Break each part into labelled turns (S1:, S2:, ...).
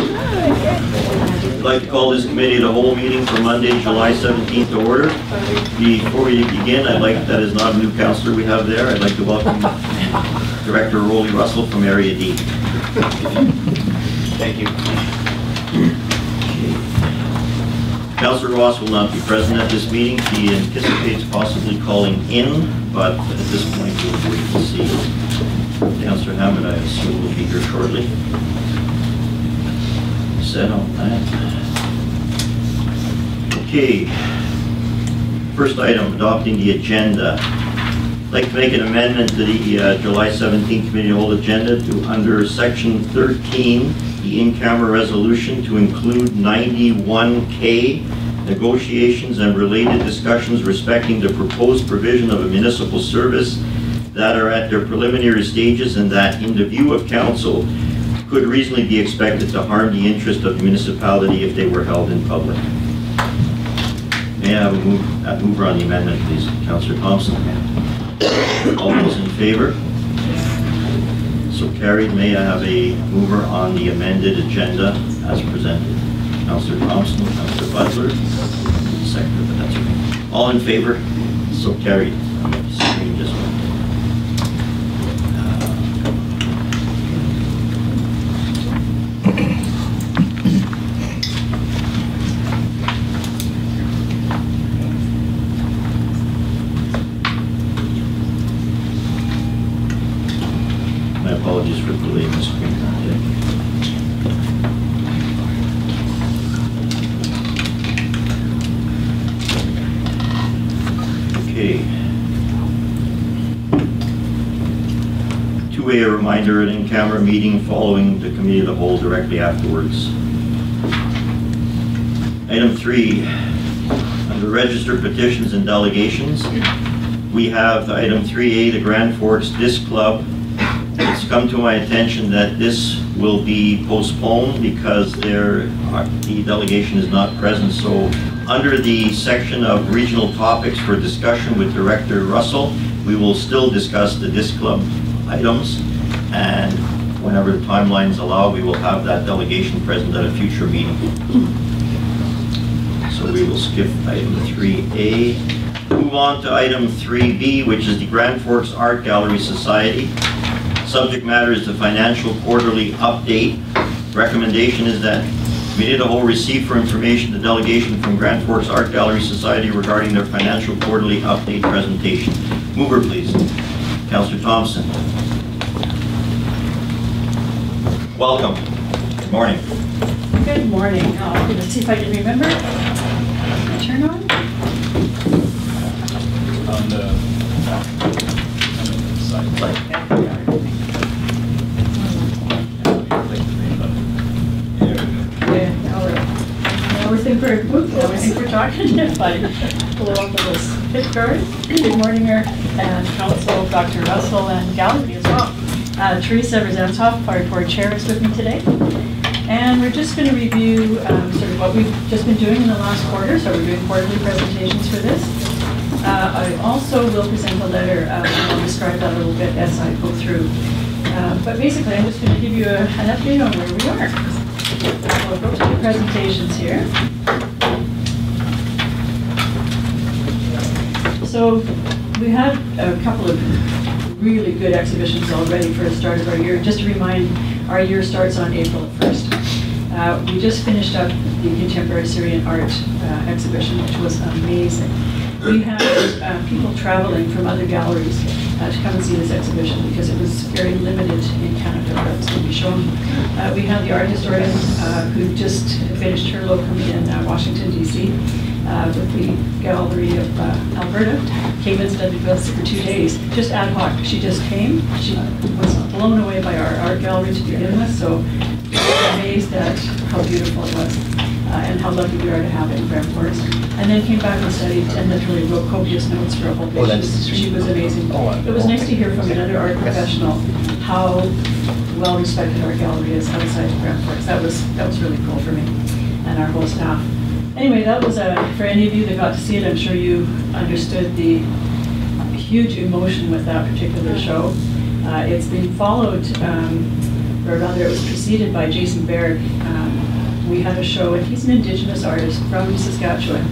S1: I'd like to call this committee of the whole meeting for Monday, July 17th to order. Before we begin, that is not a new councillor we have there. I'd like to welcome Director Rolly Russell from Area D.
S2: Thank you.
S1: Councillor Ross will not be present at this meeting. She anticipates possibly calling in, but at this point we'll wait to see. Councillor Hammond, I assume, will be here shortly. Set on that. Okay. First item, adopting the agenda. I'd like to make an amendment to the July 17th committee of the whole agenda to under section 13, the in-camera resolution, to include 91K negotiations and related discussions respecting the proposed provision of a municipal service that are at their preliminary stages and that, in the view of council, could reasonably be expected to harm the interest of the municipality if they were held in public. May I have a mover on the amendment, please? Councillor Thompson. All those in favor? So carried. May I have a mover on the amended agenda as presented? Councillor Thompson, Councillor Butler, second, but that's okay. All in favor? So carried. Screen just went. My apologies for delaying the screen. Okay. 2A, a reminder, an in-camera meeting following the committee of the whole directly afterwards. Item 3, under registered petitions and delegations, we have item 3A, the Grand Forks Disc Club. It's come to my attention that this will be postponed because the delegation is not present. So under the section of regional topics for discussion with Director Russell, we will still discuss the Disc Club items, and whenever the timelines allow, we will have that delegation present at a future meeting. So we will skip item 3A. Move on to item 3B, which is the Grand Forks Art Gallery Society. Subject matter is the financial quarterly update. Recommendation is that committee of the whole receive for information the delegation from Grand Forks Art Gallery Society regarding their financial quarterly update presentation. Mover, please. Councillor Thompson. Welcome. Good morning.
S3: Good morning. Let's see if I can remember. Turn on.
S2: On the side.
S3: Now we think we're talking. But hello, up to this pit guard. Good morning, Mayor and Council, Dr. Russell, and Gallery as well. Teresa Rezantoff, our board chair, is with me today. And we're just going to review sort of what we've just been doing in the last quarter. So we're doing quarterly presentations for this. I also will present a letter, and I'll describe that a little bit as I go through. But basically, I'm just going to give you an update on where we are. We'll go to the presentations here. So we had a couple of really good exhibitions already for the start of our year. Just to remind, our year starts on April 1st. We just finished up the Contemporary Syrian Art exhibition, which was amazing. We had people traveling from other galleries to come and see this exhibition because it was very limited in Canada where it was going to be shown. We had the art historian who just finished her locum in Washington, D.C. With the Gallery of Alberta, came and studied with us for 2 days, just ad hoc. She just came. She was blown away by our art gallery to begin with, so amazed at how beautiful it was and how lucky we are to have it in Grand Forks. And then came back and studied and literally wrote copious notes for a whole day. She was amazing. It was nice to hear from another art professional how well respected our gallery is outside of Grand Forks. That was really cool for me and our whole staff. Anyway, that was, for any of you that got to see it, I'm sure you understood the huge emotion with that particular show. It's been followed, or rather it was preceded by Jason Baird we had a show, and he's an Indigenous artist from Saskatchewan,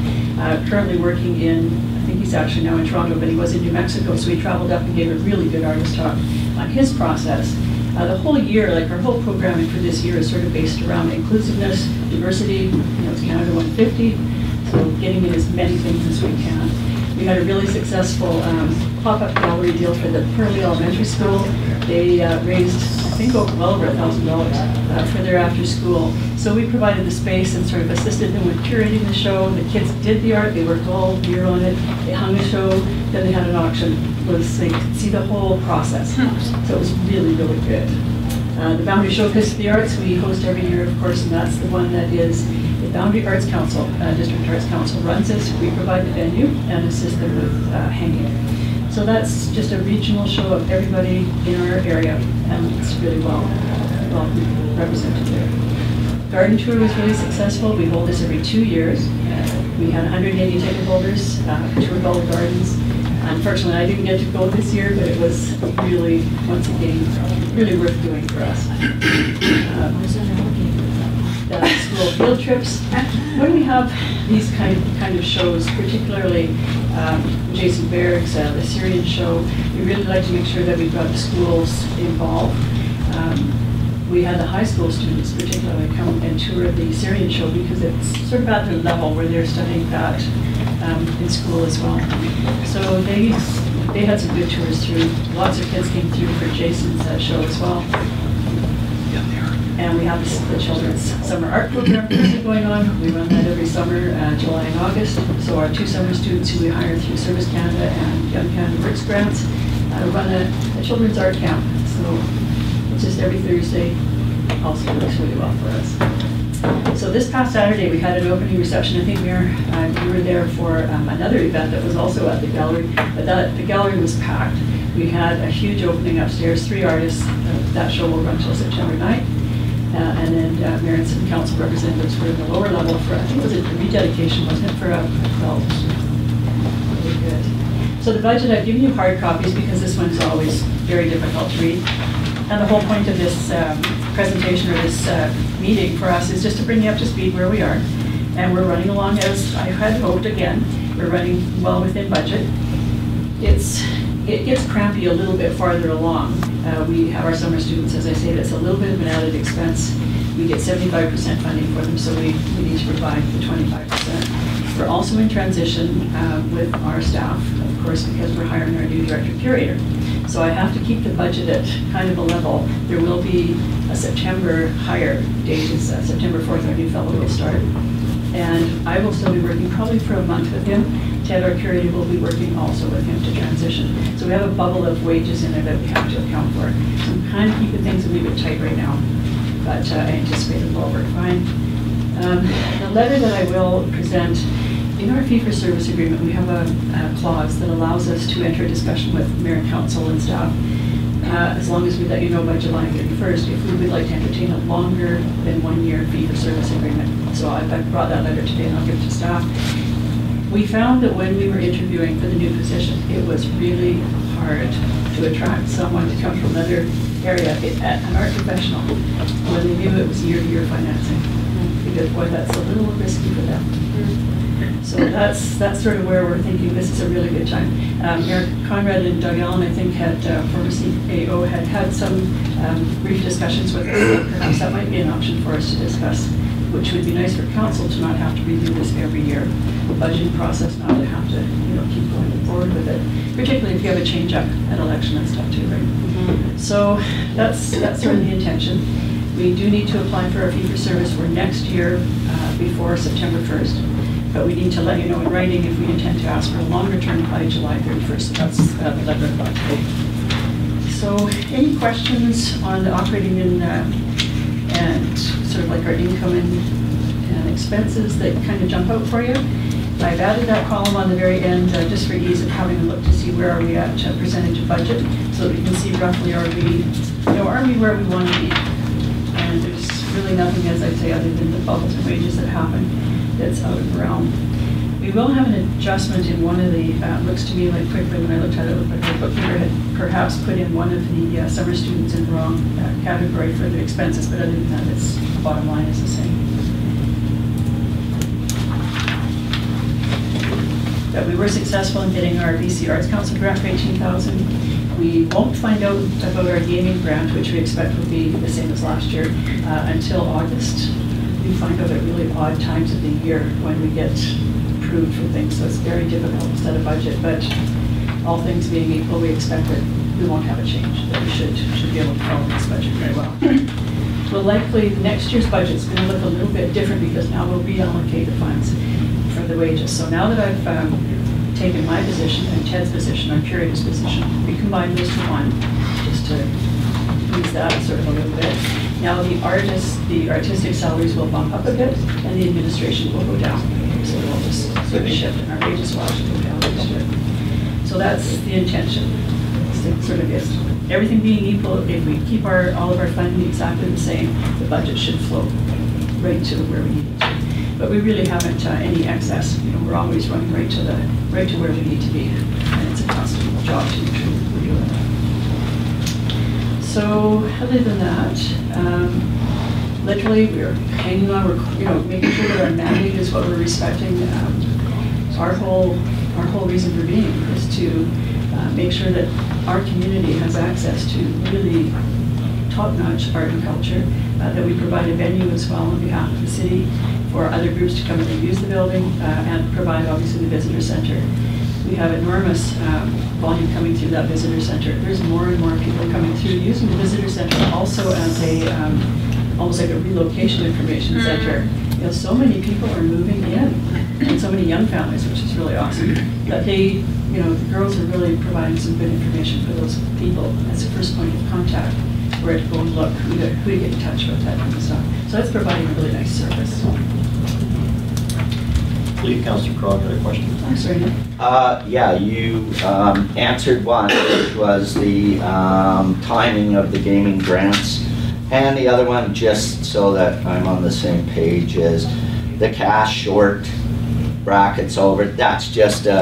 S3: currently working in, I think he's actually now in Toronto, but he was in New Mexico, so he traveled up and gave a really good artist talk on his process. The whole year, like our whole programming for this year is sort of based around inclusiveness, diversity, it's Canada 150, so getting in as many things as we can. We had a really successful pop-up gallery deal for the Pearly Elementary School. They raised, I think, well over $1,000 for their after school. So we provided the space and sort of assisted them with curating the show. The kids did the art, they worked all year on it. They hung a show, then they had an auction. They could see the whole process. So it was really, really good. The Boundary Showcase of the Arts we host every year, of course, and that's the one that is the Boundary Arts Council, District Arts Council runs this. We provide the venue and assist them with hanging. So that's just a regional show of everybody in our area, and it's really well represented there. Garden tour was really successful. We hold this every 2 years. We had 180 ticket holders, toured all the gardens. Unfortunately, I didn't get to go this year, but it was really, once again, really worth doing for us. The school field trips. When we have these kind of shows, particularly Jason Berg's the Syrian show, we really like to make sure that we've got the schools involved. We had the high school students particularly come and tour the Syrian show because it's sort of at the level where they're studying that in school as well. So they had some good tours through. Lots of kids came through for Jason's show as well. And we have the children's summer art program currently going on. We run that every summer, July and August. So our 2 summer students who we hire through Service Canada and Young Canada Works grants run a children's art camp. So it's just every Thursday. Also works really well for us. So this past Saturday we had an opening reception. I think we were there for another event that was also at the gallery, but the gallery was packed. We had a huge opening upstairs, 3 artists. That show will run until September 9th. And then Mayor and City Council representatives were in the lower level for, I think it was a rededication, wasn't it, for a quilt. Really good. So the budget, I've given you hard copies because this one's always very difficult to read. And the whole point of this presentation or this meeting for us is just to bring you up to speed where we are. And we're running along as I had hoped again. We're running well within budget. It gets crampy a little bit farther along. We have our summer students, as I say, that's a little bit of an added expense. We get 75% funding for them, so we need to provide the 25%. We're also in transition with our staff, of course, because we're hiring our new director curator. So I have to keep the budget at kind of a level. There will be a September hire date, is September 4th, our new fellow will start. And I will still be working probably for a month with him. Ted, our curator, will be working also with him to transition. So we have a bubble of wages in there that we have to account for. So I'm kind of keeping things a wee bit tight right now, but I anticipate it will work fine. The letter that I will present, in our fee-for-service agreement, we have a clause that allows us to enter a discussion with mayor and council and staff, as long as we let you know by July 31st if we would like to entertain a longer than 1 year fee-for-service agreement. So I brought that letter today and I'll give it to staff. We found that when we were interviewing for the new position, it was really hard to attract someone to come from another area, an art professional, when they knew it was year-to-year financing. Because boy, that's a little risky for them. So that's sort of where we're thinking this is a really good time. Eric Conrad and Doug Allen, I think, former CAO, had some brief discussions with us. Perhaps that might be an option for us to discuss, which would be nice for council to not have to review this every year. The budgeting process not to have to keep going forward with it, particularly if you have a change up at election and stuff too, right? Mm-hmm. So that's sort of the intention. We do need to apply for a fee-for-service for next year before September 1st, but we need to let you know in writing if we intend to ask for a longer term by July 31st. So that's the letter I've got today. So any questions on the operating and sort of like our income and expenses that kind of jump out for you? I've added that column on the very end just for ease of having a look to see where are we at percentage of budget, so that we can see roughly are we where we want to be. And there's really nothing, as I say, other than the bubbles and wages that happen that's out of realm. We will have an adjustment in one of the, looks to me like quickly when I looked at it, looked like the bookkeeper had perhaps put in one of the summer students in the wrong category for the expenses, but other than that, the bottom line is the same. were successful in getting our BC Arts Council grant for $18,000. We won't find out about our gaming grant, which we expect will be the same as last year, until August. We find out at really odd times of the year when we get approved for things, so it's very difficult to set a budget, but all things being equal, we expect that we won't have a change, that we should be able to follow this budget very well. Well, likely next year's budget is going to look a little bit different because now we'll reallocate the funds for the wages. So now that I've taken my position and Ted's position, our curator's position, we combine those to one, just to ease that sort of a little bit. Now the artistic salaries will bump up a bit, and the administration will go down. So we'll just sort of shift, and our wages will actually go down a little bit. So that's the intention. It sort of is. Everything being equal, if we keep all of our funding exactly the same, the budget should flow right to where we need it to. But we really haven't any excess. You know, we're always running right to where we need to be, and it's a constant job to make sure we're doing that. So other than that, literally we're hanging on. We're making sure that our mandate is what we're respecting. Our whole reason for being is to make sure that our community has access to really top-notch art and culture, that we provide a venue as well on behalf of the city for other groups to come in and use the building, and provide obviously the visitor center. We have enormous volume coming through that visitor center. There's more and more people coming through using the visitor center also as a almost like a relocation information center. You know, so many people are moving in, and so many young families, which is really awesome, that the girls are really providing some good information for those people as a first point of contact, where to go and look, who to get in touch with, that kind of stuff. So that's providing a really nice service.
S1: I believe Councillor Crogg had a question.
S3: I'm sorry, Nick.
S2: Yeah, you answered one, which was the timing of the gaming grants. And the other one, just so that I'm on the same page, is the cash short brackets over. That's just in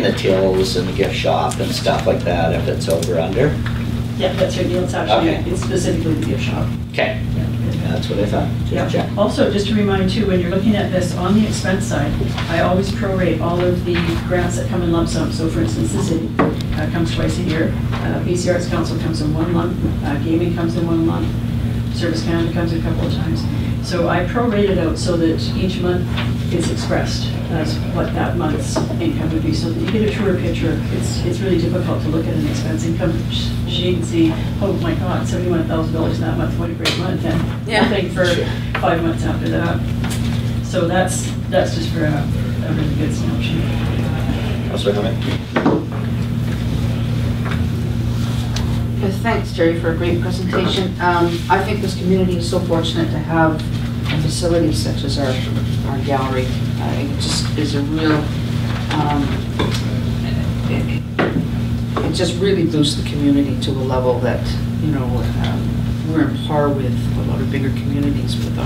S2: the tills and the gift shop and stuff like that, if it's over under.
S3: Yeah, that's right, Neil. It's actually,
S2: Okay.
S3: it's specifically the gift shop.
S2: Okay,
S3: Yeah.
S2: that's what I thought. Just check.
S3: Also, just to remind too, when you're looking at this on the expense side, I always prorate all of the grants that come in lump sum. So for instance, the city comes twice a year. BC Arts Council comes in one lump. Gaming comes in one lump. Service Canada comes a couple of times. So I prorate it out so that each month is expressed as what that month's income would be, so that you get a truer picture. It's really difficult to look at an expense income sheet and see, oh my God, $71,000 that month, what a great month, and nothing for 5 months after that. So that's just for a really good snapshot.
S1: Councillor Hammond.
S4: Thanks, Jerry, for a great presentation. I think this community is so fortunate to have a facility such as our gallery. It just is a real, it just really boosts the community to a level that, we're on par with a lot of bigger communities with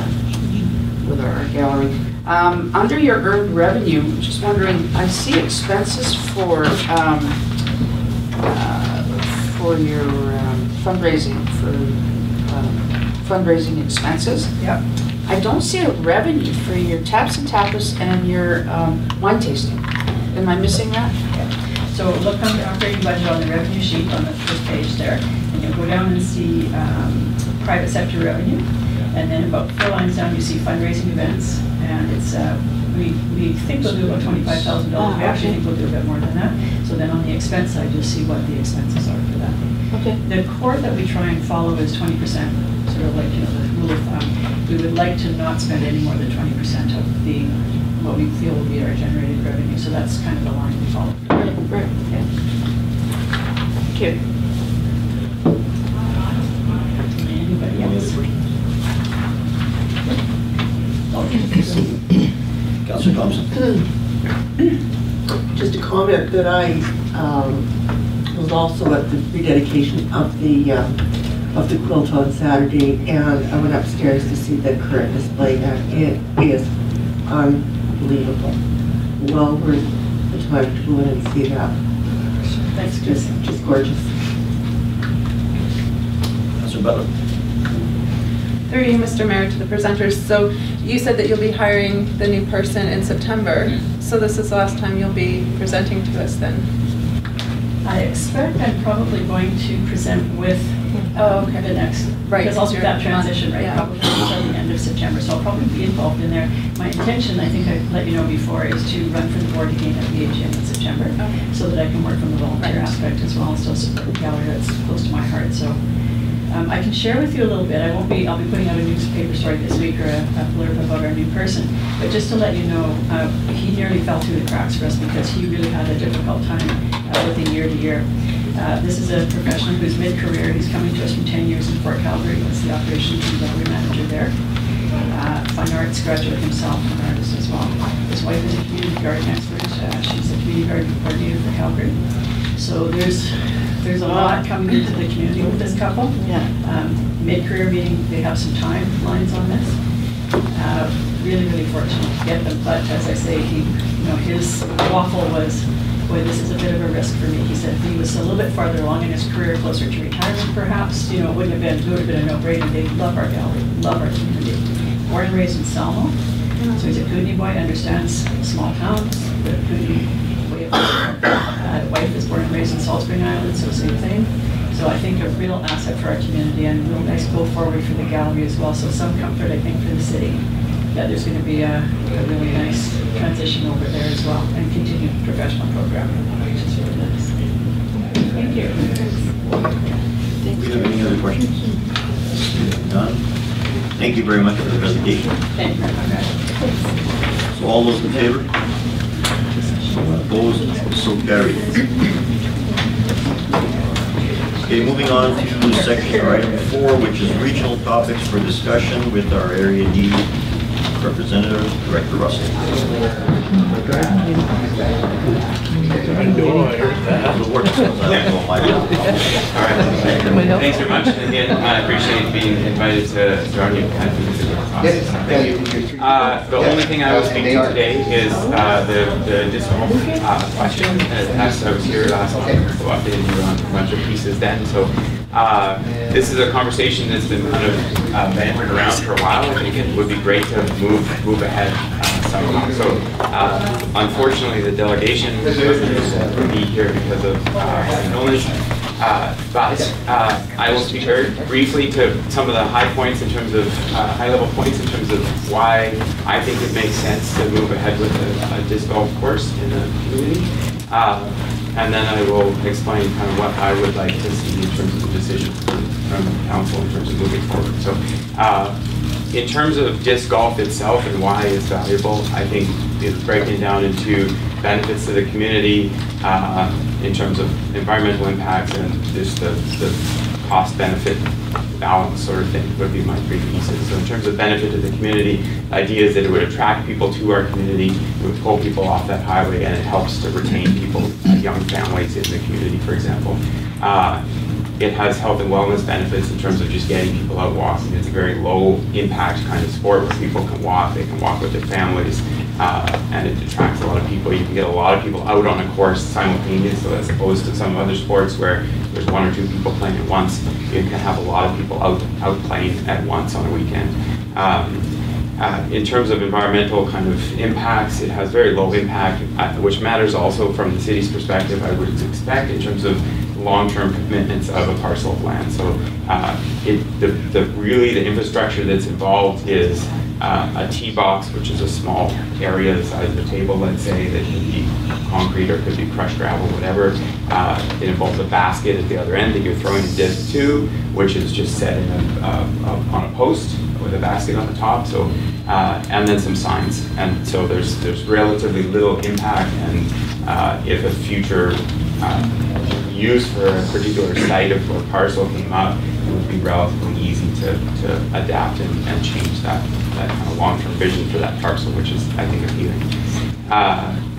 S4: our gallery. Under your earned revenue, just wondering, I see expenses for your fundraising expenses.
S3: Yep.
S4: I don't see a revenue for your taps and tapas and your wine tasting. Am I missing that?
S3: So look on the operating budget on the revenue sheet on the first page there, and you'll go down and see private sector revenue, and then about 4 lines down you see fundraising events, and it's we think we'll do about $25,000. We actually think we'll do a bit more than that. So then on the expense side, you'll see what the expenses are for that.
S4: Okay.
S3: The core that we try and follow is 20%, sort of like the rule of thumb. We would like to not spend any more than 20% of what we feel will be our generated revenue. So that's kind of the line we follow.
S4: Right.
S3: Yeah.
S4: Thank you.
S3: Anybody else?
S1: Councillor Thompson.
S5: Just a comment that I was also at the rededication of the quilt on Saturday, and I went upstairs to see the current display, and it is unbelievable. Well worth the time to go in and see that.
S3: That's
S5: Just gorgeous.
S1: Councillor Butler.
S6: Through you, Mr. Mayor, to the presenters. So you said that you'll be hiring the new person in September. So this is the last time you'll be presenting to us then?
S3: I expect I'm probably going to present with the next,
S6: Right,
S3: because I'll do that
S6: your month,
S3: transition, right,
S6: yeah.
S3: probably until the end of September, so I'll probably be involved in there. My intention, I think I let you know before, is to run for the board again at the AGM in September,
S6: Okay.
S3: so that I can work on the volunteer
S6: Right.
S3: aspect as well, and still support the gallery. That's close to my heart, so. I can share with you a little bit. I'll be putting out a newspaper story this week, or a blurb about our new person. But just to let you know, he nearly fell through the cracks for us because he really had a difficult time with the year to year. This is a professional who's mid-career. He's coming to us from 10 years in Fort Calgary. He's the operations and gallery manager there. Fine arts graduate himself, an artist as well. His wife is a community garden expert. She's a community garden coordinator for Calgary. So there's a lot coming into the community with this couple.
S5: Yeah.
S3: Mid-career meeting, they have some timelines on this. Really, really fortunate to get them, but as I say, his waffle was, boy, this is a bit of a risk for me. He said if he was a little bit farther along in his career, closer to retirement perhaps, it would have been a no-brainer. They love our gallery, love our community. Born and raised in Selmo, so he's a Kootenai boy, understands small towns, the Kootenai way of life. Wife is born and raised in Salt Spring Island, so same thing. So I think a real asset for our community and a real nice go forward for the gallery as well. So some comfort, I think, for the city that there's going to be a really nice transition over there as well and continued professional programming, which is really nice. Thank you.
S1: Do we have any other questions? None? Thank you very much for the presentation.
S3: Thank you very much.
S1: So all those in favor? Opposed? So carried. Okay, moving on to section or item 4, which is regional topics for discussion with our Area D representative, Director Russell. It'll work, so I don't know my
S7: All right. Thanks very much. And again, I appreciate being invited to join you. Thank you. The only thing I will speak to today is the disc golf question. As I was here last month, so updated you on a bunch of pieces then. So this is a conversation that's been kind of bantered around for a while. I think it would be great to move ahead somehow. So unfortunately, the delegation wasn't able to be here because of illness. But I will speak very briefly to some of the high points in terms of high-level points in terms of why I think it makes sense to move ahead with a disc golf course in the community. And then I will explain kind of what I would like to see in terms of the decision from council in terms of moving forward. So in terms of disc golf itself and why it's valuable, I think it's breaking down into benefits to the community in terms of environmental impacts and just the cost-benefit balance sort of thing would be my three pieces. So in terms of benefit to the community, the idea is that it would attract people to our community, it would pull people off that highway, and it helps to retain people, young families in the community, for example. It has health and wellness benefits in terms of just getting people out walking. It's a very low impact kind of sport where people can walk, they can walk with their families, and it attracts a lot of people. You can get a lot of people out on a course simultaneously, as opposed to some other sports where there's one or two people playing at once. You can have a lot of people out playing at once on a weekend. In terms of environmental kind of impacts, it has very low impact, which matters also from the city's perspective, I would expect, in terms of long-term commitments of a parcel of land. So really the infrastructure that's involved is a tee box, which is a small area the size of a table, let's say, that could be concrete or could be crushed gravel, whatever. It involves a basket at the other end that you're throwing a disc to, which is just set in on a post with a basket on the top. So and then some signs. And so there's relatively little impact, and if a future use for a particular site of a parcel came up, it would be relatively easy to adapt and change that kind of long-term vision for that parcel, which is, I think, appealing.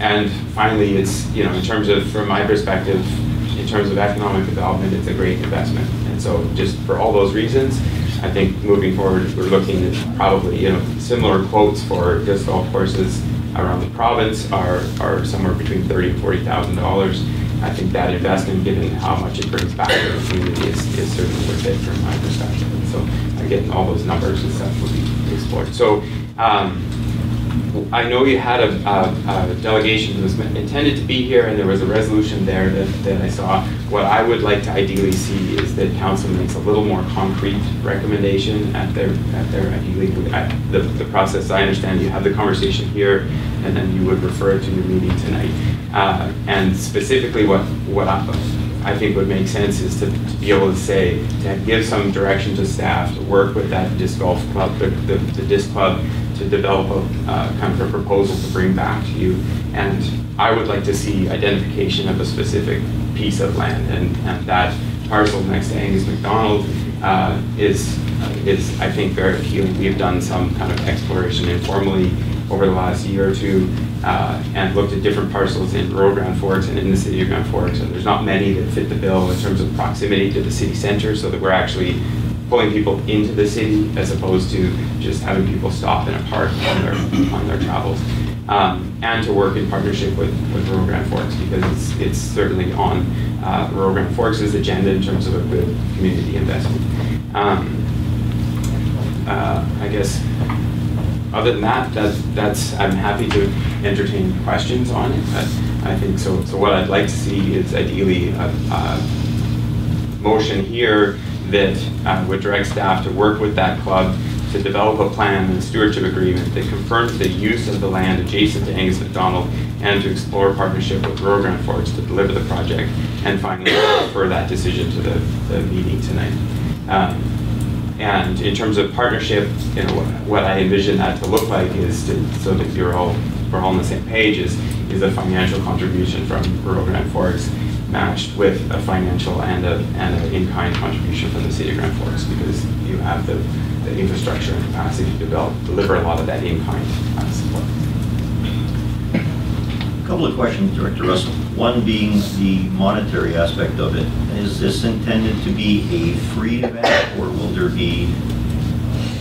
S7: And finally, it's, in terms of, from my perspective, in terms of economic development, it's a great investment. And so just for all those reasons, I think moving forward, we're looking at probably, similar quotes for disc golf courses around the province are somewhere between $30,000 and $40,000. I think that investment, given how much it brings back to the community, is certainly worth it from my perspective. And so I getting all those numbers and stuff will be explored. So I know you had a delegation that was intended to be here, and there was a resolution there that I saw. What I would like to ideally see is that council makes a little more concrete recommendation at their ideally, the process. I understand you have the conversation here, and then you would refer it to your meeting tonight. And specifically what I think would make sense is to be able to say, to give some direction to staff to work with that disc golf club, the disc club, to develop a kind of a proposal to bring back to you. And I would like to see identification of a specific piece of land, and that parcel next to Angus McDonald is I think very appealing. We've done some kind of exploration informally over the last year or two and looked at different parcels in rural Grand Forks and in the city of Grand Forks, and there's not many that fit the bill in terms of proximity to the city center, so that we're actually pulling people into the city as opposed to just having people stop in a park on their travels. And to work in partnership with rural Grand Forks, because it's certainly on rural Grand Forks' agenda in terms of a good community investment. I guess other than that, I'm happy to entertain questions on it. But I think so. So what I'd like to see is ideally a motion here that would direct staff to work with that club to develop a plan and a stewardship agreement that confirms the use of the land adjacent to Angus McDonald, and to explore a partnership with rural Grand Forks to deliver the project, and finally refer that decision to the meeting tonight. And in terms of partnership, you know, what I envision that to look like is so that we're all on the same page is a financial contribution from rural Grand Forks matched with a financial and an in-kind contribution from the city of Grand Forks, because you have the infrastructure and capacity to deliver a lot of that in-kind support.
S1: A couple of questions, Director Russell. One being the monetary aspect of it. Is this intended to be a free event, or will there be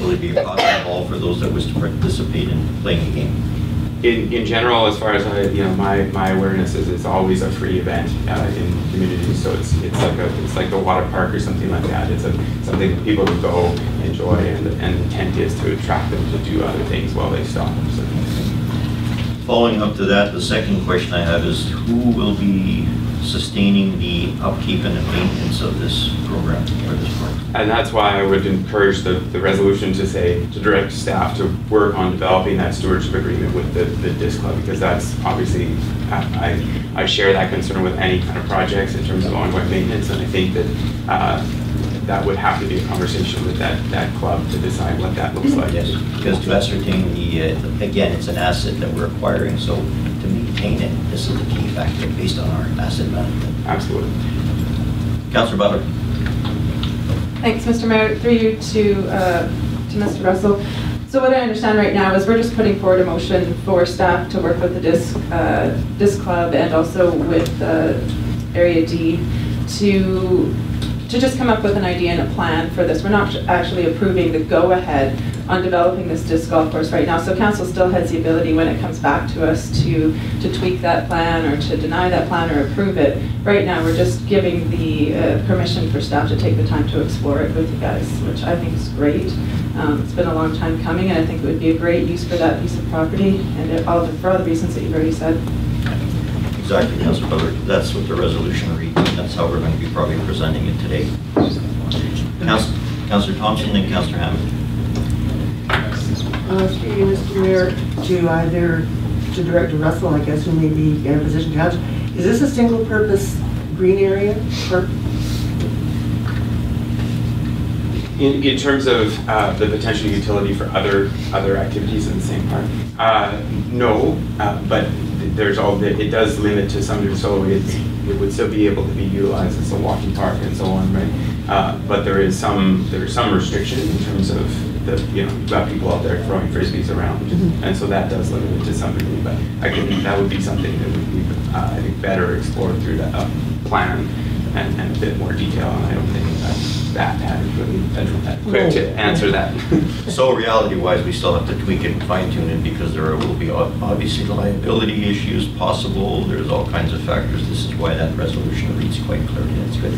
S1: a cost involved for those that wish to participate in playing the game?
S7: In general, as far as my awareness is, it's always a free event in communities. So it's like a water park or something like that. It's something that people can go enjoy, and the intent is to attract them to do other things while they stop. So.
S1: Following up to that, the second question I have is, who will be sustaining the upkeep and the maintenance of this program or this park?
S7: And that's why I would encourage the resolution to direct staff to work on developing that stewardship agreement with the disc club, because that's obviously, I share that concern with any kind of projects in terms of ongoing maintenance, and I think that that would have to be a conversation with that club to decide what that looks like.
S1: Yes, because to ascertain again, it's an asset that we're acquiring, so to maintain it, this is the key factor based on our asset management.
S7: Absolutely.
S1: Councillor Butler.
S6: Thanks, Mr. Mayor. Through you to Mr. Russell. So what I understand right now is we're just putting forward a motion for staff to work with the disc club and also with Area D to just come up with an idea and a plan for this. We're not actually approving the go-ahead on developing this disc golf course right now. So council still has the ability, when it comes back to us, to tweak that plan or to deny that plan or approve it. Right now, we're just giving the permission for staff to take the time to explore it with you guys, which I think is great. It's been a long time coming, and I think it would be a great use for that piece of property, and for all the reasons that you've already said.
S1: Exactly, Councillor Butler. That's what the resolution reads. That's how we're going to be probably presenting it today. Councillor Thompson and Councillor Hammond.
S5: Through you, Mr. Mayor, to Director Russell, I guess, who may be in a position to answer. Is this a single-purpose green area park?
S7: In terms of the potential utility for other activities in the same park, no, but it does limit to some, so it would still be able to be utilized as a walking park and so on, right? But there's some restriction in terms of you've got people out there throwing frisbees around, and so that does limit it to some degree. But I think that would be something that would be, I think, better explored through that plan and a bit more detail. And I don't think that had quick to answer that.
S1: So reality-wise, we still have to tweak it and fine-tune it, because there will be obviously liability issues possible. There's all kinds of factors. This is why that resolution reads quite clearly. That's good.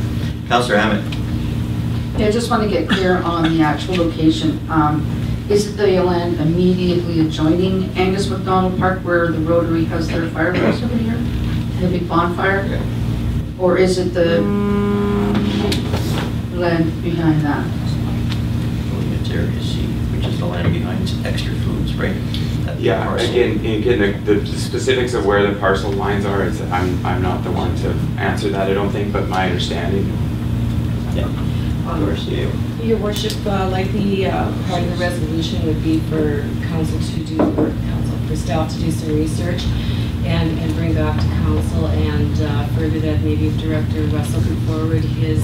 S1: Councillor Hammond.
S4: Yeah, I just want to get clear on the actual location. Is it the land immediately adjoining Angus MacDonald Park where the Rotary has their fireworks over here? The big bonfire? Or is it the land behind that?
S1: It's area C, which is the land behind Extra Foods, right? That big
S7: Yeah,
S1: parcel.
S7: again, the specifics of where the parcel lines are, I'm not the one to answer that, I don't think, but my understanding.
S1: Yeah. Yours, yeah.
S8: Your worship, likely part of the resolution would be for council to do, or council, for staff to do some research and bring back to council, and further that maybe if Director Russell could forward his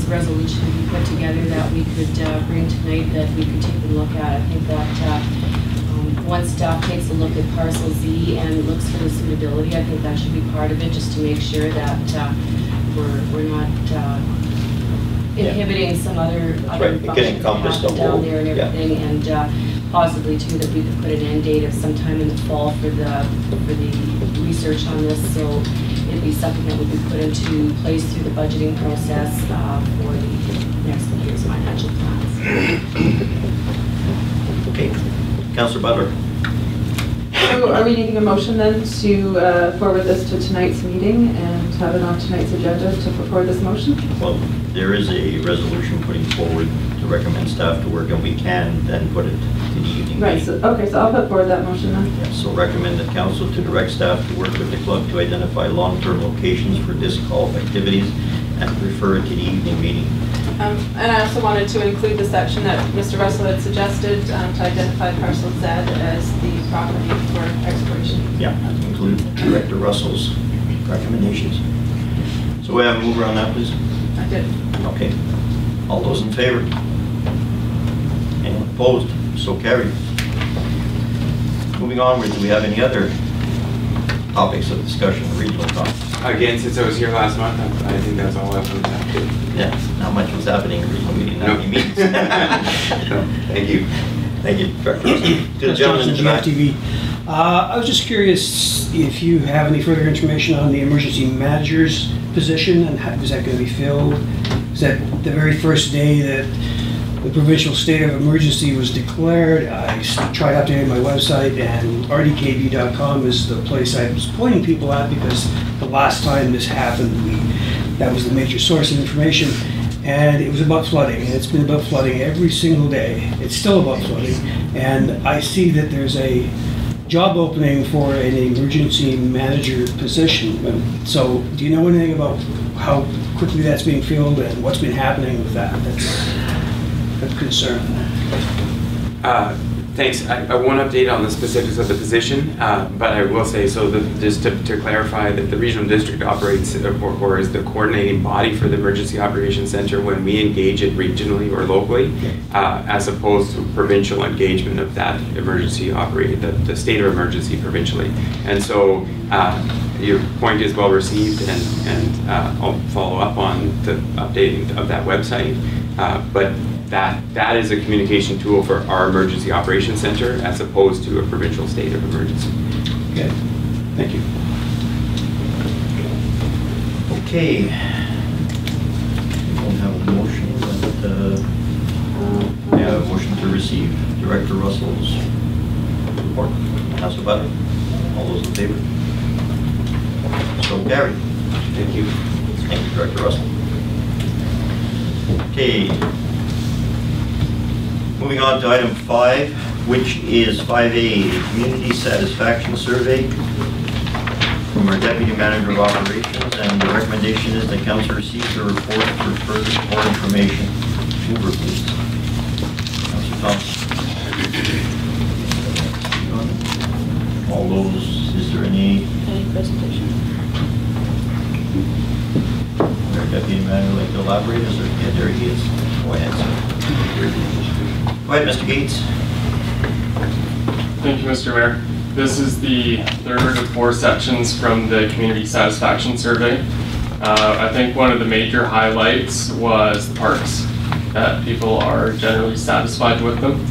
S8: resolution he put together that we could bring tonight, that we could take a look at. I think that once staff takes a look at parcel Z and looks for the suitability, I think that should be part of it, just to make sure that we're not inhibiting some other
S1: Right, it can
S8: functions
S1: encompass the
S8: down
S1: whole-
S8: there and
S1: yeah.
S8: everything, and possibly too that we could put an end date of sometime in the fall for the research on this, so it'd be something that would be put into place through the budgeting process for the next year's financial plans.
S1: Okay. Councillor Butler.
S6: So are we needing a motion then to forward this to tonight's meeting and have it on tonight's agenda to put forward this motion?
S1: Well, there is a resolution putting forward to recommend staff to work, and we can then put it to the evening.
S6: Right,
S1: meeting.
S6: so, okay, so I'll put forward that motion then.
S1: Yeah, so recommend the council to direct staff to work with the club to identify long-term locations for disc golf activities and refer it to the evening meeting.
S6: And I also wanted to include the section that Mr. Russell had suggested to identify parcel Z as the property for exploration.
S1: Yeah, include Director Russell's recommendations. So we have a mover on that, please?
S6: I did.
S1: Okay. All those in favor? Anyone opposed? So carried. Moving onward, do we have any other topics of discussion, regional topics?
S7: Again, since I was here last month, I think that's all I've done.
S1: Yeah, not much was happening in regional meeting, not many meetings.
S7: Thank you.
S1: Thank you, Director Russell. To the gentleman in the back.
S9: GFTV. I was just curious if you have any further information on the emergency manager's position and how is that going to be filled? Is that the very first day that the provincial state of emergency was declared? I tried updating my website, and rdkb.com is the place I was pointing people at because the last time this happened, that was the major source of information. And it was about flooding, and it's been about flooding every single day. It's still about flooding, and I see that there's a job opening for an emergency manager position. So do you know anything about how quickly that's being filled and what's been happening with that? That's a concern.
S7: Thanks. I won't update on the specifics of the position, but I will say, so just to clarify, that the regional district operates or is the coordinating body for the Emergency Operations Center when we engage it regionally or locally, as opposed to provincial engagement of that emergency the state of emergency provincially. And so your point is well received, and I'll follow up on the updating of that website. But that is a communication tool for our Emergency Operations Center as opposed to a provincial state of emergency.
S9: Okay, thank you.
S1: Okay. We don't have a motion, but we have a motion to receive Director Russell's report. Councilor Butler, all those in favor? So carried.
S7: Thank you.
S1: Thank you, Director Russell. Okay. Moving on to item 5, which is 5A, the Community Satisfaction Survey from our Deputy Manager of Operations, and the recommendation is that Council receives a report for further more information. Mover, please. Councilor Thompson. All those, is there any
S6: presentation?
S1: Our Deputy Manager like to elaborate? Is there? Yeah, there he is. Go ahead, sir. Go ahead, Mr. Gates.
S10: Thank you, Mr. Mayor. This is the third of 4 sections from the Community Satisfaction Survey. I think one of the major highlights was the parks, that people are generally satisfied with them.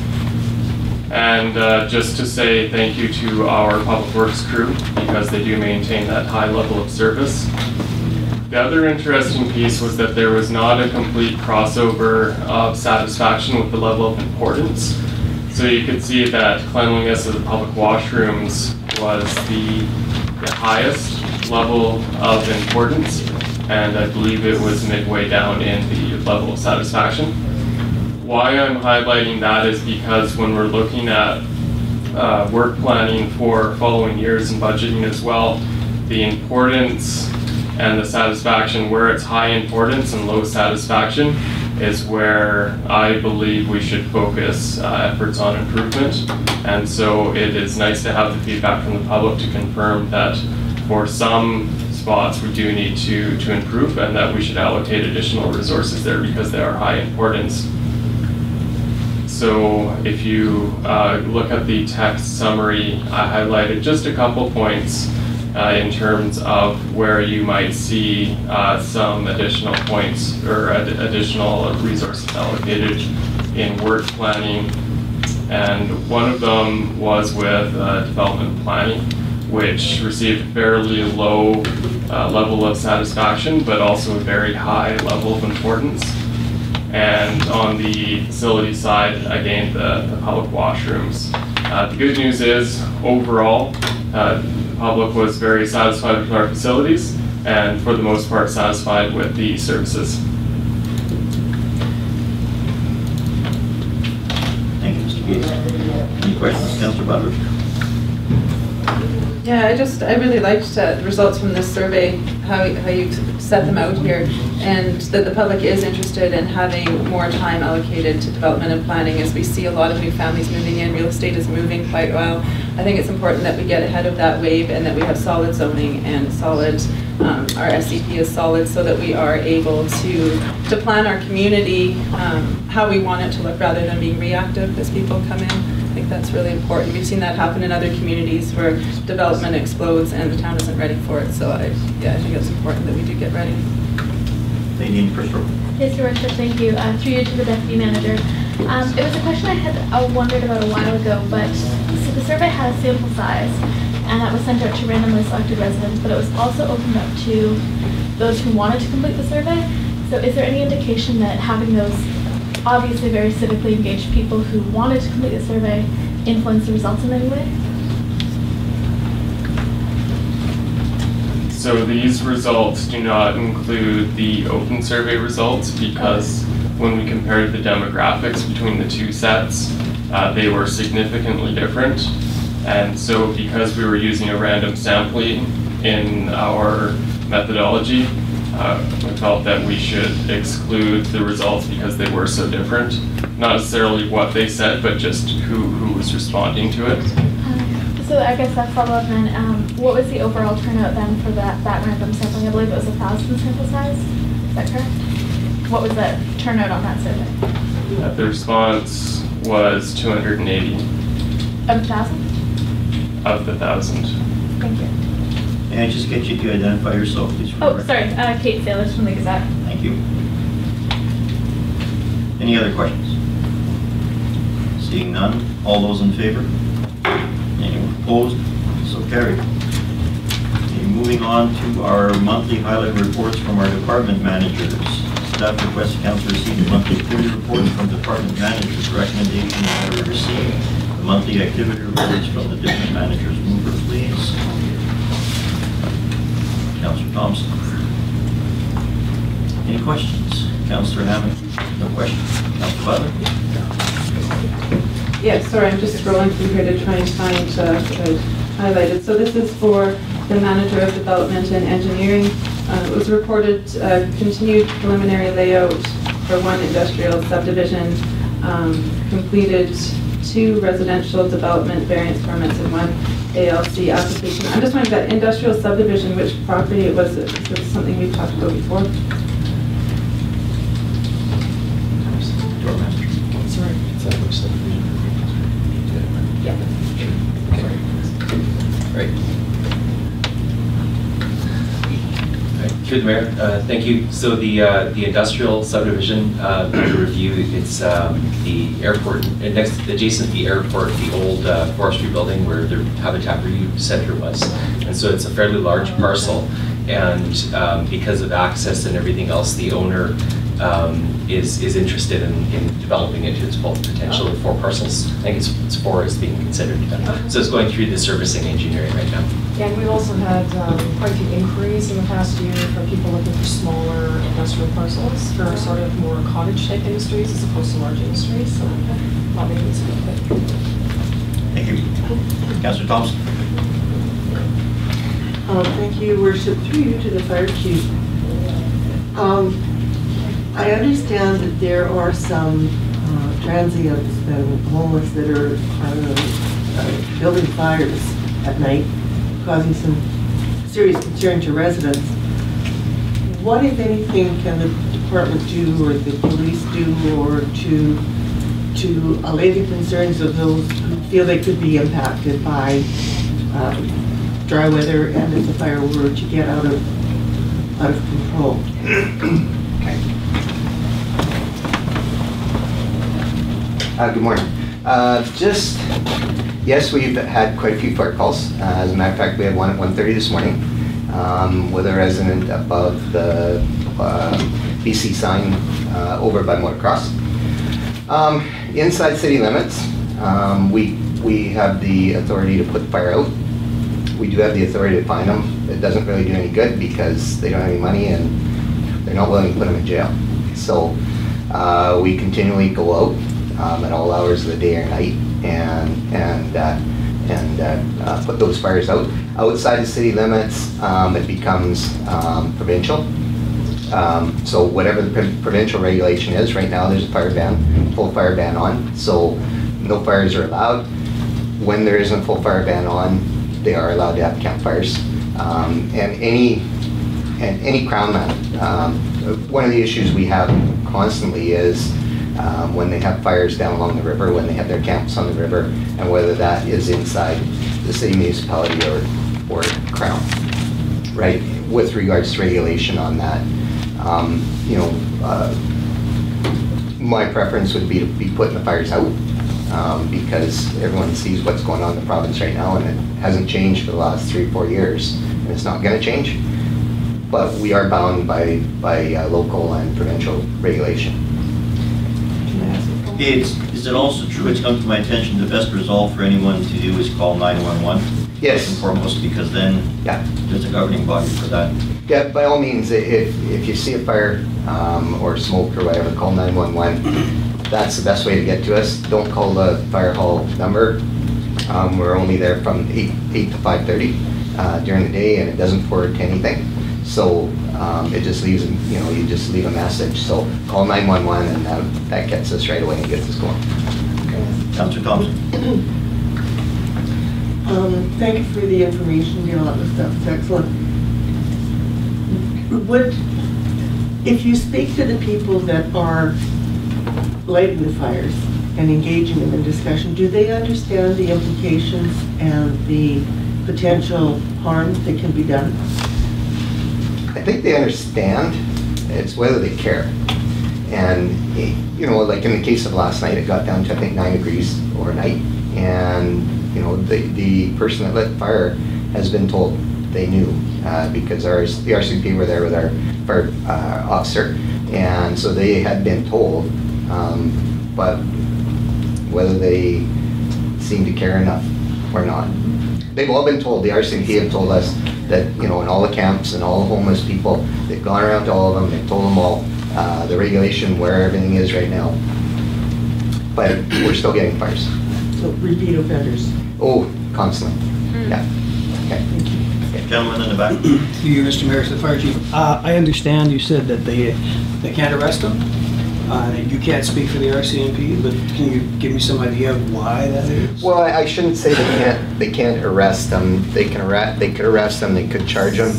S10: And just to say thank you to our Public Works crew, because they do maintain that high level of service. The other interesting piece was that there was not a complete crossover of satisfaction with the level of importance. So you could see that cleanliness of the public washrooms was the highest level of importance, and I believe it was midway down in the level of satisfaction. Why I'm highlighting that is because when we're looking at work planning for following years and budgeting as well, the importance and the satisfaction, where it's high importance and low satisfaction, is where I believe we should focus efforts on improvement. And so it is nice to have the feedback from the public to confirm that for some spots we do need to improve, and that we should allocate additional resources there because they are high importance. So if you look at the text summary, I highlighted just a couple points in terms of where you might see some additional points or additional resources allocated in work planning. And one of them was with development planning, which received a fairly low level of satisfaction, but also a very high level of importance. And on the facility side, again, the public washrooms. The good news is, overall, the public was very satisfied with our facilities, and for the most part satisfied with the services.
S1: Thank you, Mr. Gates. Any questions, Councillor Butler?
S6: Yeah, I really liked the results from this survey, how you've set them out here, and that the public is interested in having more time allocated to development and planning as we see a lot of new families moving in. Real estate is moving quite well. I think it's important that we get ahead of that wave and that we have solid zoning and solid, our SCP is solid, so that we are able to plan our community how we want it to look rather than being reactive as people come in. I think that's really important. We've seen that happen in other communities where development explodes and the town isn't ready for it. So I think it's important that we do get ready.
S1: Lady Crystal.
S11: Yes, Your Worship, thank you. Through you to the Deputy Manager. It was a question I had wondered about a while ago, but so the survey had a sample size, and that was sent out to randomly selected residents, but it was also opened up to those who wanted to complete the survey. So is there any indication that having those obviously very civically engaged people who wanted to complete the survey influenced the results in any way?
S10: So these results do not include the open survey results because when we compared the demographics between the two sets, they were significantly different. And so because we were using a random sampling in our methodology, we felt that we should exclude the results because they were so different. Not necessarily what they said, but just who was responding to it.
S11: So I guess that follow-up then, what was the overall turnout then for that random sampling? I believe it was 1,000 sample size, is that correct? What was the turnout on that survey?
S10: The response was 280.
S11: Of 1,000?
S10: Of the 1,000.
S11: Thank you.
S1: May I just get you to identify yourself, please? for the
S11: Oh,
S1: record?
S11: sorry, Kate Sailors from the Gazette.
S1: Thank you. Any other questions? Seeing none, all those in favor? Anyone opposed? So carried. Okay, moving on to our monthly highlight reports from our department managers. Staff requests the council receive the monthly activity reports from department managers. Recommendations that were received. The monthly activity reports from the different managers. Mover, please. Councillor Thompson. Any questions? Councillor Hammond? No questions. Councillor Butler?
S6: Yeah, sorry, I'm just scrolling through here to try and find what I highlighted. So this is for the Manager of Development and Engineering. It was reported continued preliminary layout for one industrial subdivision, completed 2 residential development variance permits and 1 ALC application. I'm just wondering that industrial subdivision, which property it was. Is this something we've talked about before?
S1: Sorry.
S6: Yeah.
S12: Right. Through the Mayor, thank you. So the industrial subdivision under review, it's the airport, next adjacent to the airport, the old forestry building where the Habitat Review Center was. And so it's a fairly large parcel. and because of access and everything else, the owner is interested in developing it to its full potential with 4 parcels. I think it's 4 is being considered. So it's going through the servicing engineering right now.
S13: Yeah, and we've also had quite a few inquiries in the past year from people looking for smaller industrial parcels for sort of more cottage-type industries as opposed to large industries. So probably needs to be quick.
S1: Thank you. Councillor Thompson.
S5: Thank you, Worship. Through you to the fire chief. I understand that there are some transients and homeless that are building fires at night, causing some serious concern to residents. What, if anything, can the department do, or the police do, or to allay the concerns of those who feel they could be impacted by dry weather, and if the fire were to get out of control?
S14: Good morning. Yes, we've had quite a few fire calls. As a matter of fact, we had one at 1:30 this morning with a resident above the BC sign over by motocross. Inside city limits, we have the authority to put the fire out. We do have the authority to fine them. It doesn't really do any good because they don't have any money and they're not willing to put them in jail. So we continually go out at all hours of the day or night and put those fires out. Outside the city limits, it becomes provincial. So whatever the provincial regulation is, right now there's a fire ban, full fire ban on, so no fires are allowed. When there isn't a full fire ban on, they are allowed to have campfires. And any crownman. One of the issues we have constantly is when they have fires down along the river, when they have their camps on the river, and whether that is inside the city municipality or Crown, right? With regards to regulation on that, my preference would be to be putting the fires out because everyone sees what's going on in the province right now, and it hasn't changed for the last 3 or 4 years, and it's not going to change. But we are bound by local and provincial regulation.
S1: Is it also true, it's come to my attention, the best resolve for anyone to do is call 911?
S14: Yes.
S1: First and foremost, because then there's a governing body for that.
S14: Yeah, by all means, if you see a fire or smoke or whatever, call 911. That's the best way to get to us. Don't call the fire hall number. We're only there from 8 to 5:30 during the day, and it doesn't forward to anything. So it just leaves, you just leave a message. So call 911, and that gets us right away and gets us going.
S1: Okay. Councillor Thompson.
S5: Thank you for the information, a lot of stuff, it's excellent. If you speak to the people that are lighting the fires and engaging them in discussion, do they understand the implications and the potential harm that can be done?
S14: I think they understand. It's whether they care. And, like in the case of last night, it got down to, I think, 9 degrees overnight. And, the person that lit the fire has been told they knew because the RCP were there with our fire officer. And so they had been told, but whether they seem to care enough or not. They've all been told, the RCP have told us that, in all the camps and all the homeless people, they've gone around to all of them, they've told them all the regulation, where everything is right now. But we're still getting fires.
S5: So repeat offenders?
S14: Oh, constantly, yeah. Okay.
S5: Thank you.
S1: Okay, gentleman in the back.
S9: To you, Mr. Mayor, to the fire chief. I understand you said that they can't arrest them. You can't speak for the RCMP, but can you give me some idea of why that is?
S14: Well, I shouldn't say they can't arrest them. They could arrest them. They could charge them.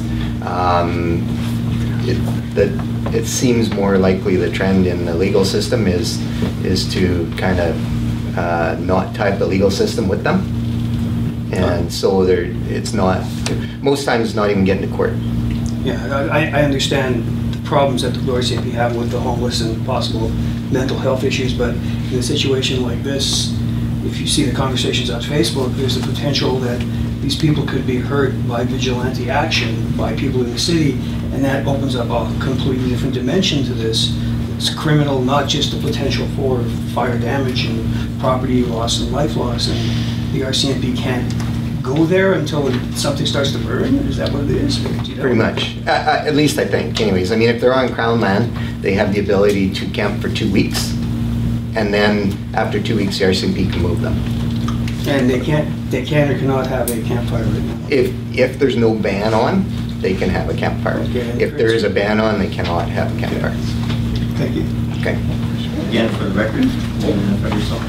S14: It seems more likely the trend in the legal system is to kind of not tie the legal system with them, and so it's not. Most times, it's not even getting to court.
S9: Yeah, I understand the problems that the RCMP have with the homeless and possible mental health issues, but in a situation like this, if you see the conversations on Facebook, there's the potential that these people could be hurt by vigilante action by people in the city, and that opens up a completely different dimension to this. It's criminal, not just the potential for fire damage and property loss and life loss, and the RCMP can't go there until something starts to burn? Is that what it is?
S14: Pretty much. At least I think, anyways. I mean, if they're on Crown land, they have the ability to camp for 2 weeks, and then after 2 weeks, the RCMP can move them.
S9: And they can or cannot have a campfire right now?
S14: If there's no ban on, they can have a campfire.
S9: Okay.
S14: If there is a ban on, they cannot have a campfire.
S9: Thank you.
S14: Okay.
S1: Again, for the record, identify yourself.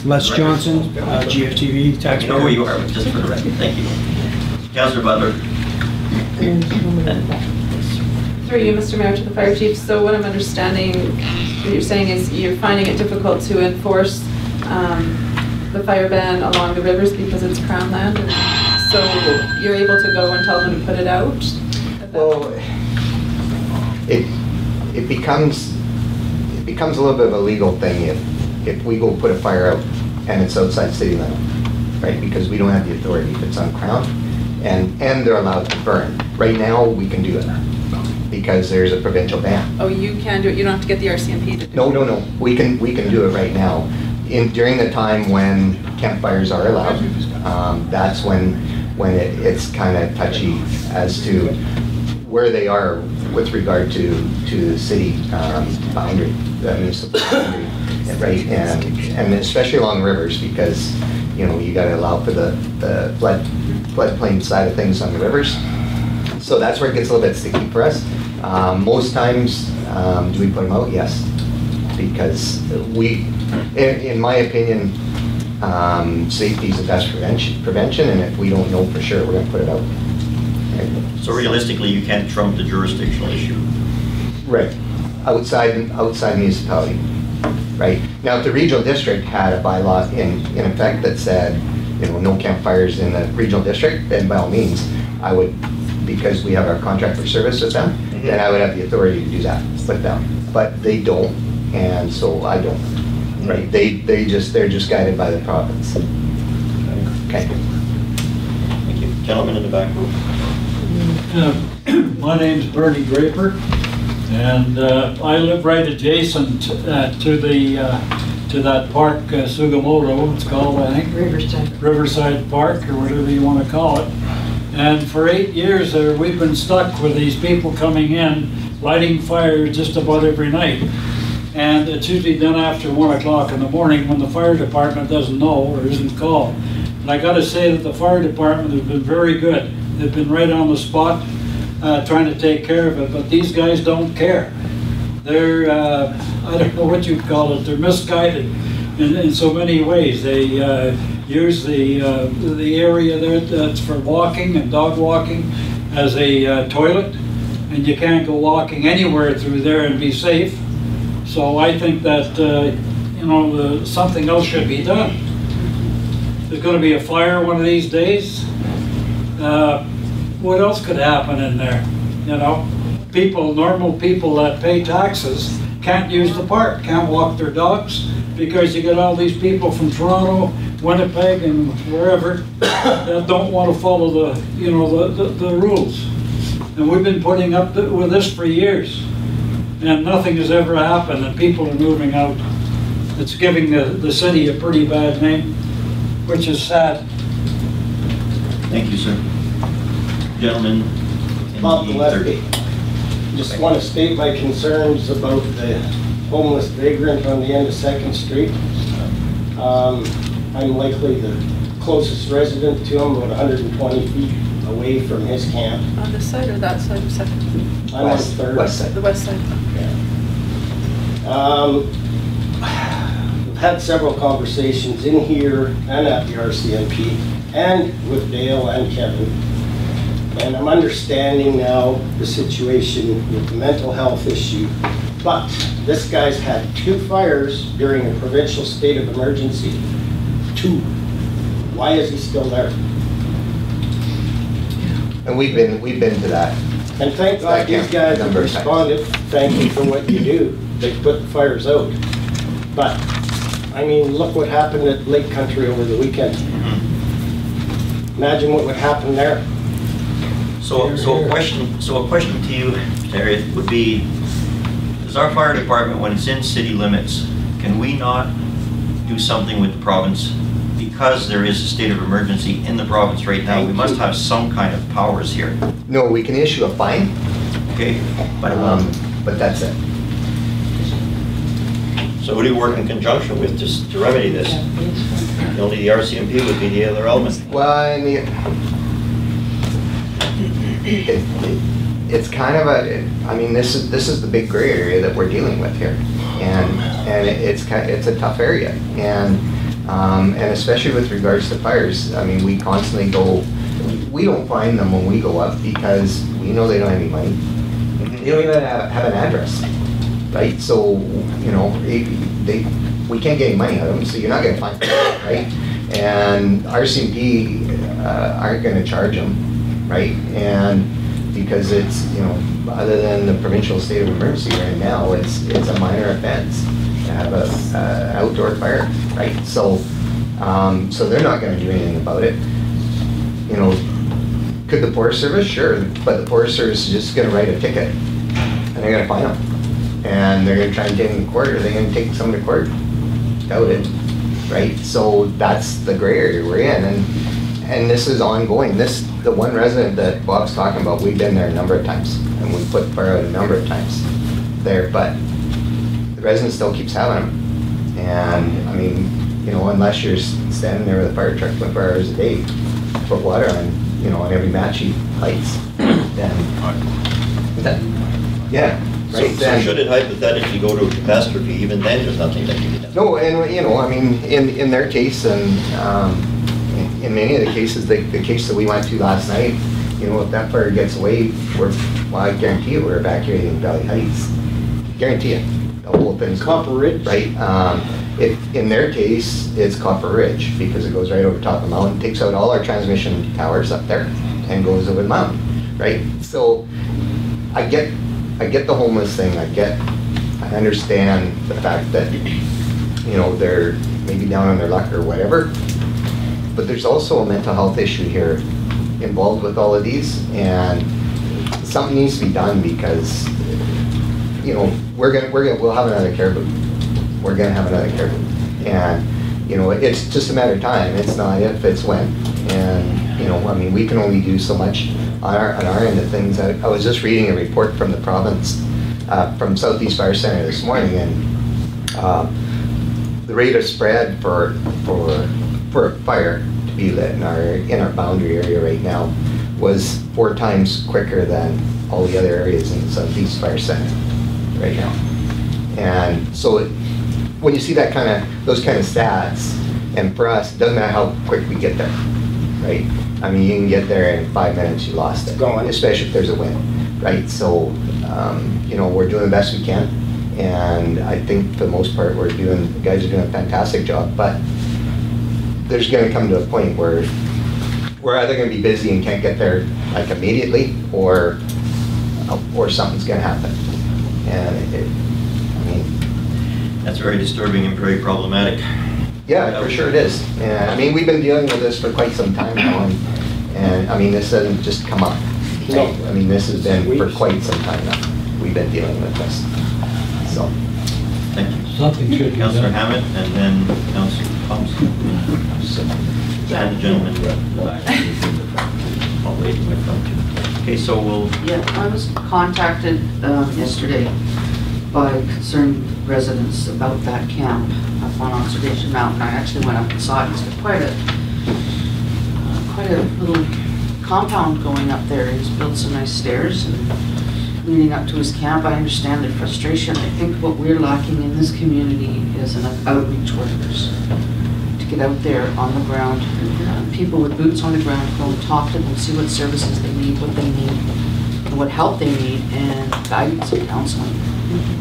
S9: Les Johnson, GFTV,
S1: I
S9: taxpayer.
S1: know who you are, but just for the record, thank you. Councillor Butler.
S6: Through you, Mr. Mayor, to the fire chief. So what I'm understanding, what you're saying is you're finding it difficult to enforce the fire ban along the rivers because it's Crown land. And so you're able to go and tell them to put it out?
S14: Well, it becomes a little bit of a legal thing if we go put a fire out and it's outside city limit, right? Because we don't have the authority if it's on Crown, and they're allowed to burn. Right now, we can do it because there's a provincial ban.
S6: Oh, you can do it. You don't have to get the RCMP to do it.
S14: No. We can do it right now. During the time when campfires are allowed, that's when it's kind of touchy as to where they are with regard to the city boundary, the municipal boundary, right? And especially along rivers, because you got to allow for the floodplain side of things on the rivers. So that's where it gets a little bit sticky for us. Most times, do we put them out? Yes, because in my opinion, safety is the best prevention, and if we don't know for sure, we're going to put it out. Right?
S1: So realistically, you can't trump the jurisdictional issue.
S14: Right. Outside municipality. Right. Now, if the regional district had a bylaw in effect that said, no campfires in the regional district, then by all means, I would, because we have our contract for service with them, then I would have the authority to do that with them. But they don't, and so I don't. Right. They're just guided by the province. Okay.
S1: Thank you. Gentleman in the back row.
S15: My name's Bernie Draper, and I live right adjacent to that park, Sugimoto, it's called, I think. Riverside Park, or whatever you want to call it. And for 8 years there, we've been stuck with these people coming in, lighting fires just about every night. And it's usually done after 1 o'clock in the morning when the fire department doesn't know or isn't called. And I got to say that the fire department has been very good. They've been right on the spot trying to take care of it, but these guys don't care. They're, I don't know what you'd call it, they're misguided in so many ways. They use the area there that's for walking and dog walking as a toilet, and you can't go walking anywhere through there and be safe. So I think that, something else should be done. There's going to be a fire one of these days. What else could happen in there? Normal people that pay taxes can't use the park, can't walk their dogs, because you get all these people from Toronto, Winnipeg, and wherever that don't want to follow the rules. And we've been putting up with this for years, and nothing has ever happened, and people are moving out. It's giving the city a pretty bad name, which is sad.
S1: Thank you, sir. Gentlemen.
S16: Bob Gillespie. Just want to state my concerns about the homeless vagrant on the end of 2nd Street. I'm likely the closest resident to him, about 120 feet away from his camp.
S6: On this side or that side of 2nd?
S16: I'm on 3rd.
S14: West side.
S6: The west side.
S16: We've had several conversations in here and at the RCMP and with Dale and Kevin. And I'm understanding now the situation with the mental health issue. But this guy's had 2 fires during a provincial state of emergency. 2. Why is he still there?
S14: And we've been to that.
S16: And thank God these guys have responded. Thank you for what you do. They put the fires out. But I mean, look what happened at Lake Country over the weekend. Imagine what would happen there.
S1: So a question to you, Terry, would be, does our fire department, when it's in city limits, can we not do something with the province? Because there is a state of emergency in the province right now, we must have some kind of powers here.
S14: No, we can issue a fine.
S1: Okay,
S14: but that's it.
S1: So who do you work in conjunction with to remedy this? Only the RCMP would be the other element.
S14: Well, I mean, it's kind of I mean, this is the big gray area that we're dealing with here, and it's a tough area, and especially with regards to fires. I mean, we constantly go. We don't find them when we go up because we know they don't have any money. They don't even have an address, right? So, you know, we can't get any money out of them, so you're not going to find them, right? And RCMP aren't going to charge them, right? And because it's, you know, other than the provincial state of emergency right now, it's a minor offense to have a outdoor fire, right? So, so they're not going to do anything about it. You know, could the Forest Service? Sure, but the Forest Service is just going to write a ticket, and they're going to fine them, and they're going to try and take them to court, or they're going to take someone to court. Doubt it, right? So that's the gray area we're in, and this is ongoing. The one resident that Bob's talking about, we've been there a number of times, and we've put fire out a number of times there, but the resident still keeps having them. And I mean, you know, unless you're standing there with a fire truck 24 hours a day, put water on, you know, on every match he lights, then, yeah, right.
S1: So should it hypothetically go to a catastrophe, even then there's nothing that can be done?
S14: No, and you know, I mean, in their case, and in many of the cases, the case that we went to last night, you know, if that fire gets away, well, I guarantee you, we're evacuating Valley Heights. Guarantee it. The whole thing's
S16: Copper Ridge,
S14: right? In their case, it's Copper Ridge because it goes right over top of the mountain, takes out all our transmission towers up there, and goes over the mountain, right? So I get the homeless thing. I understand the fact that, you know, they're maybe down on their luck or whatever, but there's also a mental health issue here involved with all of these, and something needs to be done because, you know, we'll have another care booth. We're gonna have another care booth, and you know, it's just a matter of time. It's not if, it's when. And you know, I mean, we can only do so much on our end of things. I was just reading a report from the province, from Southeast Fire Center this morning, and the rate of spread for a fire to be lit in our boundary area right now was 4 times quicker than all the other areas in the Southeast Fire Center right now. And so when you see those kind of stats, and for us, it doesn't matter how quick we get there, right? I mean, you can get there in 5 minutes, you lost it, especially if there's a wind, right? So, you know, we're doing the best we can, and I think for the most part, the guys are doing a fantastic job, but there's gonna come to a point where we're either gonna be busy and can't get there like immediately, or something's gonna happen. And
S1: that's very disturbing and very problematic.
S14: Yeah, for sure it is. And I mean, we've been dealing with this for quite some time now, and I mean, this doesn't just come up.
S16: No.
S14: I mean, this has been for quite some time now. We've been dealing with this. So,
S1: thank you.
S15: Something should be
S1: Councillor
S15: done.
S1: Hammett, and then Councillor Thompson. And the gentleman. I'll wait in my phone too. Okay, so we'll.
S4: Yeah, I was contacted yesterday by concerned residents about that camp up on Observation Mountain. I actually went up and saw it. It's got quite a little compound going up there. He's built some nice stairs and leading up to his camp. I understand their frustration. I think what we're lacking in this community is enough outreach workers to get out there on the ground. People with boots on the ground, go and talk to them, see what services they need, what they need, and what help they need, and guidance and counseling.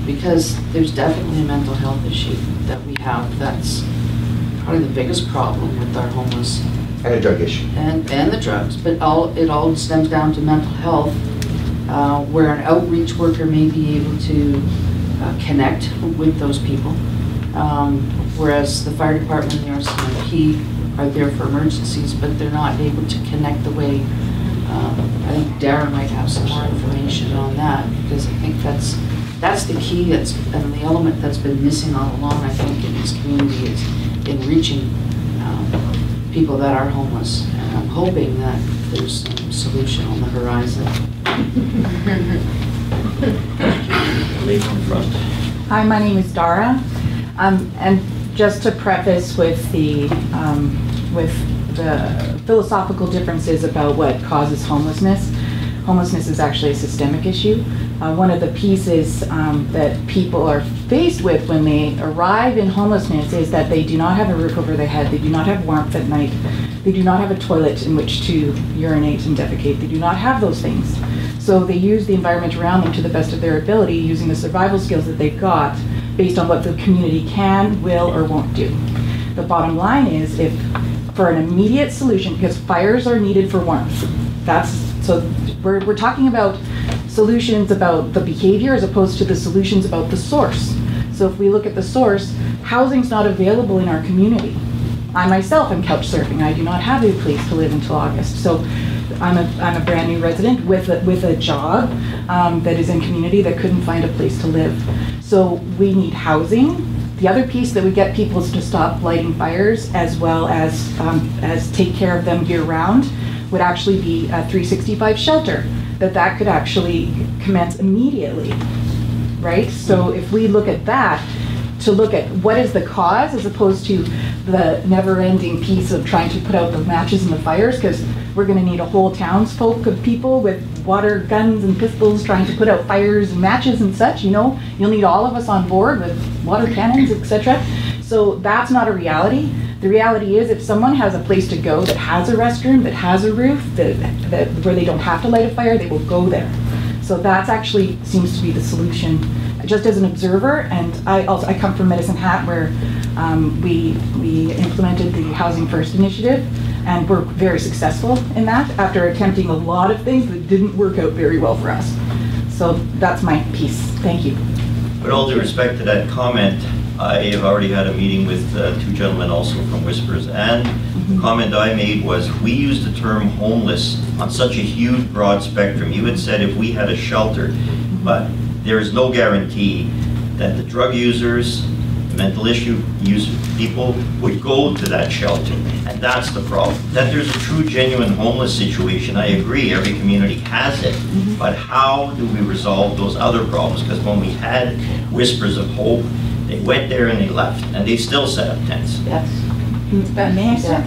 S4: Because there's definitely a mental health issue that we have. That's probably the biggest problem with our homeless.
S14: And a drug issue.
S4: And the drugs, but it all stems down to mental health, where an outreach worker may be able to connect with those people Whereas the fire department and the RCMP are there for emergencies, but they're not able to connect the way. I think Darren might have some more information on that, because I think that's the key, and the element that's been missing all along, I think, in this community is in reaching people that are homeless. And I'm hoping that there's some solution on the horizon.
S1: Lady in front.
S17: Hi, my name is Dara. And just to preface with the philosophical differences about what causes homelessness, homelessness is actually a systemic issue. One of the pieces that people are faced with when they arrive in homelessness is that they do not have a roof over their head, they do not have warmth at night, they do not have a toilet in which to urinate and defecate, they do not have those things. So they use the environment around them to the best of their ability, using the survival skills that they've got based on what the community can, will, or won't do. The bottom line is, if for an immediate solution, because fires are needed for warmth, so we're talking about solutions about the behavior as opposed to the solutions about the source. So if we look at the source, housing's not available in our community. I myself am couch surfing. I do not have a place to live until August. So I'm a brand new resident with a job that is in community that couldn't find a place to live. So we need housing. The other piece that would get people to stop lighting fires, as well as take care of them year round, would actually be a 365 shelter. That could actually commence immediately, right? So if we look at that, to look at what is the cause as opposed to the never-ending piece of trying to put out the matches and the fires, because we're going to need a whole townsfolk of people with water guns and pistols trying to put out fires and matches and such, you know. You'll need all of us on board with water cannons, etc. So that's not a reality. The reality is, if someone has a place to go that has a restroom, that has a roof, that where they don't have to light a fire, they will go there. So that's actually seems to be the solution. Just as an observer, and I come from Medicine Hat, where we implemented the Housing First initiative, and we're very successful in that after attempting a lot of things that didn't work out very well for us. So that's my piece. Thank you.
S1: With all due respect to that comment, I have already had a meeting with two gentlemen also from Whispers, and the comment I made was, we use the term homeless on such a huge broad spectrum. You had said if we had a shelter, but there is no guarantee that the drug users, the mental issue people would go to that shelter, and that's the problem. That there's a true, genuine homeless situation, I agree, every community has it, but how do we resolve those other problems? Because when we had Whispers of Hope, they went there and they left, and they still set up tents.
S17: Yes. May I say?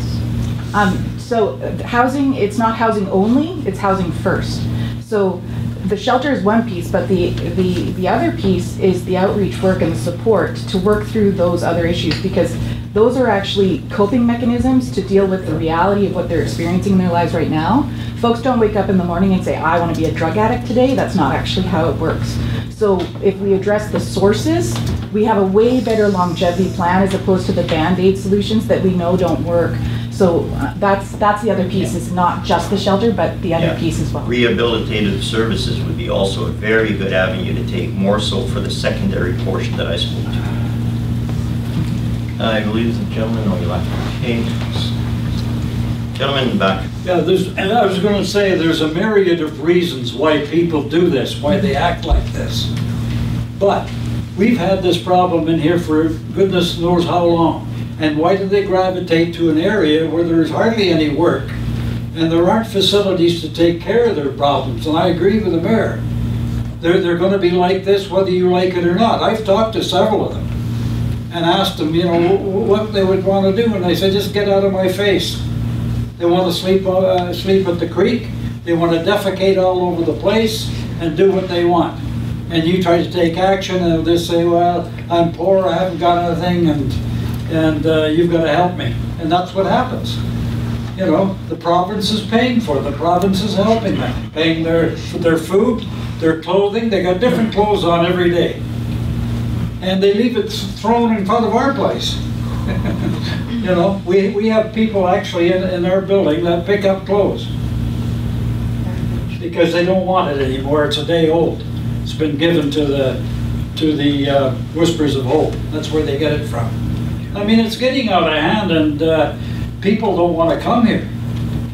S17: So housing, it's not housing only, it's housing first. So the shelter is one piece, but the other piece is the outreach work and the support to work through those other issues, because those are actually coping mechanisms to deal with the reality of what they're experiencing in their lives right now. Folks don't wake up in the morning and say, I want to be a drug addict today. That's not actually how it works. So if we address the sources, we have a way better longevity plan as opposed to the Band-Aid solutions that we know don't work. So that's the other piece. It's not just the shelter, but the other piece as well.
S1: Rehabilitative services would be also a very good avenue to take, more so for the secondary portion that I spoke to. I believe the gentleman on your left. Okay. Gentleman in the back.
S15: Yeah, and I was going to say, there's a myriad of reasons why people do this, why they act like this. But we've had this problem in here for goodness knows how long. And why do they gravitate to an area where there's hardly any work and there aren't facilities to take care of their problems? And I agree with the mayor. They're going to be like this whether you like it or not. I've talked to several of them and asked them, you know, what they would want to do, and they said, just get out of my face. They want to sleep at the creek, they want to defecate all over the place and do what they want. And you try to take action and they'll just say, well, I'm poor, I haven't got anything, and you've got to help me. And that's what happens. You know, the province is paying for it. The province is helping them, paying for their food, their clothing. They got different clothes on every day. And they leave it thrown in front of our place. You know, we have people actually in our building that pick up clothes because they don't want it anymore. It's a day old. It's been given to to the Whispers of Hope. That's where they get it from. I mean, it's getting out of hand, and people don't want to come here.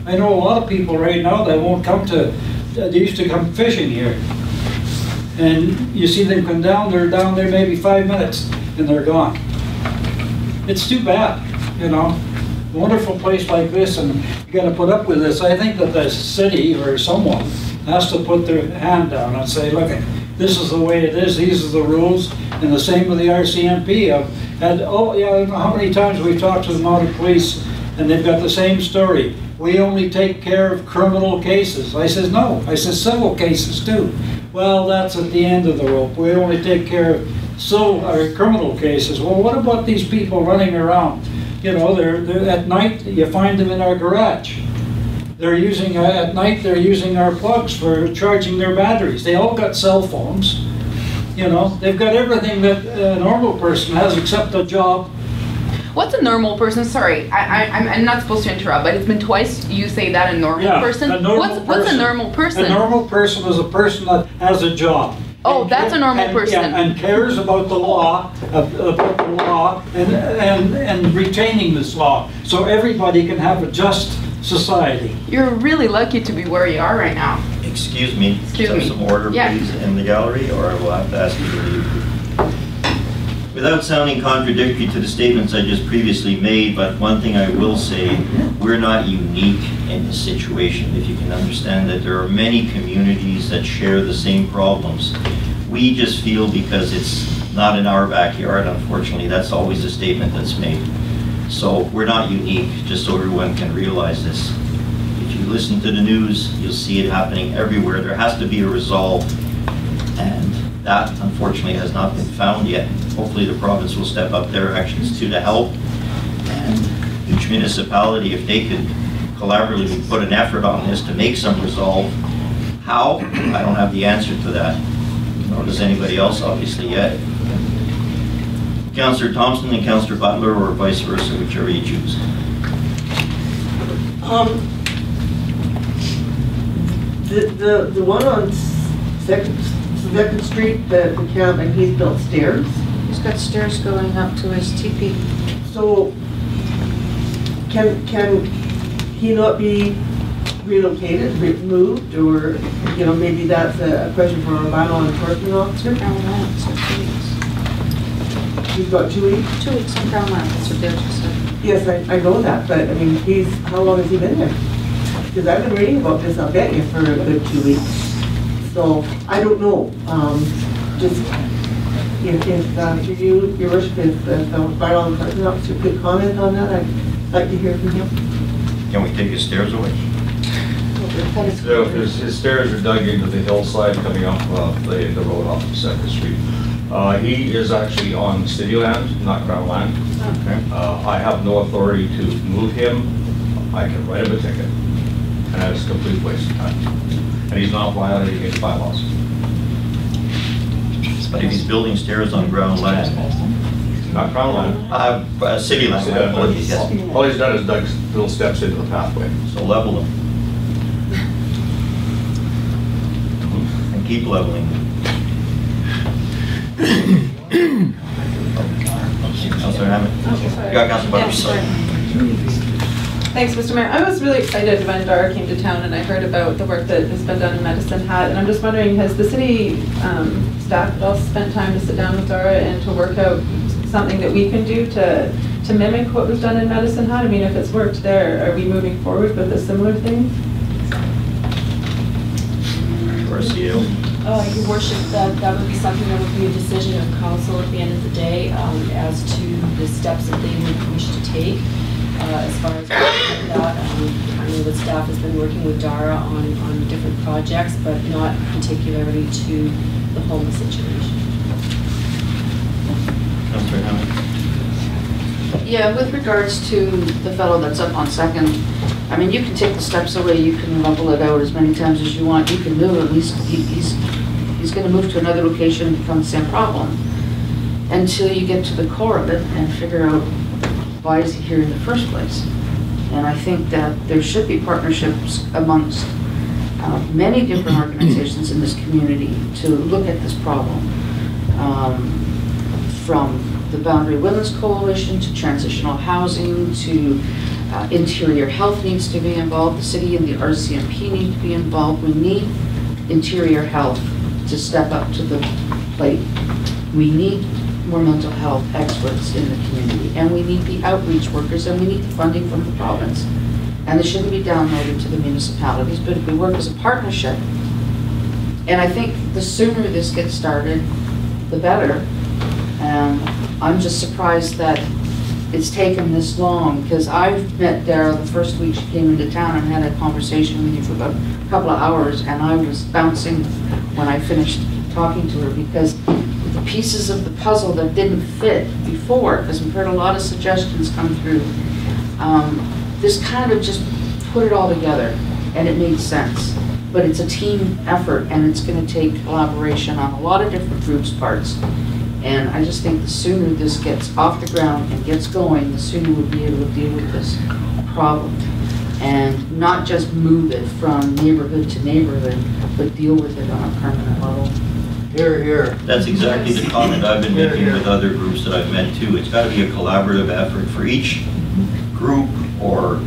S15: I know a lot of people right now that won't come to, they used to come fishing here. And you see them come down, they're down there maybe 5 minutes, and they're gone. It's too bad, you know. A wonderful place like this, and you got to put up with this. I think that the city or someone has to put their hand down and say, look, this is the way it is, these are the rules, and the same with the RCMP. And oh yeah, I don't know how many times we've talked to the mounted police, and they've got the same story. We only take care of criminal cases. I says, no, I says civil cases too. Well, that's at the end of the rope. We only take care of criminal cases. Well, what about these people running around? You know, they're at night, you find them in our garage. They're using, at night, they're using our plugs for charging their batteries. They all got cell phones. You know, they've got everything that a normal person has except a job.
S17: What's a normal person? Sorry, I'm not supposed to interrupt, but it's been twice you say that, a normal person.
S15: A normal
S17: What's a normal person?
S15: A normal person is a person that has a job.
S17: Oh, that's a normal person.
S15: And cares about the law, and retaining this law, so everybody can have a just society.
S17: You're really lucky to be where you are right now.
S1: Excuse me.
S17: Excuse me.
S1: Some order,
S17: Yeah.
S1: please, in the gallery, or I will have to ask you to leave. Without sounding contradictory to the statements I just previously made, but one thing I will say, we're not unique in this situation. If you can understand that there are many communities that share the same problems. We just feel because it's not in our backyard, unfortunately, that's always a statement that's made. So we're not unique, just so everyone can realize this. If you listen to the news, you'll see it happening everywhere. There has to be a resolve, and that unfortunately has not been found yet. Hopefully the province will step up their actions to help, and each municipality, if they could collaboratively put an effort on this to make some resolve. How? I don't have the answer to that, nor does anybody else obviously yet. Councillor Thompson and Councillor Butler, or vice versa, whichever you choose.
S5: The one on Second Street, the camp, and he's built stairs.
S4: He's got stairs going up to his teepee.
S5: So can he not be relocated, moved, or, you know, maybe that's a question for our bylaw enforcement officer? He's got 2 weeks?
S4: 2 weeks in Crown Land, that's what they just said.
S5: Yes, I know that, but I mean, how long has he been there? Because I've been reading about this, I'll bet you, for a good 2 weeks. So, I don't know, just, if your worship, if the bylaw enforcement officer could comment on that, I'd like to hear from him.
S1: Can we take his stairs away?
S18: So his stairs are dug into the hillside coming off the road off of 2nd Street. He is actually on city land, not Crown land.
S1: Okay.
S18: I have no authority to move him. I can write him a ticket, and that's a complete waste of time. And he's not violating any bylaws.
S1: But if he's building stairs on ground land.
S18: Not Crown land.
S1: City land, my apologies, yes.
S18: All he's done is dug little steps into the pathway.
S1: So level them. And keep leveling them. Councillor Hammond. You got Councillor Butler, sorry.
S6: Thanks, Mr. Mayor. I was really excited when Dara came to town and I heard about the work that has been done in Medicine Hat, and I'm just wondering, has the city staff at all spent time to sit down with Dara and to work out something that we can do to mimic what was done in Medicine Hat? I mean, if it's worked there, are we moving forward with a similar thing?
S8: Your worship, that would be something that would be a decision of council at the end of the day as to the steps that they would wish to take. As far as that, I know that staff has been working with Dara on different projects, but not particularly to the homeless situation.
S1: Councillor Hammond.
S4: Yeah, with regards to the fellow that's up on 2nd, I mean, you can take the steps away, you can level it out as many times as you want, you can move, at least he's going to move to another location and become the same problem until you get to the core of it and figure out why is he here in the first place. And I think that there should be partnerships amongst many different organizations in this community to look at this problem. from the Boundary Women's Coalition to transitional housing to interior health needs to be involved. The city and the RCMP need to be involved. We need interior health to step up to the plate. We need more mental health experts in the community, and we need the outreach workers, and we need the funding from the province. And this shouldn't be downloaded to the municipalities, but if we work as a partnership, and I think the sooner this gets started, the better. And I'm just surprised that it's taken this long, because I've met Dara the first week she came into town and had a conversation with you for about a couple of hours, and I was bouncing when I finished talking to her, because the pieces of the puzzle that didn't fit before, because we've heard a lot of suggestions come through, this kind of just put it all together, and it made sense. But it's a team effort, and it's going to take collaboration on a lot of different groups' parts. And I just think the sooner this gets off the ground and gets going, the sooner we'll be able to deal with this problem. And not just move it from neighborhood to neighborhood, but deal with it on a permanent level.
S1: Here, here. That's exactly the comment I've been making with other groups that I've met too. It's got to be a collaborative effort for each group or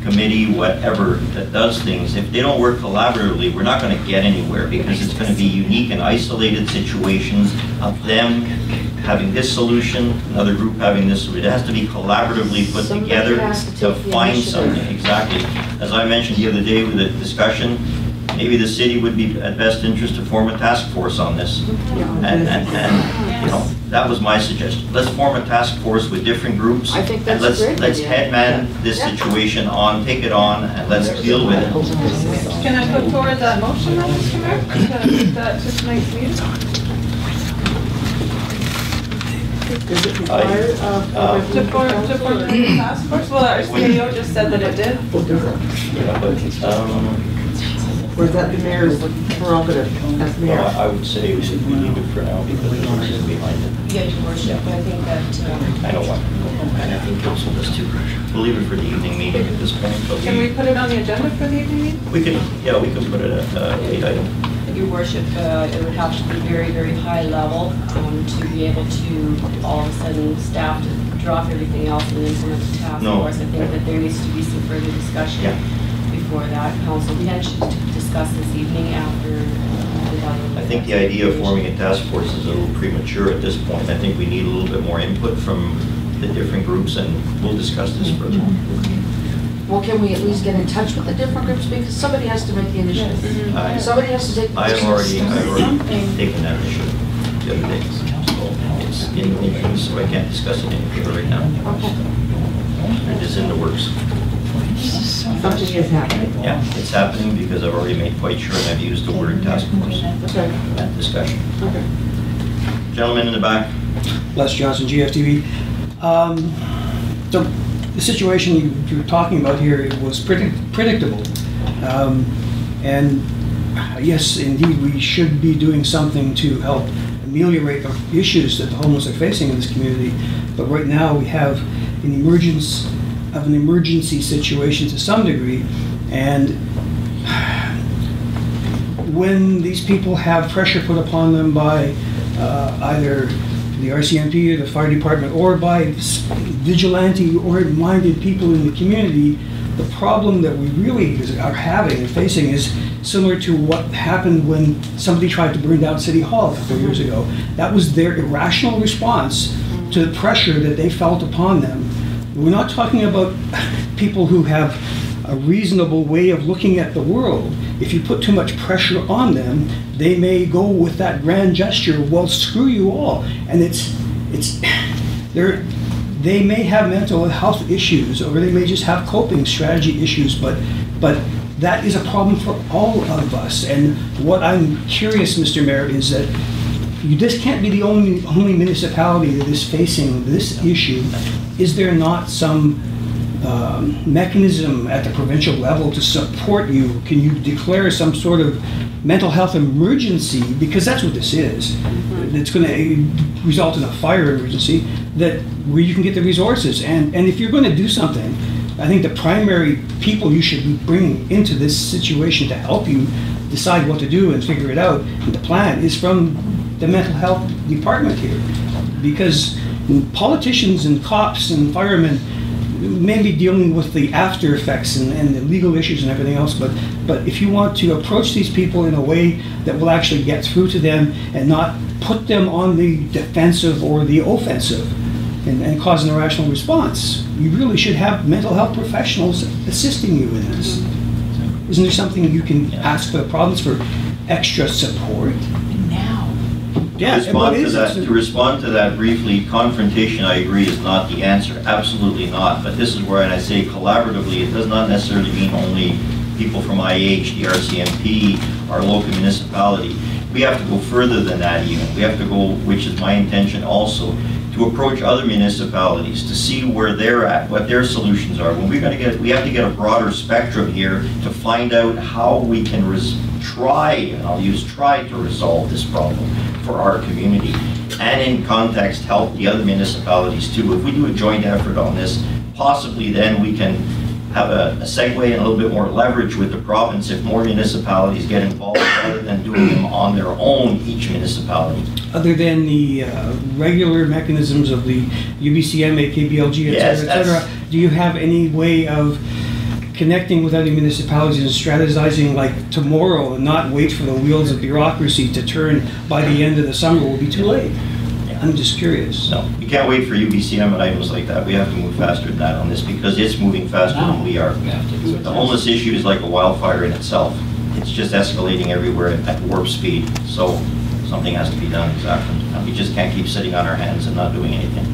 S1: committee, whatever, that does things. If they don't work collaboratively, we're not going to get anywhere, because it's going to be unique and isolated situations of them having this solution, another group having this. It has to be collaboratively put together to find something. Exactly. As I mentioned the other day with the discussion, maybe the city would be at best interest to form a task force on this. And you know, that was my suggestion. Let's form a task force with different groups.
S4: I think that's
S1: and
S4: a great
S1: let's
S4: idea.
S1: headman this situation on, take it on, and let's deal with it.
S6: Can I put forward that motion, then, Mr. Mayor, to take that to tonight's meeting? To form the task force? Well, our CEO just said that it did.
S1: Yeah, but,
S5: Or is that the mayor's prerogative as mayor?
S1: well, I would say we leave it for now, because there's a reason behind it.
S8: Yes, Your Worship, I think that,
S1: I know what. And I think council does too. We'll leave it for the evening meeting at this point. But
S6: Can we put it on the agenda for the evening meeting?
S1: we can, yeah, we can put it at late item.
S8: Your Worship, it would have to be very, very high level to be able to all of a sudden staff to drop everything else and implement the task
S1: No.
S8: force. I think that there needs to be some further discussion.
S1: Yeah.
S8: Before that, council intentions to discuss this evening after the
S1: I think the idea of forming a task force is a little premature at this point. I think we need a little bit more input from the different groups, and we'll discuss this further.
S4: Well, can we at least get in touch with the different groups, because somebody has to make the initiative.
S1: I-
S4: Somebody has to take the
S1: I've already
S4: initiative.
S1: taken that initiative the other day. So it's in meetings, so I can't discuss it in here right now. It is in the works.
S5: Something is happening.
S1: Yeah, it's happening because I've already made quite sure, and I've used the word task force
S4: Okay.
S1: in that discussion.
S4: Okay.
S1: Gentleman in the back.
S9: Les Johnson, GFTV. So the situation you're talking about here was predictable. And yes, indeed, we should be doing something to help ameliorate the issues that the homeless are facing in this community. But right now, we have an emergency situation to some degree. And when these people have pressure put upon them by either the RCMP or the fire department, or by vigilante or minded people in the community, the problem that we really are having and facing is similar to what happened when somebody tried to burn down City Hall a couple of years ago. That was their irrational response to the pressure that they felt upon them. We're not talking about people who have a reasonable way of looking at the world. If you put too much pressure on them, they may go with that grand gesture, well, screw you all. And they may have mental health issues, or they may just have coping strategy issues, but that is a problem for all of us. And what I'm curious, Mr. Mayor, is that this can't be the only municipality that is facing this issue. Is there not some mechanism at the provincial level to support you? Can you declare some sort of mental health emergency? Because that's what this is. It's going to result in a fire emergency where you can get the resources. And if you're going to do something, I think the primary people you should be bringing into this situation to help you decide what to do and figure it out and the plan is from the mental health department here. Because politicians and cops and firemen may be dealing with the after effects and the legal issues and everything else, but if you want to approach these people in a way that will actually get through to them and not put them on the defensive or the offensive and cause an irrational response, you really should have mental health professionals assisting you in this. Isn't there something you can ask for the province for extra support? Yeah,
S1: to respond to that briefly, confrontation, I agree, is not the answer. Absolutely not. But this is where I say collaboratively, it does not necessarily mean only people from IH, the RCMP, our local municipality. We have to go further than that even. We have to go, which is my intention also, to approach other municipalities to see where they're at, what their solutions are. When we have to get a broader spectrum here to find out how we can try, and I'll use try to resolve this problem for our community, and in context help the other municipalities too. If we do a joint effort on this, possibly then we can have a segue and a little bit more leverage with the province if more municipalities get involved rather than doing them on their own, each municipality.
S9: Other than the regular mechanisms of the UBCM, AKBLG, et cetera, do you have any way of connecting with other municipalities and strategizing like tomorrow and not wait for the wheels of bureaucracy to turn by the end of the summer? Will be too late. I'm just curious.
S1: No, we can't wait for UBCM and items like that. We have to move faster than that on this because it's moving faster than we are. The homeless issue is like a wildfire in itself. It's just escalating everywhere at warp speed. So something has to be done, exactly. And we just can't keep sitting on our hands and not doing anything.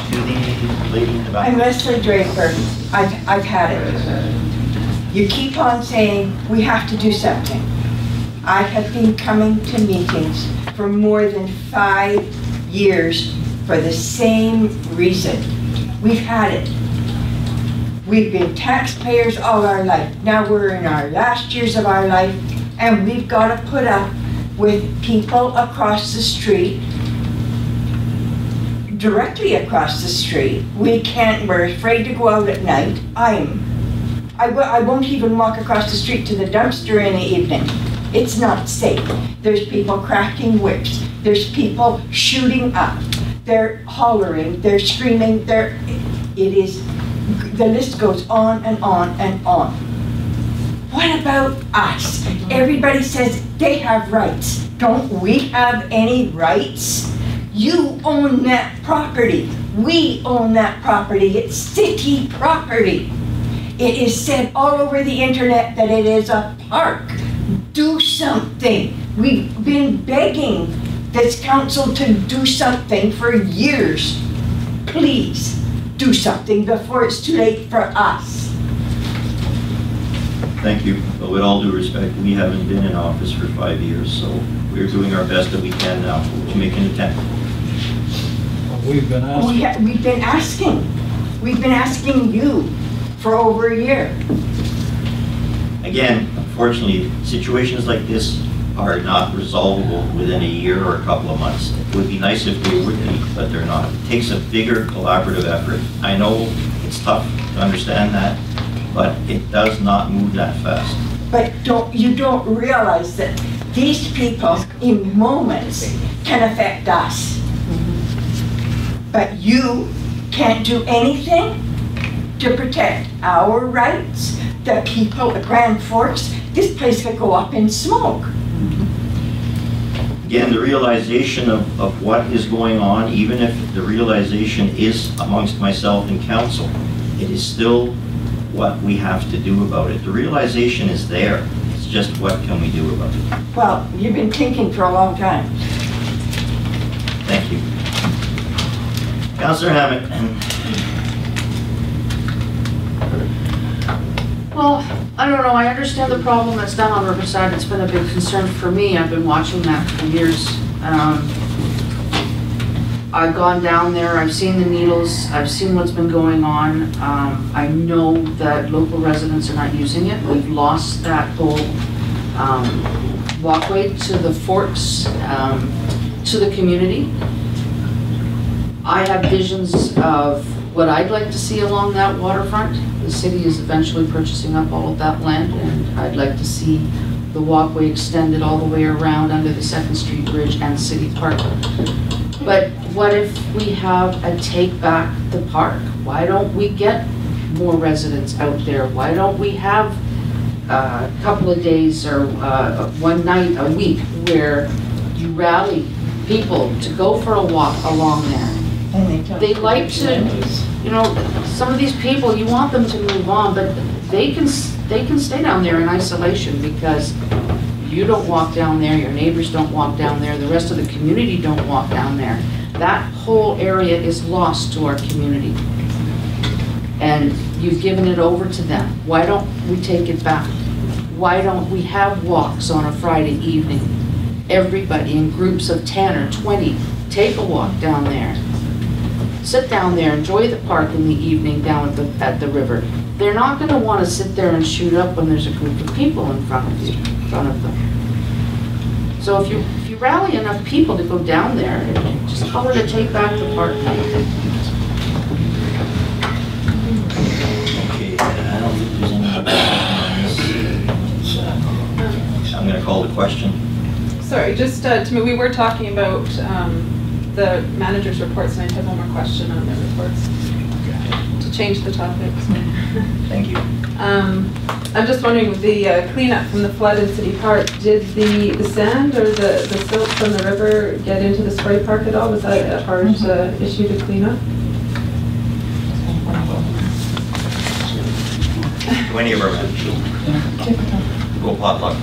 S1: To the lady in the back.
S19: I'm Leslie Draper. I've had it. You keep on saying we have to do something. I have been coming to meetings for more than 5 years for the same reason. We've had it. We've been taxpayers all our life. Now we're in our last years of our life, and we've got to put up with people across the street, directly across the street. We're afraid to go out at night. I won't even walk across the street to the dumpster in the evening. It's not safe. There's people cracking whips. There's people shooting up. They're hollering, they're screaming, the list goes on and on and on. What about us? Everybody says they have rights. Don't we have any rights? You own that property. We own that property. It's city property. It is said all over the internet that it is a park. Do something. We've been begging this council to do something for years. Please do something before it's too late for us.
S1: Thank you. But with all due respect, we haven't been in office for 5 years, so we're doing our best that we can now to make an attempt.
S15: We've been asking.
S19: We've been asking. We've been asking you for over a year.
S1: Again, unfortunately, situations like this are not resolvable within a year or a couple of months. It would be nice if they would be, but they're not. It takes a bigger collaborative effort. I know it's tough to understand that, but it does not move that fast.
S19: But you don't realize that these people in moments can affect us. But you can't do anything to protect our rights, the people at Grand Forks. This place could go up in smoke.
S1: Again, the realization of what is going on, even if the realization is amongst myself and council, it is still what we have to do about it. The realization is there. It's just what can we do about it.
S19: Well, you've been thinking for a long time.
S1: Thank you. Councillor Hammond.
S4: Well, I don't know, I understand the problem that's done on Riverside. It's been a big concern for me. I've been watching that for years. I've gone down there, I've seen the needles, I've seen what's been going on. I know that local residents are not using it. We've lost that whole walkway to the forks, to the community. I have visions of what I'd like to see along that waterfront. The city is eventually purchasing up all of that land, and I'd like to see the walkway extended all the way around under the 2nd Street Bridge and City Park. But what if we have a take back the park? Why don't we get more residents out there? Why don't we have a couple of days or one night a week where you rally people to go for a walk along there? They like to, you know, some of these people, you want them to move on, but they can stay down there in isolation because you don't walk down there, your neighbors don't walk down there, the rest of the community don't walk down there. That whole area is lost to our community. And you've given it over to them. Why don't we take it back? Why don't we have walks on a Friday evening? Everybody in groups of 10 or 20, take a walk down there. Sit down there, enjoy the park in the evening down at the river. They're not going to want to sit there and shoot up when there's a group of people in front of them. So if you rally enough people to go down there, just tell her to take back the park.
S1: Okay, I don't think there's any I'm going to call the question.
S6: Sorry, just to me, we were talking about the manager's reports, and I have one more question on their reports. To change the topic.
S1: Thank you.
S6: I'm just wondering, the cleanup from the flood in City Park, did the sand or the silt from the river get into the spray park at all? Was that a hard issue to clean up?
S1: Do any of our members go potluck?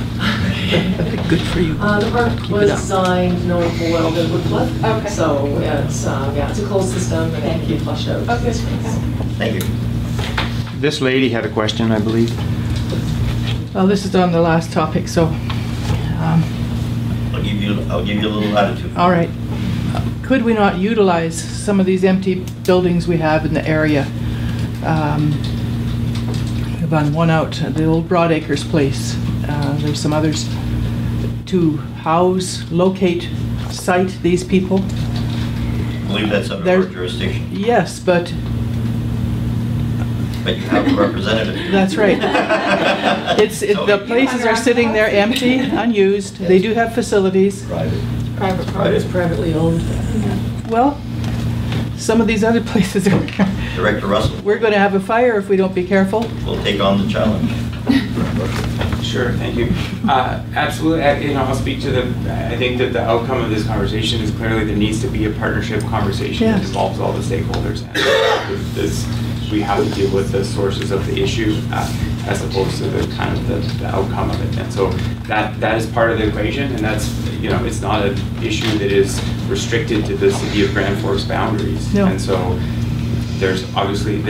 S20: Good for you.
S13: The park was designed knowing full well that it would flood. Okay. So it's, it's a closed system and it can be flushed out.
S6: Okay.
S1: Thank you.
S21: This lady had a question, I believe.
S20: Well, this is on the last topic, so.
S1: I'll give you a little latitude.
S20: All right. Could we not utilize some of these empty buildings we have in the area? About one out, the old Broadacres place. There's some others to house, locate, site these people.
S1: I believe that's under our jurisdiction.
S20: Yes, but
S1: you have a representative.
S20: That's right. The places are sitting there empty, unused. They do have facilities.
S5: Private property is privately owned.
S20: Well, some of these other places are.
S1: Director Russell.
S20: We're going to have a fire if we don't be careful.
S1: We'll take on the challenge.
S7: Sure, thank you. Absolutely, I'll speak to I think that the outcome of this conversation is clearly there needs to be a partnership conversation that involves all the stakeholders. And we have to deal with the sources of the issue as opposed to the kind of the outcome of it. And so that is part of the equation, and that's, it's not an issue that is restricted to the city of Grand Forks boundaries.
S20: No.
S7: And so there's obviously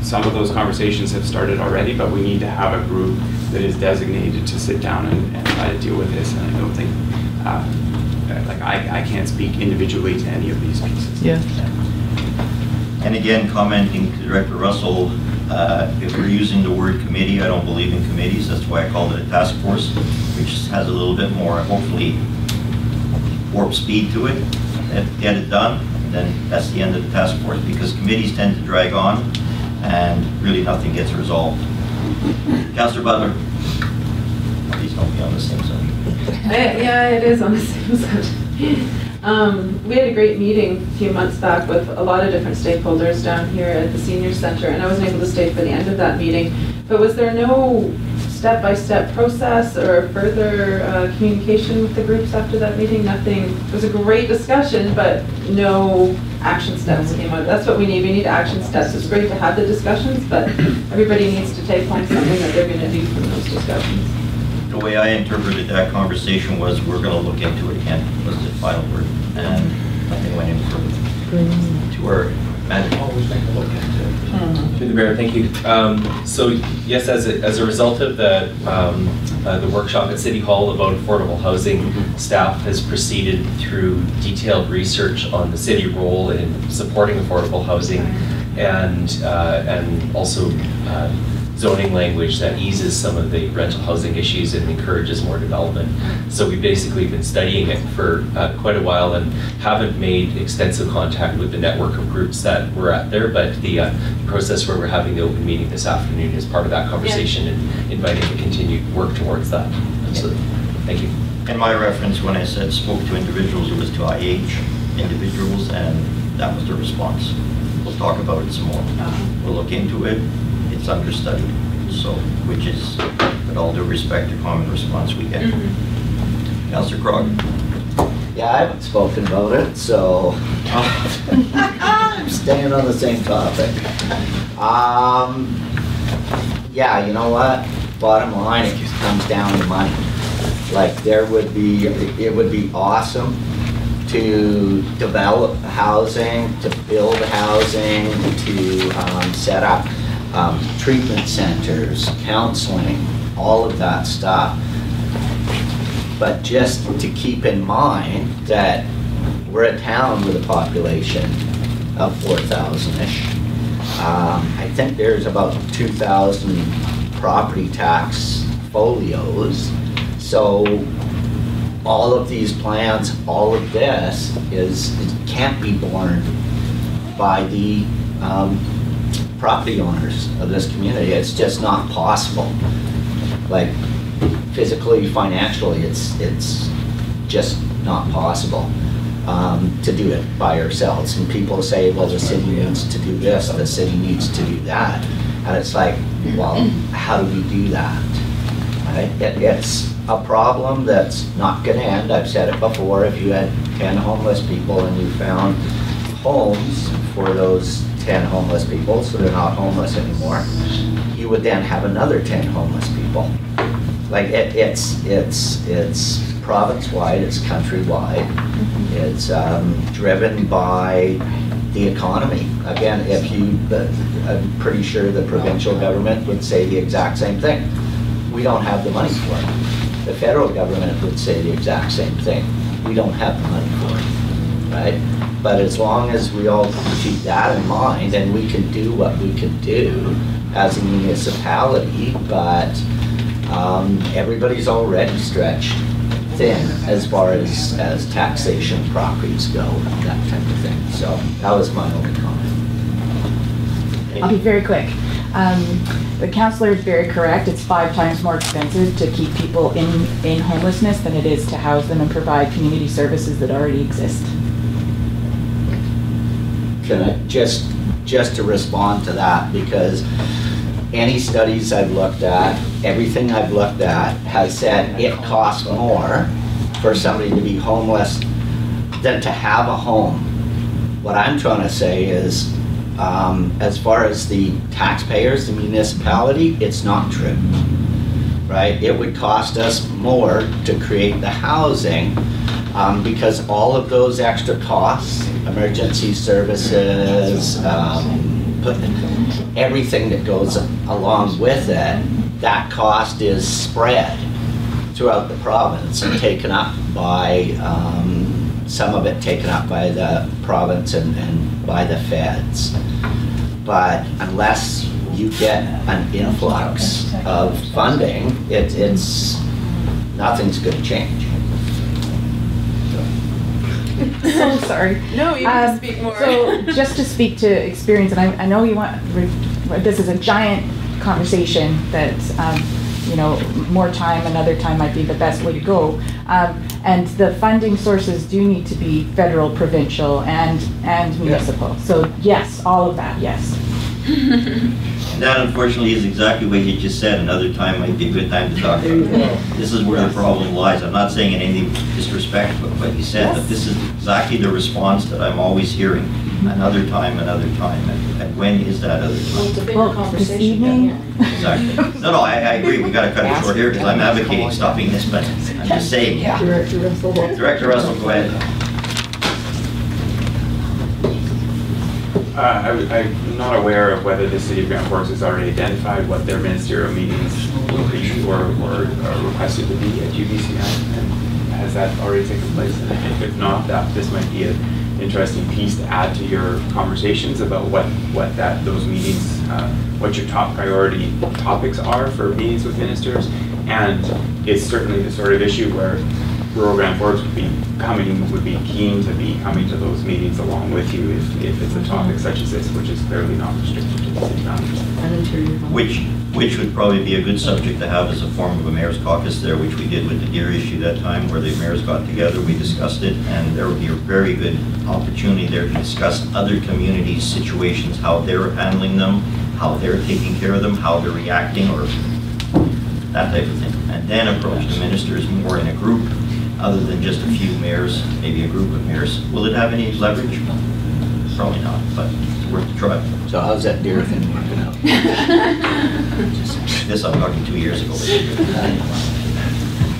S7: some of those conversations have started already, but we need to have a group that is designated to sit down and try to deal with this. And I don't think, I can't speak individually to any of these pieces.
S20: Yeah.
S1: And again, commenting to Director Russell, if we're using the word committee, I don't believe in committees. That's why I called it a task force, which has a little bit more, hopefully, warp speed to it. Get it done, then that's the end of the task force, because committees tend to drag on and really nothing gets resolved. Councillor Butler. Please don't be on the same side.
S6: Yeah, it is on the same side. We had a great meeting a few months back with a lot of different stakeholders down here at the Senior Center, and I wasn't able to stay for the end of that meeting. But was there no step-by-step process or further communication with the groups after that meeting? Nothing. It was a great discussion, but no action steps came out. That's what we need. We need action steps. It's great to have the discussions, but everybody needs to take home something that they're going to do from those discussions.
S1: The way I interpreted that conversation was we're going to look into it again, was the final word, and nothing went any further. To our manager. Always take a look into it.
S12: Through the mayor, thank you. So yes, as a result of the workshop at City Hall about affordable housing, staff has proceeded through detailed research on the city role in supporting affordable housing, and also zoning language that eases some of the rental housing issues and encourages more development. So we've basically been studying it for quite a while and haven't made extensive contact with the network of groups that we're at there, but the process where we're having the open meeting this afternoon is part of that conversation and inviting to continue work towards that. Absolutely. Thank you.
S1: And my reference when I said spoke to individuals, it was to IH individuals, and that was the response. We'll talk about it some more. We'll look into it. It's under study. So, which is, with all due respect, a common response we get. Councillor Crog.
S2: Yeah, I haven't spoken about it, so I'm staying on the same topic. Yeah, you know what? Bottom line, it just comes down to money. Like it would be awesome to develop housing, to build housing, to set up treatment centers, counseling, all of that stuff. But just to keep in mind that we're a town with a population of 4,000-ish. I think there's about 2,000 property tax folios. So all of these plans, all of this can't be borne by the property owners of this community. It's just not possible. Like physically, financially, it's just not possible to do it by ourselves. And people say, well, the city needs to do this, the city needs to do that. And it's like, well, how do we do that? Right? It's a problem that's not going to end. I've said it before. If you had 10 homeless people and you found homes for those 10 homeless people, so they're not homeless anymore, you would then have another 10 homeless people. Like it's province-wide, it's countrywide, it's driven by the economy. Again, I'm pretty sure the provincial government would say the exact same thing. We don't have the money for it. The federal government would say the exact same thing. We don't have the money for it, right? But as long as we all keep that in mind, and we can do what we can do as a municipality, but everybody's already stretched thin as far as taxation properties go, that type of thing. So that was my only comment.
S17: I'll be very quick. The councillor is very correct. It's 5 times more expensive to keep people in homelessness than it is to house them and provide community services that already exist.
S2: Can I just to respond to that, because any studies I've looked at, everything I've looked at has said it costs more for somebody to be homeless than to have a home. What I'm trying to say is, as far as the taxpayers, the municipality, it's not true, right? It would cost us more to create the housing because all of those extra costs, emergency services, everything that goes along with it, that cost is spread throughout the province and taken up by, some of it taken up by the province and by the feds. But unless you get an influx of funding, nothing's going to change.
S17: So sorry.
S6: No, you need to speak more.
S17: So just to speak to experience, and I know you want, this is a giant conversation that, more time, another time might be the best way to go. And the funding sources do need to be federal, provincial, and municipal. So yes, all of that, yes.
S1: And that unfortunately is exactly what you just said. Another time might be a good time to talk about it. This is where the problem lies. I'm not saying in any disrespect to what you said, but this is exactly the response that I'm always hearing. Another time, and when is that other time?
S6: Well, it's a bigger conversation.
S1: Exactly. No, I agree. We got to cut it short here because I'm advocating stopping this, but I'm just saying.
S6: Director Russell.
S1: Director Russell, go ahead.
S7: I'm not aware of whether the City of Grand Forks has already identified what their ministerial meetings will be or requested to be at UBCI, and has that already taken place? And if not, this might be an interesting piece to add to your conversations about what those meetings, what your top priority topics are for meetings with ministers. And it's certainly the sort of issue where rural Grand Forks would be keen to be coming to those meetings along with you if it's a topic such as this, which is clearly not restricted to the city boundaries.
S1: Which would probably be a good subject to have as a form of a mayor's caucus there, which we did with the deer issue that time, where the mayors got together, we discussed it, and there would be a very good opportunity there to discuss other communities' situations, how they're handling them, how they're taking care of them, how they're reacting, or that type of thing. And then approach the ministers more in a group, other than just a few mayors, maybe a group of mayors. Will it have any leverage? Probably not, but it's worth a try.
S2: So how's that deer thing working out?
S1: This I'm talking 2 years ago.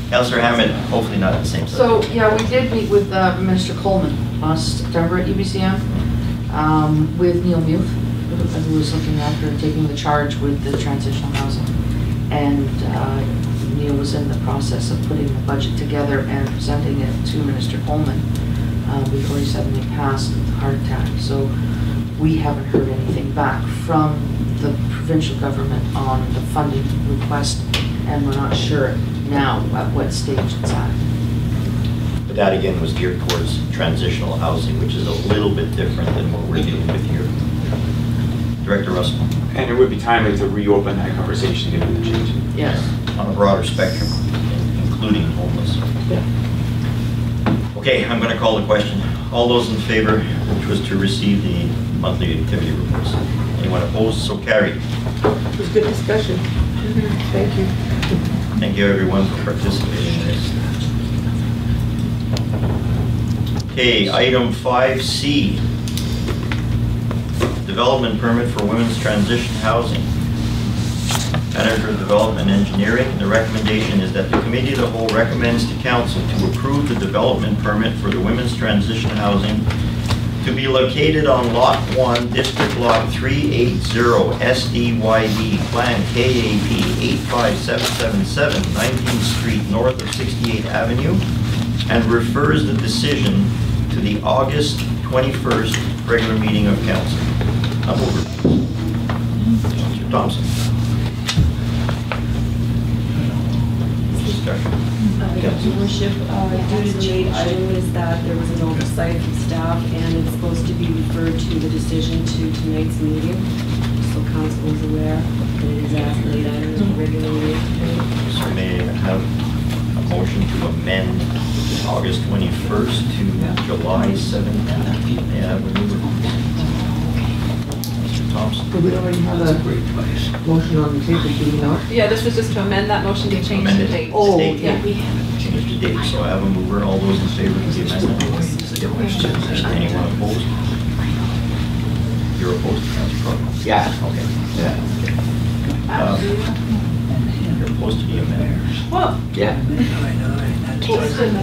S1: Councillor Hammond, hopefully not at the same time.
S4: So, yeah, we did meet with Minister Coleman last September at UBCM with Neil Muth, who was looking after taking the charge with the transitional housing. And Neil was in the process of putting the budget together and presenting it to Minister Coleman before he suddenly passed with a heart attack. So we haven't heard anything back from the provincial government on the funding request, and we're not sure now at what stage it's at.
S1: But that again was geared towards transitional housing, which is a little bit different than what we're dealing with here. Director Russell.
S7: And it would be timely to reopen that conversation given the change.
S4: Yes.
S1: On a broader spectrum, including homeless.
S4: Yeah.
S1: Okay, I'm going to call the question. All those in favor, which was to receive the monthly activity reports. Anyone opposed? So carried.
S5: It was good discussion. Thank you.
S1: Thank you everyone for participating in this. Okay, item 5C. Development permit for women's transition housing. Manager of Development Engineering, the recommendation is that the Committee of the Whole recommends to Council to approve the development permit for the women's transition housing to be located on Lot 1, District Lot 380, SDYD, Plan KAP 85777, 19th Street, north of 68th Avenue, and refers the decision to the August 21st regular meeting of Council. I'll move it. Mr. Thompson.
S8: Your Worship, due to the late item is that there was an oversight from staff and it's supposed to be referred to the decision to tonight's meeting. So council is aware that it is as a late item as a regular meeting.
S1: So may I have a motion to amend August 21st to July 7th? May I have a mover? Mr. Thompson.
S5: But we already have a motion on the table, do we not?
S6: Yeah, this was just to amend that motion to change the date.
S5: Oh,
S1: Date.
S5: yeah.
S1: Change the date, so I have a mover. All those in favor of the amendment? Anyone opposed? You're opposed to Councilor Crowe?
S2: Yeah.
S1: Okay. Yeah. You're opposed to the amendment?
S6: Well,
S2: Yeah,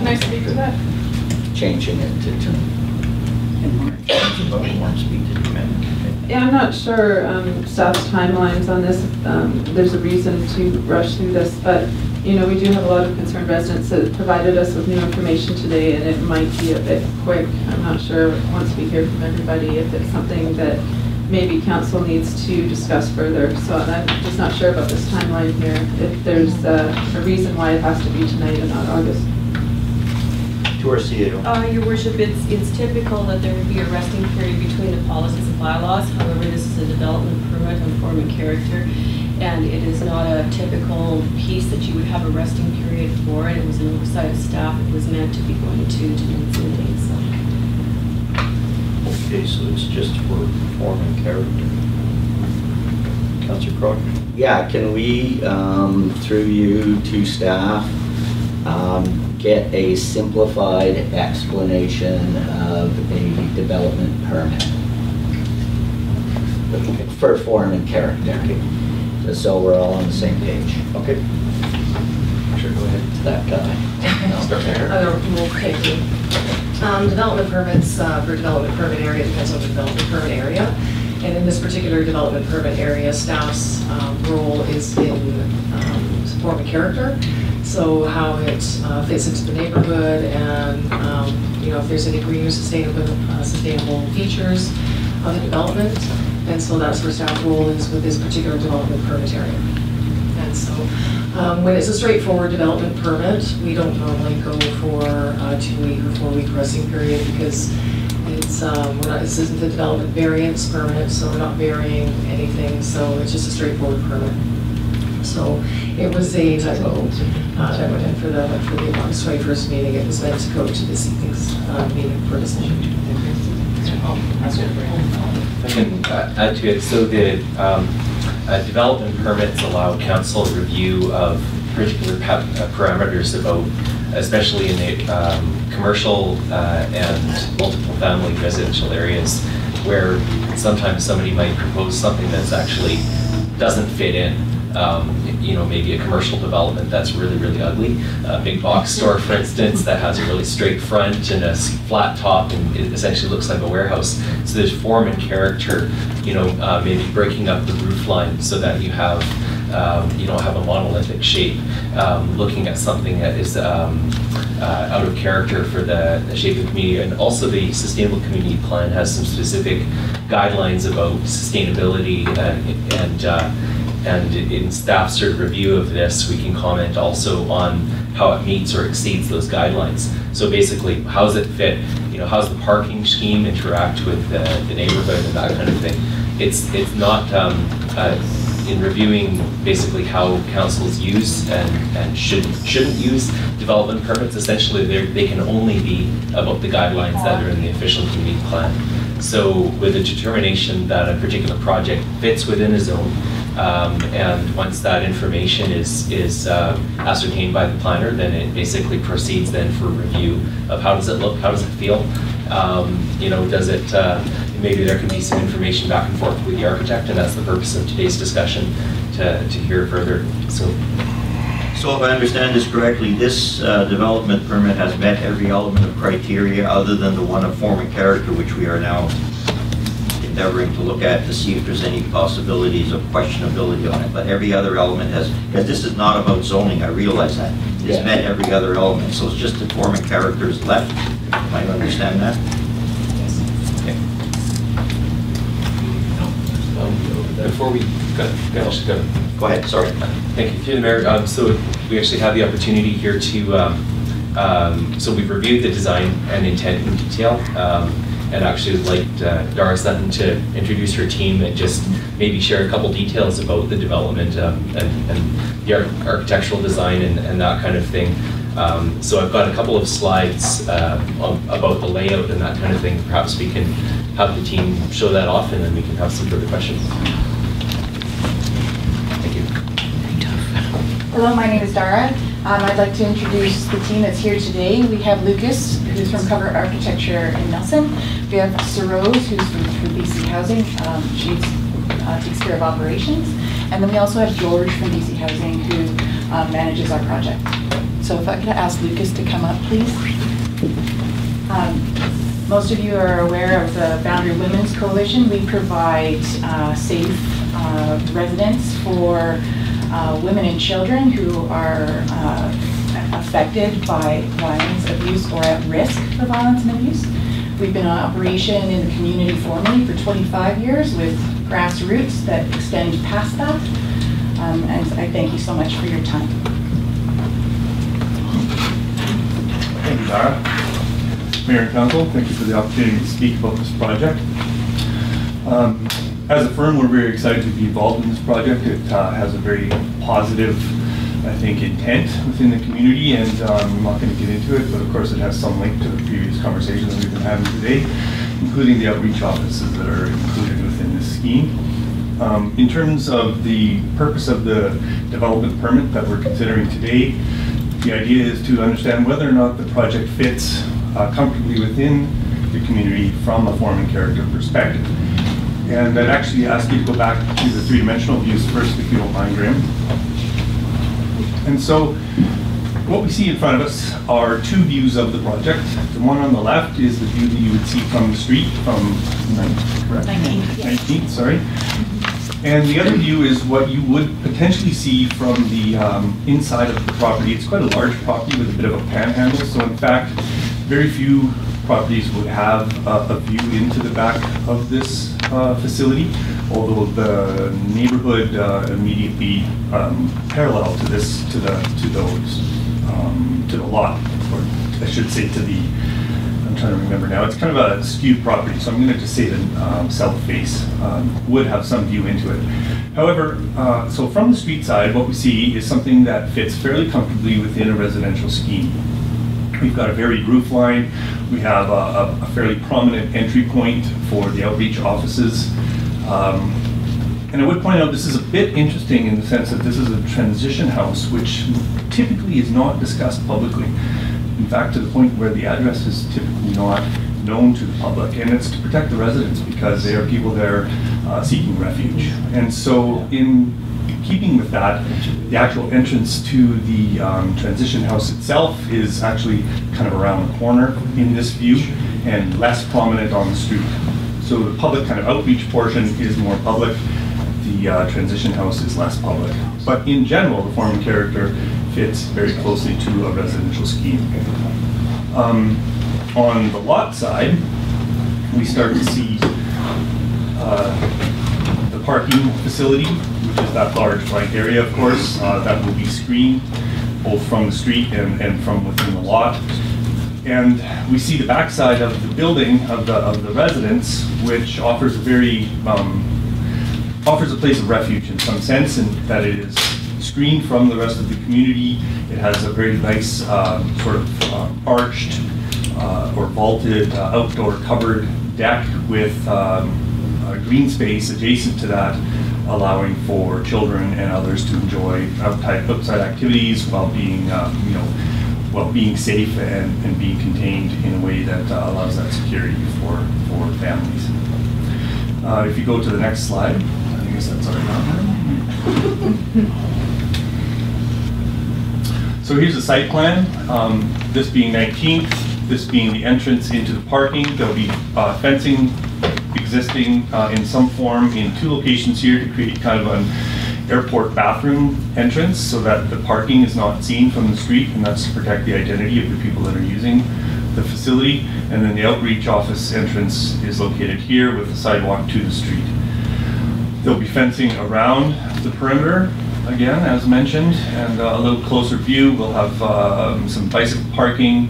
S6: nice to speak to that.
S2: changing it to
S1: But we want to speak to the amendment.
S6: Yeah, I'm not sure staff's timelines on this. There's a reason to rush through this, but you know, we do have a lot of concerned residents that provided us with new information today, and it might be a bit quick. I'm not sure, once we hear from everybody, if it's something that maybe council needs to discuss further. So I'm just not sure about this timeline here, if there's a reason why it has to be tonight and not August.
S1: To our CAO.
S8: Your Worship, it's typical that there would be a resting period between the policies and bylaws. However, this is a development permit on form and character, and it is not a typical piece that you would have a resting period for, and it was an oversight of staff. It was meant to be going to tonight's meeting, so.
S1: Okay, so it's just for form and character. Councilor Crowe?
S2: Yeah, can we, through you to staff, get a simplified explanation of a development permit for form and character, just so we're all on the same page.
S1: Okay.
S2: Sure, go ahead to that guy.
S1: I'll start there.
S3: Thank you. Development permits for development permit area depends on the development permit area. And in this particular development permit area, staff's role is in form and character. So how it fits into the neighborhood, and you know, if there's any green or sustainable features of the development. And so that's where staff role is with this particular development permit area. And plan. So when it's a straightforward development permit, we don't normally go for a 2-week or 4-week resting period because it's this isn't a development variance permit, so we're not varying anything. So it's just a straightforward permit. So it was a typo that went in for the August 21st meeting. It was meant to go to this evening's meeting for decision.
S12: I can add to it. So the development permits allow council review of particular parameters about, especially in the commercial and multiple family residential areas, where sometimes somebody might propose something that's actually doesn't fit in. You know, maybe a commercial development that's really, really ugly. A big box store, for instance, that has a really straight front and a flat top and it essentially looks like a warehouse. So there's form and character, you know, maybe breaking up the roof line so that you have, you don't have a monolithic shape. Looking at something that is out of character for the shape of the community. And also the Sustainable Community Plan has some specific guidelines about sustainability and in staff sort of review of this, we can comment also on how it meets or exceeds those guidelines. So basically, how does it fit? You know, how's the parking scheme interact with the neighborhood and that kind of thing? It's not in reviewing basically how councils use and shouldn't use development permits. Essentially, they can only be about the guidelines that are in the official community plan. So with a determination that a particular project fits within a zone, and once that information is ascertained by the planner, then it basically proceeds then for review of how does it look, how does it feel, you know, does it, maybe there can be some information back and forth with the architect, and that's the purpose of today's discussion, to hear further. So
S1: if I understand this correctly, this development permit has met every element of criteria other than the one of form and character, which we are now endeavoring to look at to see if there's any possibilities of questionability on it. But every other element has, because this is not about zoning, I realize that. It's met every other element, so it's just the form and characters left. I understand that?
S12: Okay. Before we go ahead, sorry. Thank you. Through the Mayor, so we actually have the opportunity here to, so we've reviewed the design and intent in detail. And actually would like Dara Sutton to introduce her team and just maybe share a couple details about the development and the architectural design and that kind of thing. So I've got a couple of slides about the layout and that kind of thing. Perhaps we can have the team show that off and then we can have some further questions. Thank you.
S17: Hello, my name is Dara. I'd like to introduce the team that's here today. We have Lucas, who's from Cover Architecture in Nelson. We have Sarose, who's from BC Housing. She takes care of operations. And then we also have George from BC Housing, who manages our project. So if I could ask Lucas to come up, please. Most of you are aware of the Boundary Women's Coalition. We provide safe residence for women and children who are affected by violence, abuse, or at risk for violence and abuse. We've been in operation in the community formally for 25 years with grassroots that extend past that. And I thank you so much for your time.
S10: Thank you, Dara. Mayor and Council, thank you for the opportunity to speak about this project. As a firm, we're very excited to be involved in this project. It has a very positive, I think, intent within the community, and I'm not going to get into it, but of course it has some link to the previous conversation that we've been having today, including the outreach offices that are included within this scheme. In terms of the purpose of the development permit that we're considering today, the idea is to understand whether or not the project fits comfortably within the community from a form and character perspective. And I'd actually ask you to go back to the three-dimensional views first, if you don't mind, Graham. And so what we see in front of us are two views of the project. The one on the left is the view that you would see from the street, from 19th, sorry. And the other view is what you would potentially see from the inside of the property. It's quite a large property with a bit of a panhandle, so in fact, very few properties would have a view into the back of this facility. although the neighborhood immediately parallel to this, to the lot, or I should say to the, I'm trying to remember now, it's kind of a skewed property, so I'm going to just say the south face would have some view into it. However, so from the street side, what we see is something that fits fairly comfortably within a residential scheme. We've got a varied roof line. We have a fairly prominent entry point for the outreach offices. And I would point out this is a bit interesting in the sense that this is a transition house, which typically is not discussed publicly. In fact, to the point where the address is typically not known to the public, and it's to protect the residents because they are people there seeking refuge. And so in keeping with that, the actual entrance to the transition house itself is actually kind of around the corner in this view and less prominent on the street. So the public kind of outreach portion is more public, the transition house is less public. But in general, the form and character fits very closely to a residential scheme. On the lot side, we start to see the parking facility, which is that large blank area, of course, that will be screened both from the street and from within the lot. And we see the backside of the building of the residence, which offers a very offers a place of refuge in some sense, in that it is screened from the rest of the community. It has a very nice sort of arched or vaulted outdoor covered deck with a green space adjacent to that, allowing for children and others to enjoy outside activities while being, while being safe and being contained in a way that allows that security for families. If you go to the next slide, I guess that's already on there. So here's the site plan. This being 19th, this being the entrance into the parking. There'll be fencing existing in some form in two locations here to create kind of an airport bathroom entrance so that the parking is not seen from the street, and that's to protect the identity of the people that are using the facility. And then the outreach office entrance is located here with the sidewalk to the street. There'll be fencing around the perimeter, again, as mentioned, and a little closer view. We'll have some bicycle parking,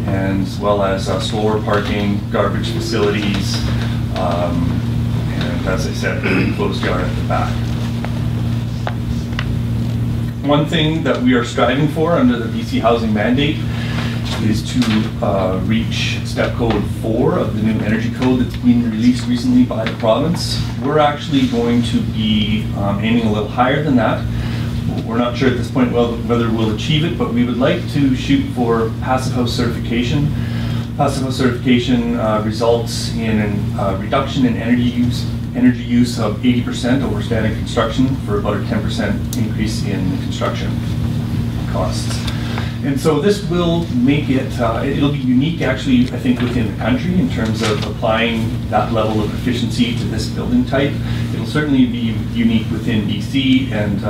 S10: and as well as slower parking, garbage facilities, and as I said, a closed yard at the back. One thing that we are striving for under the BC Housing Mandate is to reach step code 4 of the new energy code that's been released recently by the province. We're actually going to be aiming a little higher than that. We're not sure at this point whether we'll achieve it, but we would like to shoot for passive house certification. Passive house certification results in a reduction in energy use of 80% over standard construction for about a 10% increase in construction costs. And so this will make it, it'll be unique actually, I think, within the country in terms of applying that level of efficiency to this building type. It'll certainly be unique within BC and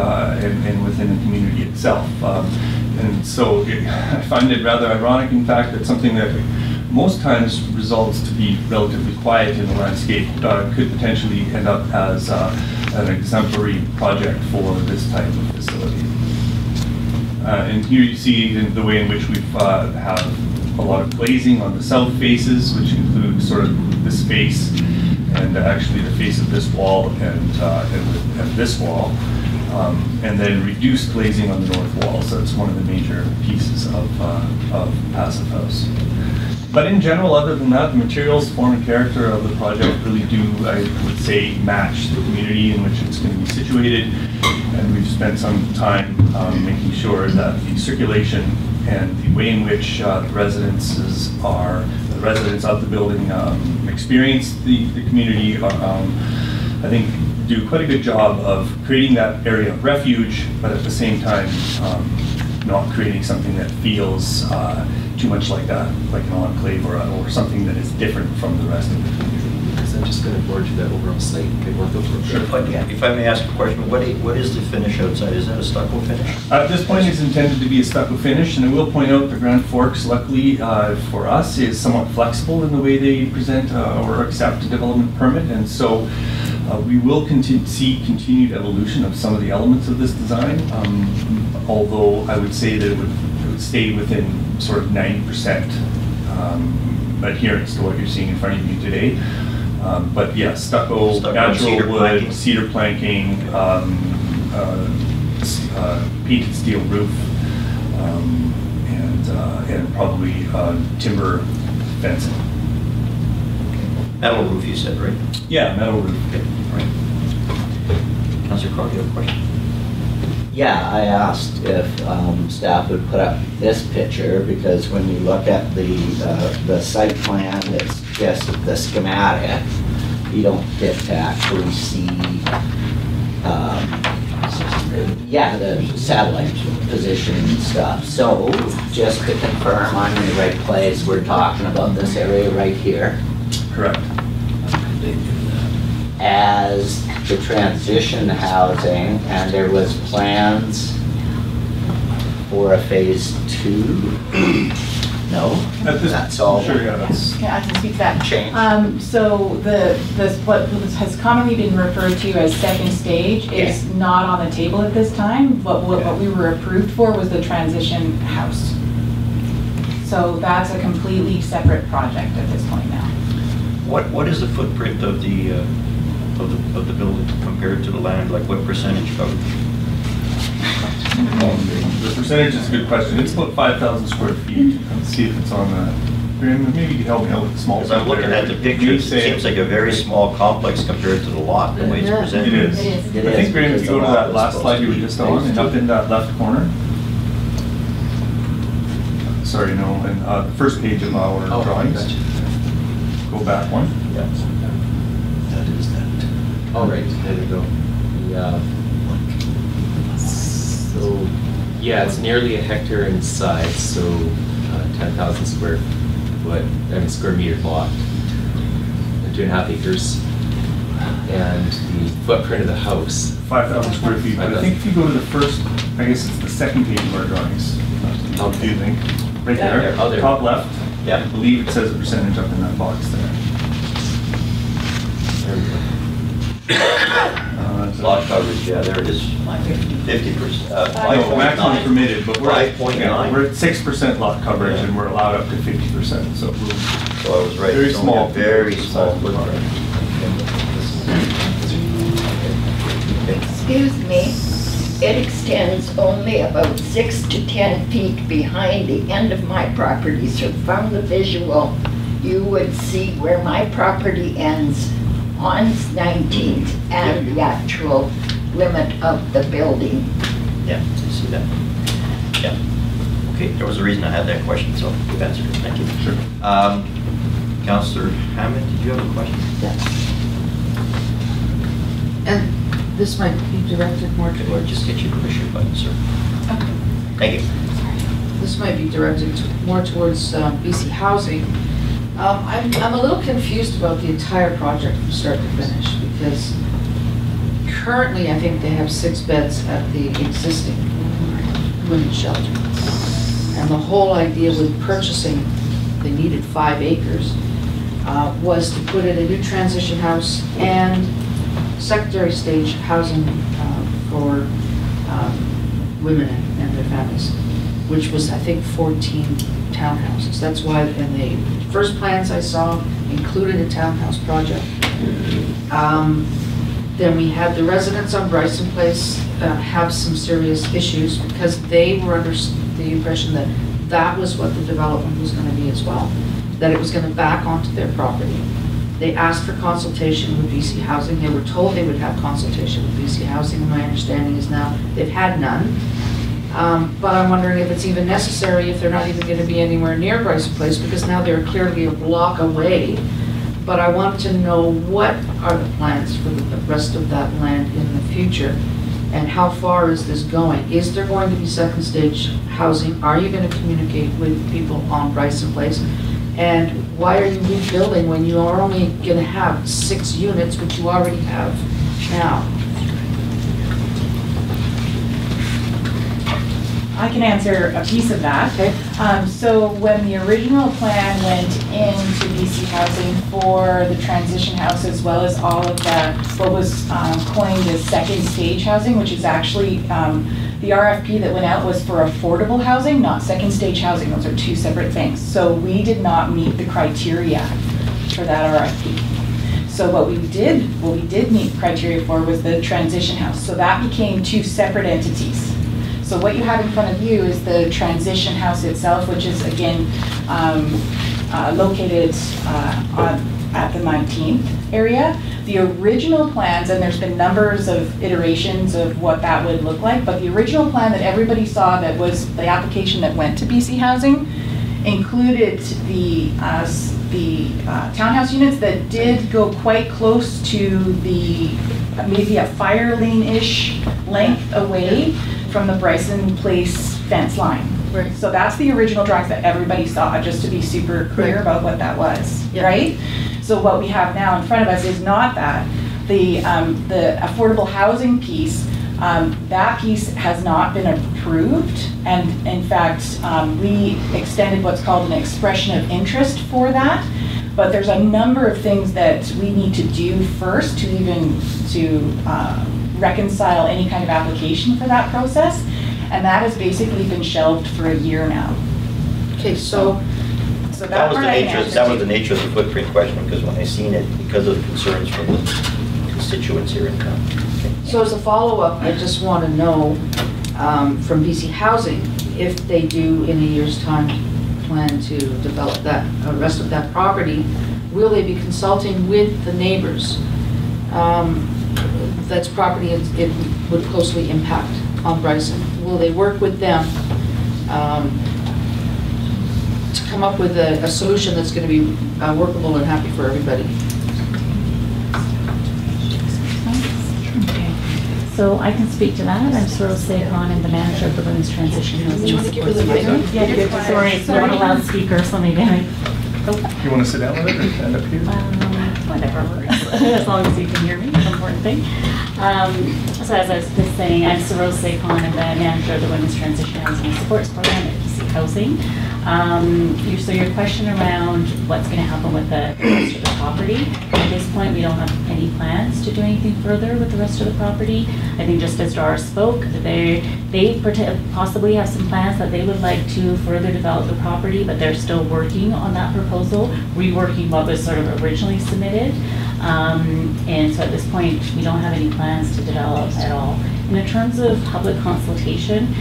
S10: within the community itself. And so I find it rather ironic, in fact, that something that most times results to be relatively quiet in the landscape could potentially end up as an exemplary project for this type of facility. And here you see the way in which we've have a lot of glazing on the south faces, which includes sort of this face and actually the face of this wall and this wall, and then reduced glazing on the north wall. So it's one of the major pieces of passive house. But in general, other than that, the materials, form, and character of the project really do, I would say, match the community in which it's going to be situated. And we've spent some time making sure that the circulation and the way in which the residents of the building experience the community, I think, do quite a good job of creating that area of refuge, but at the same time, not creating something that feels too much like an enclave or something that is different from the rest of the community.
S12: Because I'm just going to board you that overall site and work over it.
S1: Sure. If I may ask a question, what is the finish outside? Is that a stucco finish?
S10: At this point, it's intended to be a stucco finish, and I will point out the Grand Forks, luckily for us, is somewhat flexible in the way they present or accept a development permit, and so We will see continued evolution of some of the elements of this design, although I would say that it would stay within sort of 90% adherence to what you're seeing in front of you today. But yeah, stucco, natural wood, cedar planking, painted steel roof, and probably timber fencing.
S1: Metal roof, you said, right?
S10: Yeah, metal roof.
S1: Okay, right. Councillor Carr, you have a question?
S2: Yeah, I asked if staff would put up this picture, because when you look at the site plan, it's just the schematic. You don't get to actually see, yeah, the satellite position and stuff. So just to confirm I'm in the right place, we're talking about this area right here.
S10: Correct.
S2: As the transition housing, and there was plans for a phase 2. No, that's all.
S10: Sure, yeah, that's.
S17: Okay, I can speak to that.
S2: Change.
S17: So what has commonly been referred to as second stage is not on the table at this time. What we were approved for was the transition house. So that's a completely separate project at this point now.
S1: What is the footprint of the building compared to the land? Like what percentage covered?
S10: The percentage is a good question. It's about 5,000 square feet. Let's see if it's on that. Maybe you can help me out with the small.
S1: Because I'm looking at the pictures, it seems like a very small complex compared to the lot, the way it's presented.
S10: It is. I think, Graham, if you go to that last slide you were just on, and up in that left corner. Sorry, no, and the first page of our drawings.
S12: Gotcha.
S10: Go back one.
S12: Yeah. That is that. All right, there we go. Yeah. So, yeah, it's nearly a hectare in size, so 10,000 square meter block, 2.5 acres. And the footprint of the house.
S10: 5,000 square feet, but I think if you go to the first, I guess it's the second page of our drawings. What do you think? Right there, top left.
S1: Yeah.
S10: I believe it says a percentage up in that box there.
S1: There we go. Lot coverage, yeah, there it is. 50%.
S10: No, maximum permitted, but we're at
S1: 5.9.
S10: We're at 6% lot coverage, and we're allowed up to 50%. So
S1: I was right.
S10: Very
S1: It's only
S10: small.
S1: a very small footprint.
S19: Excuse me, it extends only about 6 to 10 feet behind the end of my property. So from the visual, you would see where my property ends on 19th and the actual limit of the building.
S1: Yeah, I see that. Yeah. Okay, there was a reason I had that question, so you've answered it. Thank you.
S10: Sure.
S1: Councillor Hammond, did you have a question?
S4: Yes. And this might be directed more towards...
S1: Just get your push your button, sir.
S4: Okay.
S1: Thank you.
S4: This might be directed more towards BC Housing. I'm a little confused about the entire project from start to finish, because currently I think they have 6 beds at the existing women's shelter. And the whole idea with purchasing, they needed 5 acres, was to put in a new transition house and secondary stage housing for women and their families, which was, I think, 14 townhouses. That's why in the first plans I saw included a townhouse project. Then we had the residents on Bryson Place have some serious issues because they were under the impression that that was what the development was going to be as well, that it was going to back onto their property. They asked for consultation with BC Housing. They were told they would have consultation with BC Housing, and my understanding is now they've had none. But I'm wondering if it's even necessary, if they're not even going to be anywhere near Bryson Place, because now they're clearly a block away. But I want to know what are the plans for the rest of that land in the future, and how far is this going? Is there going to be second stage housing? Are you going to communicate with people on Bryson Place? And why are you rebuilding when you are only going to have 6 units, which you already have now?
S17: I can answer a piece of that. So when the original plan went into BC Housing for the transition house, as well as all of the, what was coined as second stage housing, which is actually, the RFP that went out was for affordable housing, not second stage housing. Those are two separate things. So we did not meet the criteria for that RFP. So what we did meet criteria for was the transition house. So that became two separate entities. So what you have in front of you is the transition house itself, which is again located at the 19th area. The original plans, and there's been numbers of iterations of what that would look like, but the original plan that everybody saw, that was the application that went to BC Housing, included the townhouse units that did go quite close to the, maybe a fire lane-ish length away from the Bryson Place fence line.
S4: Right.
S17: So that's the original drawings that everybody saw, just to be super clear about what that was, right? So what we have now in front of us is not that. The affordable housing piece, that piece has not been approved, and in fact, we extended what's called an expression of interest for that. But there's a number of things that we need to do first to even reconcile any kind of application for that process, and that has basically been shelved for a year now.
S4: Okay, so
S1: that was the nature of the footprint question, because when I seen it, because of the concerns from the constituents here in town.
S4: So as a follow-up, I just want to know from BC Housing, if they do in a year's time plan to develop that rest of that property, will they be consulting with the neighbors? That's property it would closely impact on Bryson. Will they work with them to come up with a solution that's going to be workable and happy for everybody?
S11: So I can speak to that. I'm Sorrel Sehon, I'm the manager of the Women's Transition Housing.
S4: Do you want to give her the mic?
S11: Yeah, sorry, it's not a loudspeaker, so maybe I...
S10: You want to sit down with it or stand up here?
S11: Whatever, as long as you can hear me, it's an important thing. So as I was just saying, I'm Sorrel Sehon, I'm the manager of the Women's Transition Housing and Supports Program at BC Housing. So your question around what's going to happen with the rest of the property, at this point we don't have any plans to do anything further with the rest of the property. I think just as Dara spoke, they possibly have some plans that they would like to further develop the property, but they're still working on that proposal, reworking what was sort of originally submitted. And so at this point, we don't have any plans to develop at all. And in terms of public consultation,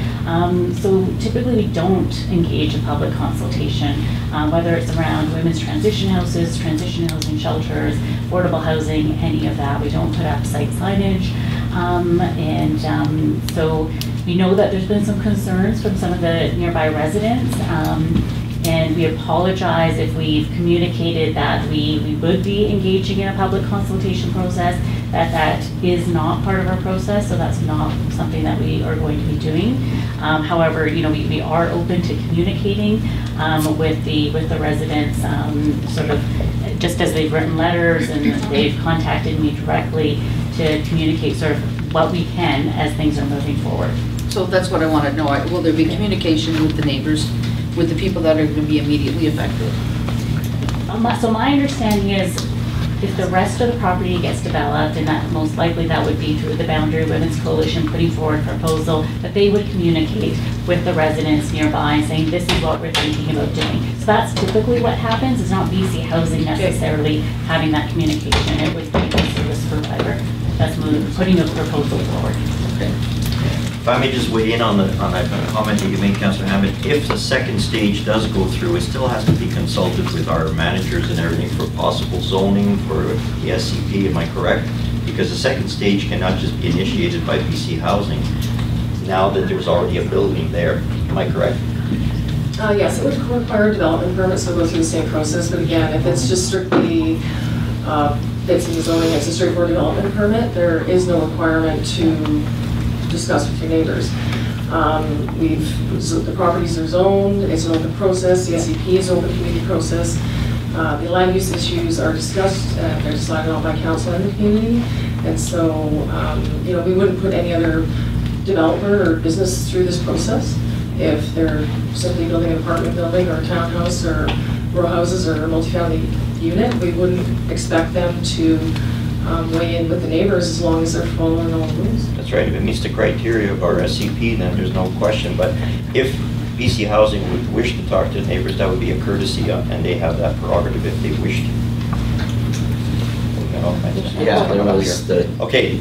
S11: so typically we don't engage in public consultation, whether it's around women's transition houses, transition housing shelters, affordable housing, any of that. We don't put up site signage. So we know that there's been some concerns from some of the nearby residents. And we apologize if we've communicated that we would be engaging in a public consultation process, that is not part of our process, so that's not something that we are going to be doing. However, we are open to communicating with the residents, sort of just as they've written letters and they've contacted me directly to communicate sort of what we can as things are moving forward.
S4: So that's what I want to know. Will there be communication with the neighbors, with the people that are going to be immediately affected?
S11: So my understanding is if the rest of the property gets developed, and that most likely that would be through the Boundary Women's Coalition putting forward a proposal, that they would communicate with the residents nearby and saying this is what we're thinking about doing. So that's typically what happens. It's not BC Housing necessarily having that communication. It would be the service provider that's putting a proposal forward.
S4: Okay.
S1: If I may just weigh in on that comment that you made, Councillor Hammond, if the second stage does go through, it still has to be consulted with our managers and everything for possible zoning for the SCP, am I correct? Because the second stage cannot just be initiated by BC Housing now that there's already a building there, am I correct?
S3: Yes, it would require a development permit, so go through the same process, but again, if it's just strictly fits in the zoning, it's a straightforward development permit, there is no requirement to discuss with your neighbors. The properties are zoned, it's an open process, the SCP is an open community process. The land use issues are discussed, they're decided on by council and the community, and so we wouldn't put any other developer or business through this process. If they're simply building an apartment building or a townhouse or row houses or a multifamily unit, we wouldn't expect them to weigh in with the neighbors as long as they're following all the rules.
S1: That's right, if it meets the criteria of our SCP, then there's no question, but if BC Housing would wish to talk to the neighbors, that would be a courtesy, and they have that prerogative if they wish to.
S2: Yeah, there was the...
S1: Okay,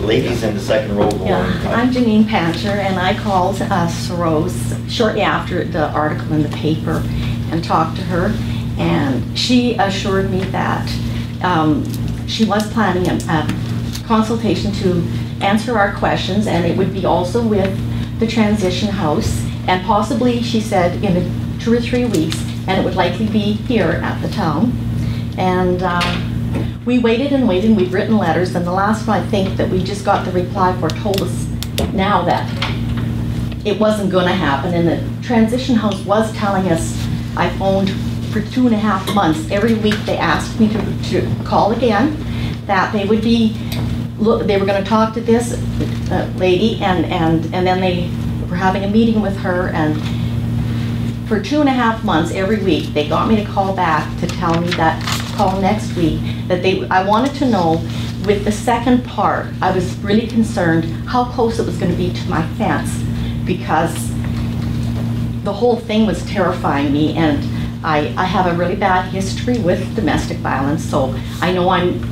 S1: ladies in the second row.
S16: I'm Janine Pancher, and I called Sorose shortly after the article in the paper and talked to her, and she assured me that she was planning a consultation to answer our questions, and it would be also with the transition house, and possibly, she said, in 2 or 3 weeks, and it would likely be here at the town. And we waited and waited, and we've written letters, and the last one I think that we just got the reply for told us now that it wasn't going to happen, and the transition house was telling us, I phoned for 2.5 months. Every week they asked me to call again, that they would be, they were going to talk to this lady, and then they were having a meeting with her, and for 2.5 months every week they got me to call back to tell me that call next week, that I wanted to know with the second part. I was really concerned how close it was going to be to my fence, because the whole thing was terrifying me, and I have a really bad history with domestic violence, so I know I'm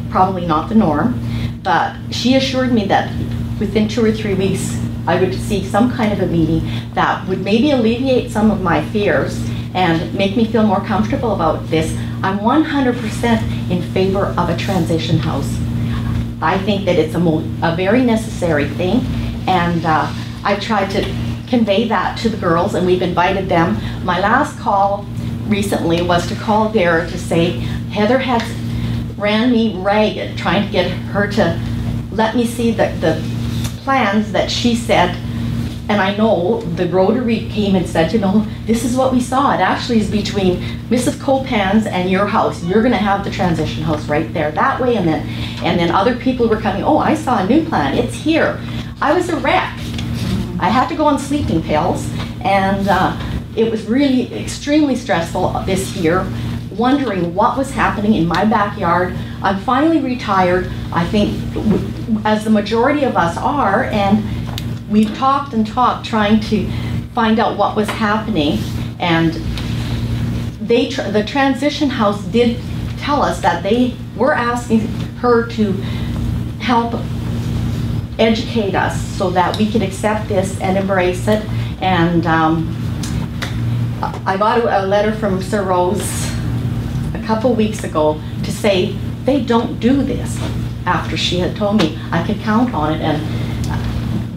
S16: probably not the norm, but she assured me that within 2 or 3 weeks I would see some kind of a meeting that would maybe alleviate some of my fears and make me feel more comfortable about this. I'm 100% in favor of a transition house. I think that it's a very necessary thing, and I tried to convey that to the girls, and we've invited them. My last call recently was to call Dara to say Heather had ran me ragged trying to get her to let me see the plans that she said, and I know the Rotary came and said, you know, this is what we saw. It actually is between Mrs. Copan's and your house. You're going to have the transition house right there that way, and then other people were coming, oh, I saw a new plan. It's here. I was a wreck. I had to go on sleeping pills, and it was really extremely stressful this year, wondering what was happening in my backyard. I'm finally retired, I think, as the majority of us are, and we've talked and talked trying to find out what was happening, and the transition house did tell us that they were asking her to help educate us so that we could accept this and embrace it. And I got a letter from Sir Rose a couple weeks ago to say they don't do this, after she had told me I could count on it, and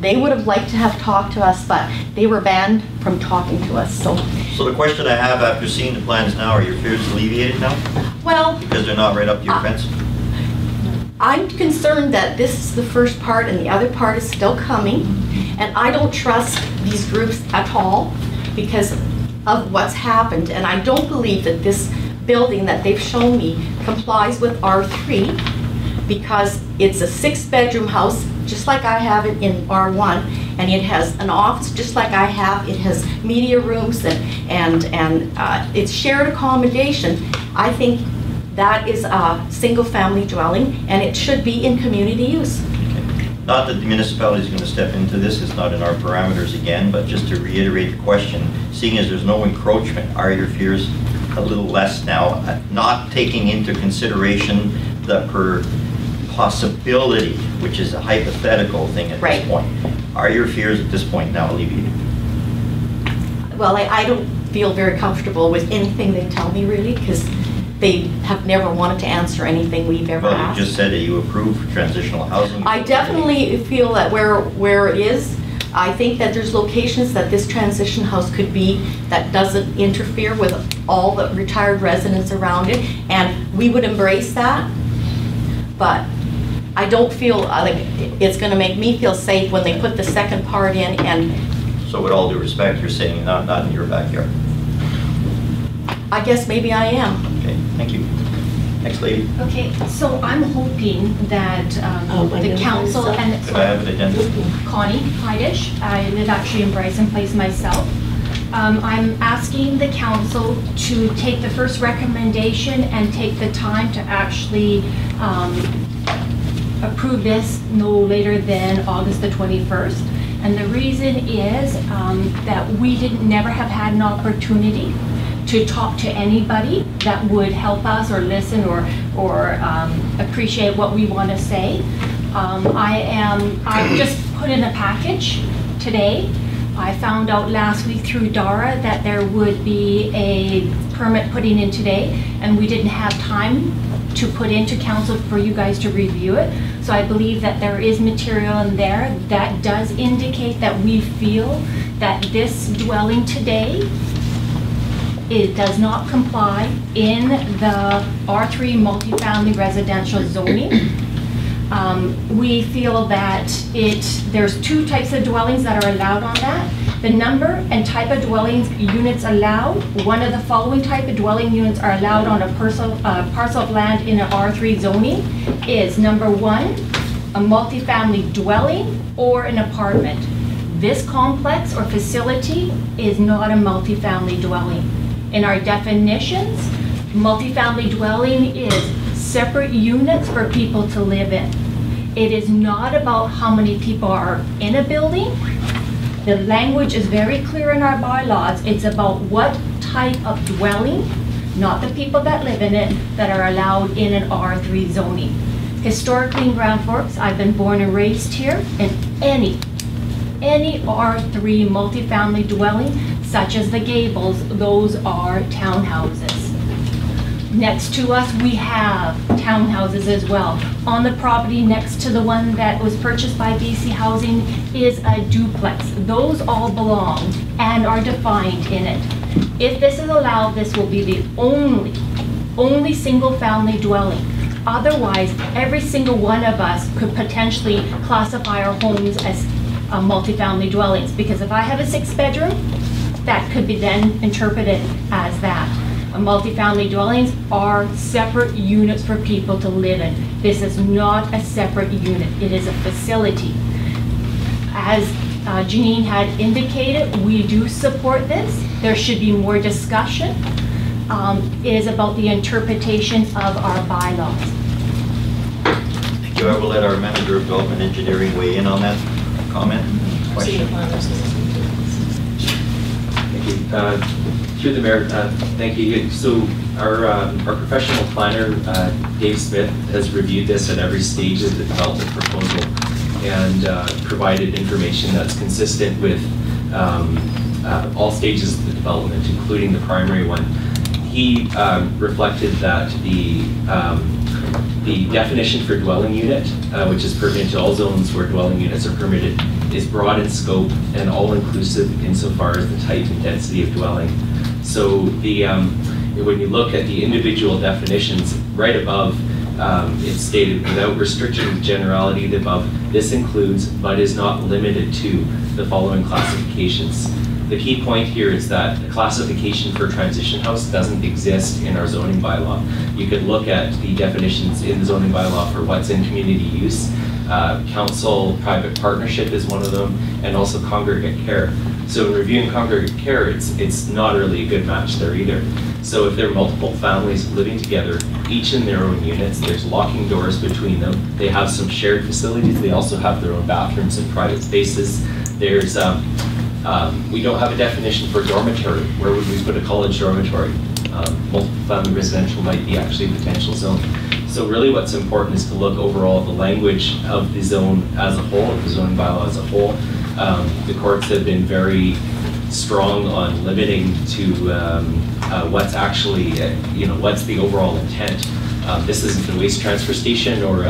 S16: they would have liked to have talked to us, but they were banned from talking to us. So
S1: the question I have after seeing the plans now, are your fears alleviated now?
S16: Well,
S1: because they're not right up to your fence?
S16: I'm concerned that this is the first part and the other part is still coming, and I don't trust these groups at all because of what's happened, and I don't believe that this building that they've shown me complies with R3, because it's a 6-bedroom house just like I have it in R1, and it has an office just like I have. It has media rooms, and it's shared accommodation. I think that is a single-family dwelling, and it should be in community use.
S1: Not that the municipality is going to step into this, it's not in our parameters again, but just to reiterate the question, seeing as there's no encroachment, are your fears a little less now, not taking into consideration the possibility, which is a hypothetical thing at this point? Are your fears at this point now alleviated?
S16: Well, I don't feel very comfortable with anything they tell me, really, because they have never wanted to answer anything we've ever asked.
S1: You just said that you approve transitional housing.
S16: I definitely feel that where it is, I think that there's locations that this transition house could be that doesn't interfere with all the retired residents around it, and we would embrace that. But I don't feel like it's going to make me feel safe when they put the second part in. And
S1: so with all due respect, you're saying not in your backyard?
S16: I guess maybe I am.
S1: Okay, thank you. Next lady.
S14: Okay, so I'm hoping that the council and...
S1: Could I have an addendum?
S14: Connie Heidish, I live actually in Bryson Place myself. I'm asking the council to take the first recommendation and take the time to actually approve this no later than August the 21st. And the reason is that we never have had an opportunity to talk to anybody that would help us or listen or appreciate what we want to say. I just put in a package today. I found out last week through Dara that there would be a permit putting in today, and we didn't have time to put into council for you guys to review it. So I believe that there is material in there that does indicate that we feel that this dwelling today, it does not comply in the R3 multifamily residential zoning. We feel that there's two types of dwellings that are allowed on that. The number and type of dwellings units allowed, one of the following type of dwelling units are allowed on a parcel of land in an R3 zoning is number 1, a multifamily dwelling or an apartment. This complex or facility is not a multifamily dwelling. In our definitions, multifamily dwelling is separate units for people to live in. It is not about how many people are in a building. The language is very clear in our bylaws. It's about what type of dwelling, not the people that live in it, that are allowed in an R3 zoning. Historically in Grand Forks, I've been born and raised here, and any R3 multifamily dwelling, such as the Gables, those are townhouses. Next to us, we have townhouses as well. On the property next to the one that was purchased by BC Housing is a duplex. Those all belong and are defined in it. If this is allowed, this will be the only single family dwelling. Otherwise, every single one of us could potentially classify our homes as multifamily dwellings, because if I have a 6-bedroom, that could be then interpreted as that. Multifamily dwellings are separate units for people to live in. This is not a separate unit. It is a facility. As Janine had indicated, we do support this. There should be more discussion. It is about the interpretation of our bylaws.
S1: Thank you. I will let our Manager of Development Engineering weigh in on that comment. Question.
S12: Thank you. Through the Mayor, thank you. So our professional planner, Dave Smith, has reviewed this at every stage of the development proposal and provided information that's consistent with all stages of the development, including the primary one. He reflected that the definition for dwelling unit, which is pertinent to all zones where dwelling units are permitted, is broad in scope and all-inclusive insofar as the type and density of dwelling. So when you look at the individual definitions, right above, it's stated without restriction of generality, the above, this includes but is not limited to the following classifications. The key point here is that the classification for transition house doesn't exist in our zoning bylaw. You could look at the definitions in the zoning bylaw for what's in community use. Council private partnership is one of them, and also congregate care. So in reviewing congregate care, it's not really a good match there either. So if there are multiple families living together, each in their own units, there's locking doors between them. They have some shared facilities. They also have their own bathrooms and private spaces. There's we don't have a definition for dormitory. Where would we put a college dormitory? Multiple family residential might be actually a potential zone. So really what's important is to look overall at the language of the zone as a whole, of the zoning bylaw as a whole. The courts have been very strong on limiting to what's actually, what's the overall intent. This isn't the waste transfer station or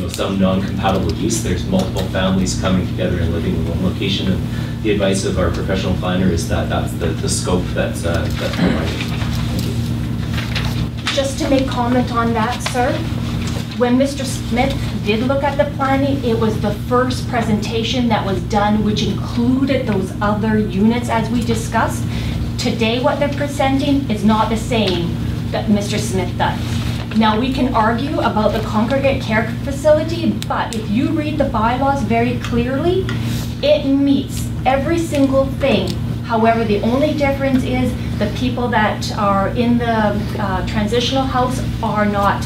S12: some non-compatible use. There's multiple families coming together and living in one location, and the advice of our professional planner is that that's the scope that's provided.
S14: Just to make comment on that, sir, when Mr. Smith did look at the planning, it was the first presentation that was done, which included those other units as we discussed. Today, what they're presenting is not the same that Mr. Smith does. Now, we can argue about the congregate care facility, but if you read the bylaws very clearly, it meets every single thing. However, the only difference is the people that are in the transitional house are not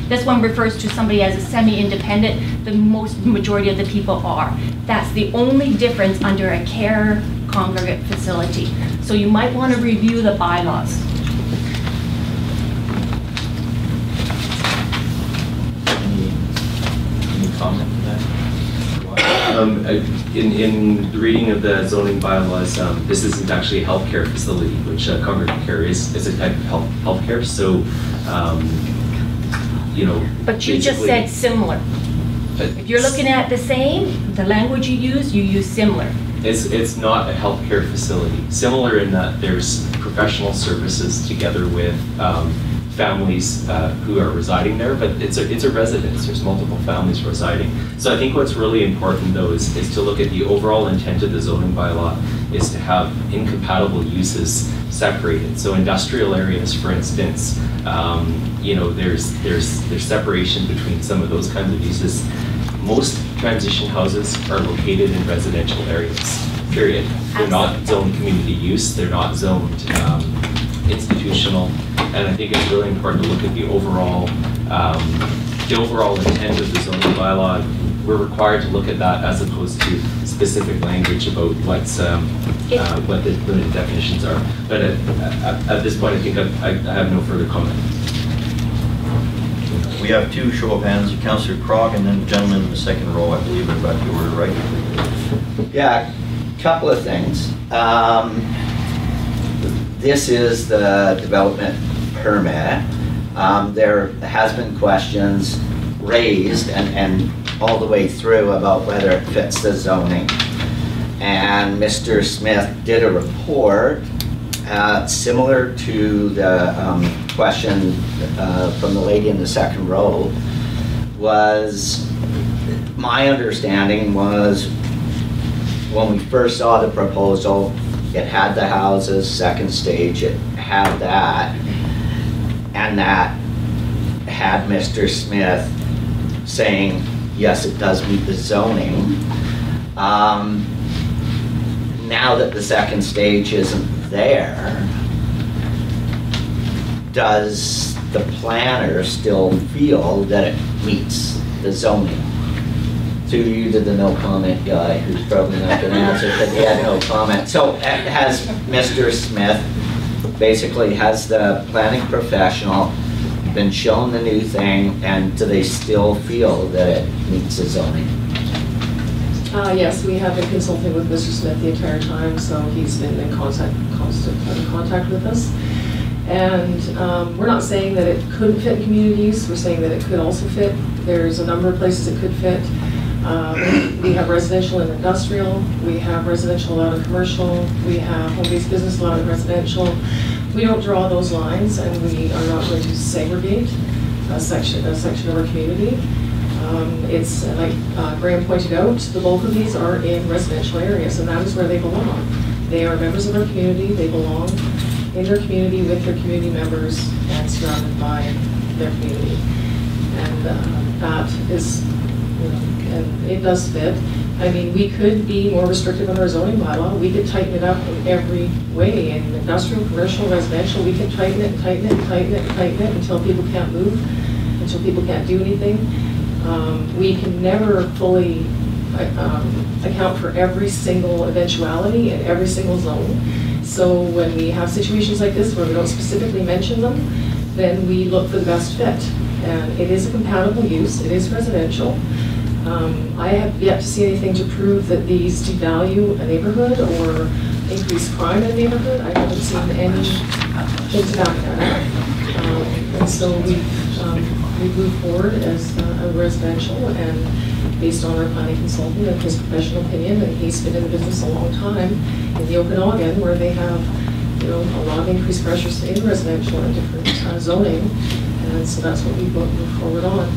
S14: this one refers to somebody as a semi-independent. The majority of the people are. That's the only difference under a care congregate facility. So you might want to review the bylaws.
S1: Any comment to that?
S12: In the reading of the zoning bylaws, this isn't actually a healthcare facility, which congregate care is a type of healthcare. So,
S14: But you just said similar. If you're looking at the same, the language you use similar.
S12: It's not a healthcare facility. Similar in that there's professional services together with families who are residing there, but it's a residence. There's multiple families residing. So I think what's really important though is to look at the overall intent of the zoning bylaw is to have incompatible uses separated. So industrial areas, for instance, there's separation between some of those kinds of uses. Most transition houses are located in residential areas, period. They're not zoned community use, they're not zoned institutional, and I think it's really important to look at the overall intent of the zoning bylaw. We're required to look at that as opposed to specific language about what the limited definitions are. But at this point, I think I have no further comment.
S1: We have two show of hands, Councillor Krog and then the gentleman in the second row, I believe, I've got the order right.
S2: Yeah, couple of things. This is the development permit. There has been questions raised and all the way through about whether it fits the zoning. And Mr. Smith did a report similar to the question from the lady in the second row. My understanding was when we first saw the proposal, it had the houses, second stage, it had that, and that had Mr. Smith saying, yes, it does meet the zoning. Now that the second stage isn't there, does the planner still feel that it meets the zoning? To you, to the no comment guy, who's probably not going to answer because he had no comment. So has Mr. Smith, basically has the planning professional been shown the new thing, and do they still feel that it meets the zoning?
S3: Yes, we have been consulting with Mr. Smith the entire time, so he's been in constant contact with us. And we're not saying that it couldn't fit in community use, we're saying that it could also fit. There's a number of places it could fit. We have residential and industrial, we have residential allowed in commercial, we have home-based business allowed in residential. We don't draw those lines, and we are not going to segregate a section of our community. It's like Graham pointed out, the bulk of these are in residential areas, and that is where they belong. They are members of our community, they belong in their community with their community members and surrounded by their community. And that is, and it does fit. I mean, we could be more restrictive on our zoning bylaw. We could tighten it up in every way. In industrial, commercial, residential, we can tighten it, tighten it, tighten it, tighten it until people can't move, until people can't do anything. We can never fully account for every single eventuality in every single zone. So when we have situations like this where we don't specifically mention them, then we look for the best fit. And it is a compatible use, it is residential. I have yet to see anything to prove that these devalue a neighborhood or increase crime in a neighborhood. I haven't seen anything to back that up. And so we've moved forward as a residential, and based on our planning consultant and his professional opinion, and he's been in the business a long time in the Okanagan, where they have, a lot of increased pressures in residential and different zoning, and so that's what we moved forward on.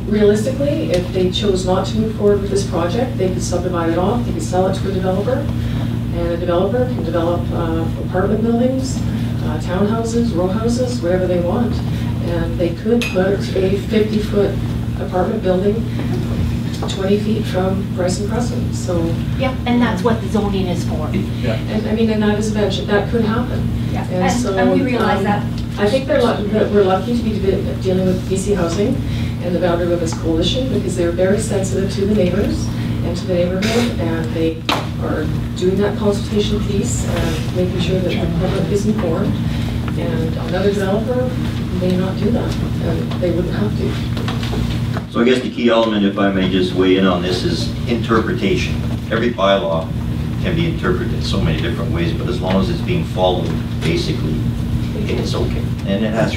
S3: Realistically, if they chose not to move forward with this project, they could subdivide it off, they could sell it to a developer, and a developer can develop apartment buildings townhouses, row houses, whatever they want. And they could put a 50-foot apartment building 20 feet from Bryson Crescent, so.
S14: Yep, and that's what the zoning is for.
S3: And I mean, and that is eventually, that could happen.
S14: Yeah,
S3: And
S14: we realize that.
S3: I think that we're lucky to be dealing with BC Housing and the Boundary Women's Coalition, because they're very sensitive to the neighbors and to the neighborhood, and they are doing that consultation piece and making sure that the public is informed. And another developer may not do that, and they wouldn't have to.
S1: So I guess the key element, if I may just weigh in on this, is interpretation. Every bylaw can be interpreted so many different ways, but as long as it's being followed, basically, it's okay. And it has.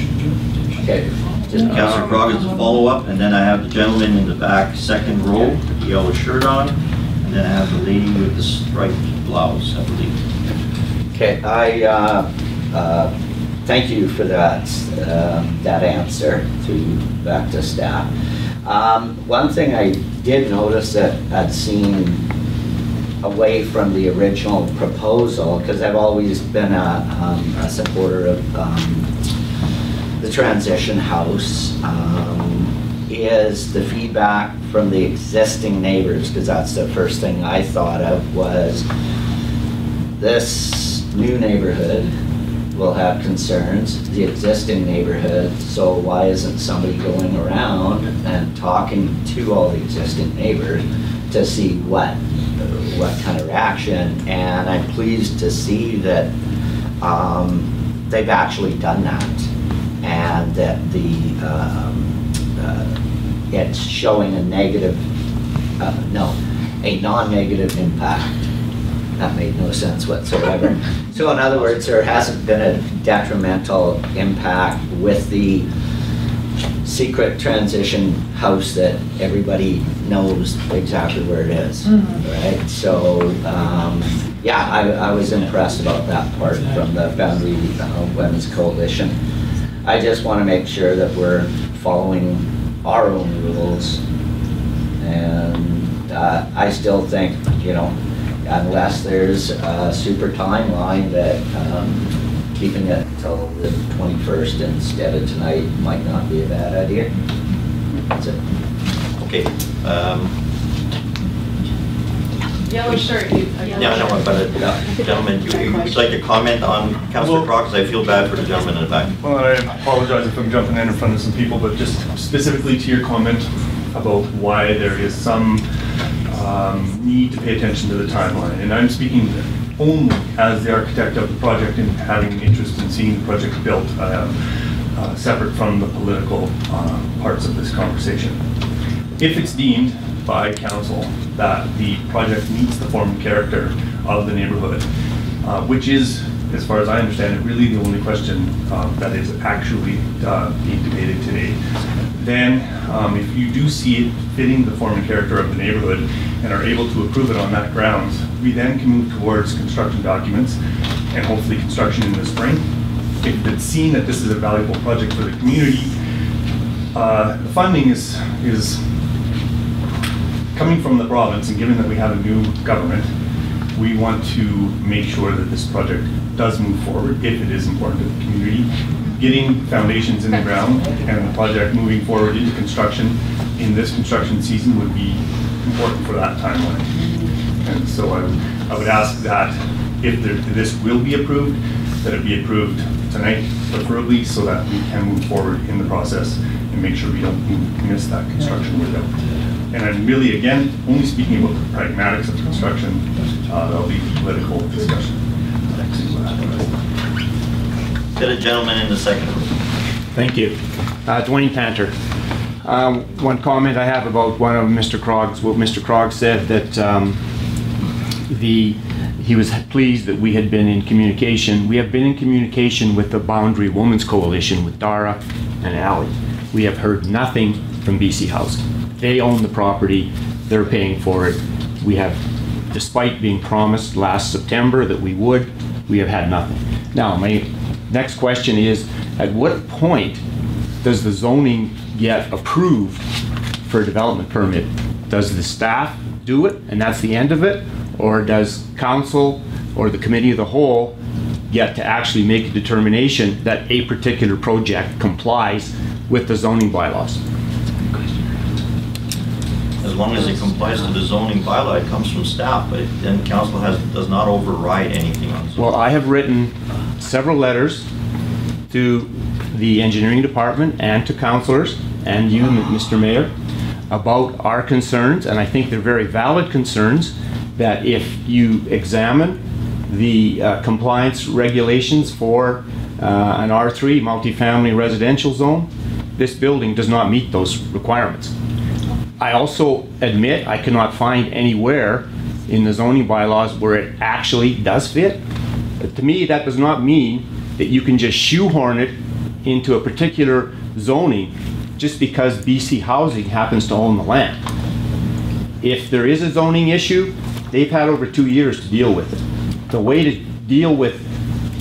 S2: Okay.
S1: Councilor Crog is a follow-up, and then I have the gentleman in the back, second row, with the yellow shirt on, and then I have the lady with the striped blouse, I believe.
S2: Okay, thank you for that, that answer back to staff. One thing I did notice that I'd seen away from the original proposal, because I've always been a supporter of the transition house, is the feedback from the existing neighbors, because that's the first thing I thought of was this new neighborhood will have concerns, the existing neighborhood, so why isn't somebody going around and talking to all the existing neighbors to see what kind of reaction? And I'm pleased to see that they've actually done that, and that it's showing a negative, a non-negative impact. That made no sense whatsoever. So in other words, there hasn't been a detrimental impact with the secret transition house that everybody knows exactly where it is, right? So, yeah, I was impressed about that part from the Boundary Women's Coalition. I just want to make sure that we're following our own rules, and I still think, you know, unless there's a super timeline that keeping it until the 21st instead of tonight might not be a bad idea. That's it.
S1: Okay.
S6: Yellow shirt.
S1: Yeah, no, but gentlemen, would you like to comment on Councilor Crog? Because I feel bad for the gentleman in the back.
S10: Well, I apologize if I'm jumping in front of some people, but just specifically to your comment about why there is some need to pay attention to the timeline. And I'm speaking only as the architect of the project and having an interest in seeing the project built, separate from the political parts of this conversation. If it's deemed by council that the project meets the form and character of the neighborhood, which is, as far as I understand it, really the only question that is actually being debated today, then if you do see it fitting the form and character of the neighborhood and are able to approve it on that grounds, we then can move towards construction documents and hopefully construction in the spring. If it's seen that this is a valuable project for the community, the funding is coming from the province, and given that we have a new government, we want to make sure that this project does move forward if it is important to the community. Getting foundations in the ground and the project moving forward into construction in this construction season would be important for that timeline. And so I would ask that if this will be approved, that it be approved tonight, preferably, so that we can move forward in the process and make sure we don't miss that construction window. And I'm really, again, only speaking about the pragmatics of construction. That'll be political discussion.
S1: Get a gentleman in the second row.
S21: Thank you. Dwayne Panter. One comment I have about one of Mr. Krog's, what Mr. Krog said, that he was pleased that we had been in communication. We have been in communication with the Boundary Women's Coalition, with Dara and Allie. We have heard nothing from BC Housing. They own the property, they're paying for it. We have, despite being promised last September that we would, we have had nothing. Now, my next question is, at what point does the zoning get approved for a development permit? Does the staff do it and that's the end of it? Or does council or the committee of the whole get to actually make a determination that a particular project complies with the zoning bylaws.
S1: As long as it complies to the zoning bylaw, it comes from staff, but then council does not override anything on zoning.
S21: Well, I have written several letters to the engineering department and to councilors and you, Mr. Mayor, about our concerns, and I think they're very valid concerns, that if you examine the compliance regulations for an R3 multifamily residential zone, this building does not meet those requirements. I also admit I cannot find anywhere in the zoning bylaws where it actually does fit. But to me, that does not mean that you can just shoehorn it into a particular zoning just because BC Housing happens to own the land. If there is a zoning issue, they've had over 2 years to deal with it. The way to deal with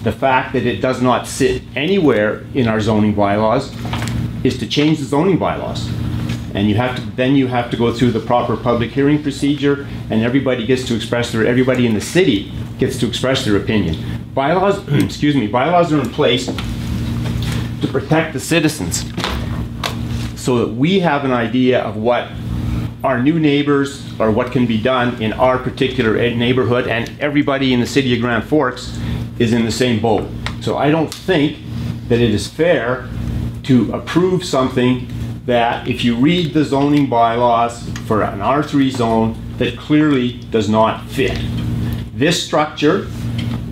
S21: the fact that it does not sit anywhere in our zoning bylaws is to change the zoning bylaws. And then you have to go through the proper public hearing procedure, and everybody in the city gets to express their opinion. Bylaws, excuse me, bylaws are in place to protect the citizens so that we have an idea of what our new neighbors or what can be done in our particular neighborhood, and everybody in the city of Grand Forks is in the same boat. So I don't think that it is fair to approve something that, if you read the zoning bylaws for an R3 zone, that clearly does not fit. This structure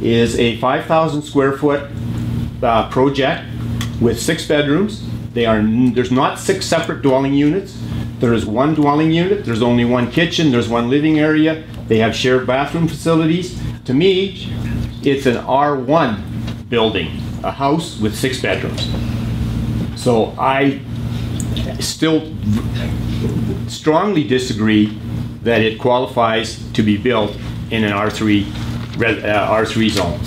S21: is a 5,000 square foot project with 6 bedrooms. There's not 6 separate dwelling units. There is 1 dwelling unit. There's only 1 kitchen. There's 1 living area. They have shared bathroom facilities. To me, it's an R1 building, a house with 6 bedrooms. So I still strongly disagree that it qualifies to be built in an R3 zone.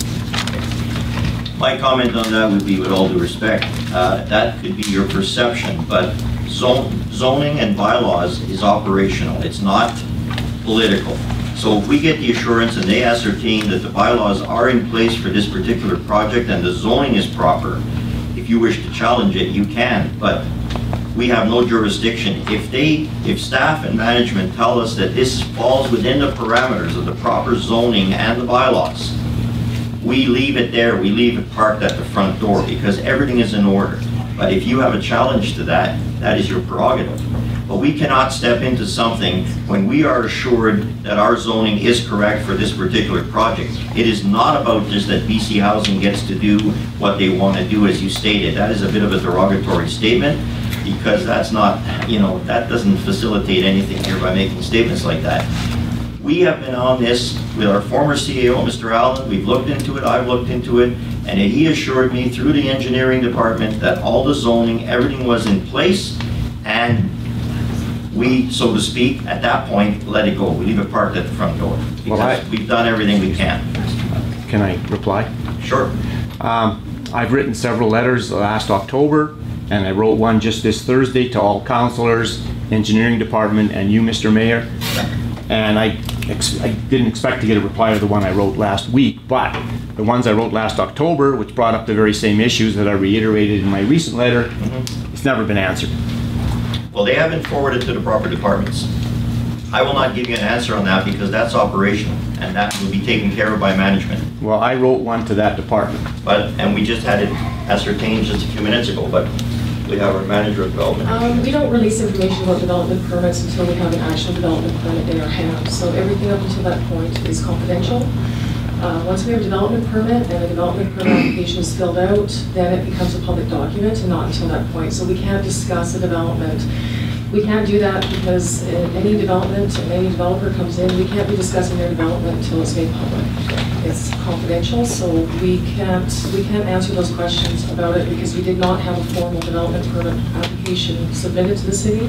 S1: My comment on that would be, with all due respect, that could be your perception, but zoning and bylaws is operational. It's not political. So if we get the assurance and they ascertain that the bylaws are in place for this particular project and the zoning is proper, if you wish to challenge it, you can, but we have no jurisdiction. If staff and management tell us that this falls within the parameters of the proper zoning and the bylaws, we leave it there. We leave it parked at the front door because everything is in order. But if you have a challenge to that, that is your prerogative. But we cannot step into something when we are assured that our zoning is correct for this particular project. It is not about just that BC Housing gets to do what they want to do, as you stated. That is a bit of a derogatory statement, because that's not, that doesn't facilitate anything here by making statements like that. We have been on this with our former CEO, Mr. Allen. We've looked into it, I've looked into it, and he assured me through the engineering department that all the zoning, everything was in place, and we, so to speak, at that point, let it go. We leave it parked at the front door, because we've done everything we can.
S21: Can I reply?
S1: Sure.
S21: I've written several letters last October, and I wrote one just this Thursday to all councilors, engineering department, and you, Mr. Mayor. And I didn't expect to get a reply to the one I wrote last week, but the ones I wrote last October, which brought up the very same issues that I reiterated in my recent letter, it's never been answered.
S1: Well, they have been forwarded to the proper departments. I will not give you an answer on that because that's operational, and that will be taken care of by management.
S21: Well, I wrote one to that department.
S1: And we just had it ascertained just a few minutes ago, but we have our manager of development.
S3: We don't release information about development permits until we have an actual development permit in our hands. So everything up until that point is confidential. Once we have a development permit and a development permit application is filled out, then it becomes a public document, and not until that point. So we can't discuss the development. We can't do that because any development and any developer comes in, we can't be discussing their development until it's made public. It's confidential, so we can't answer those questions about it because we did not have a formal development permit application submitted to the city,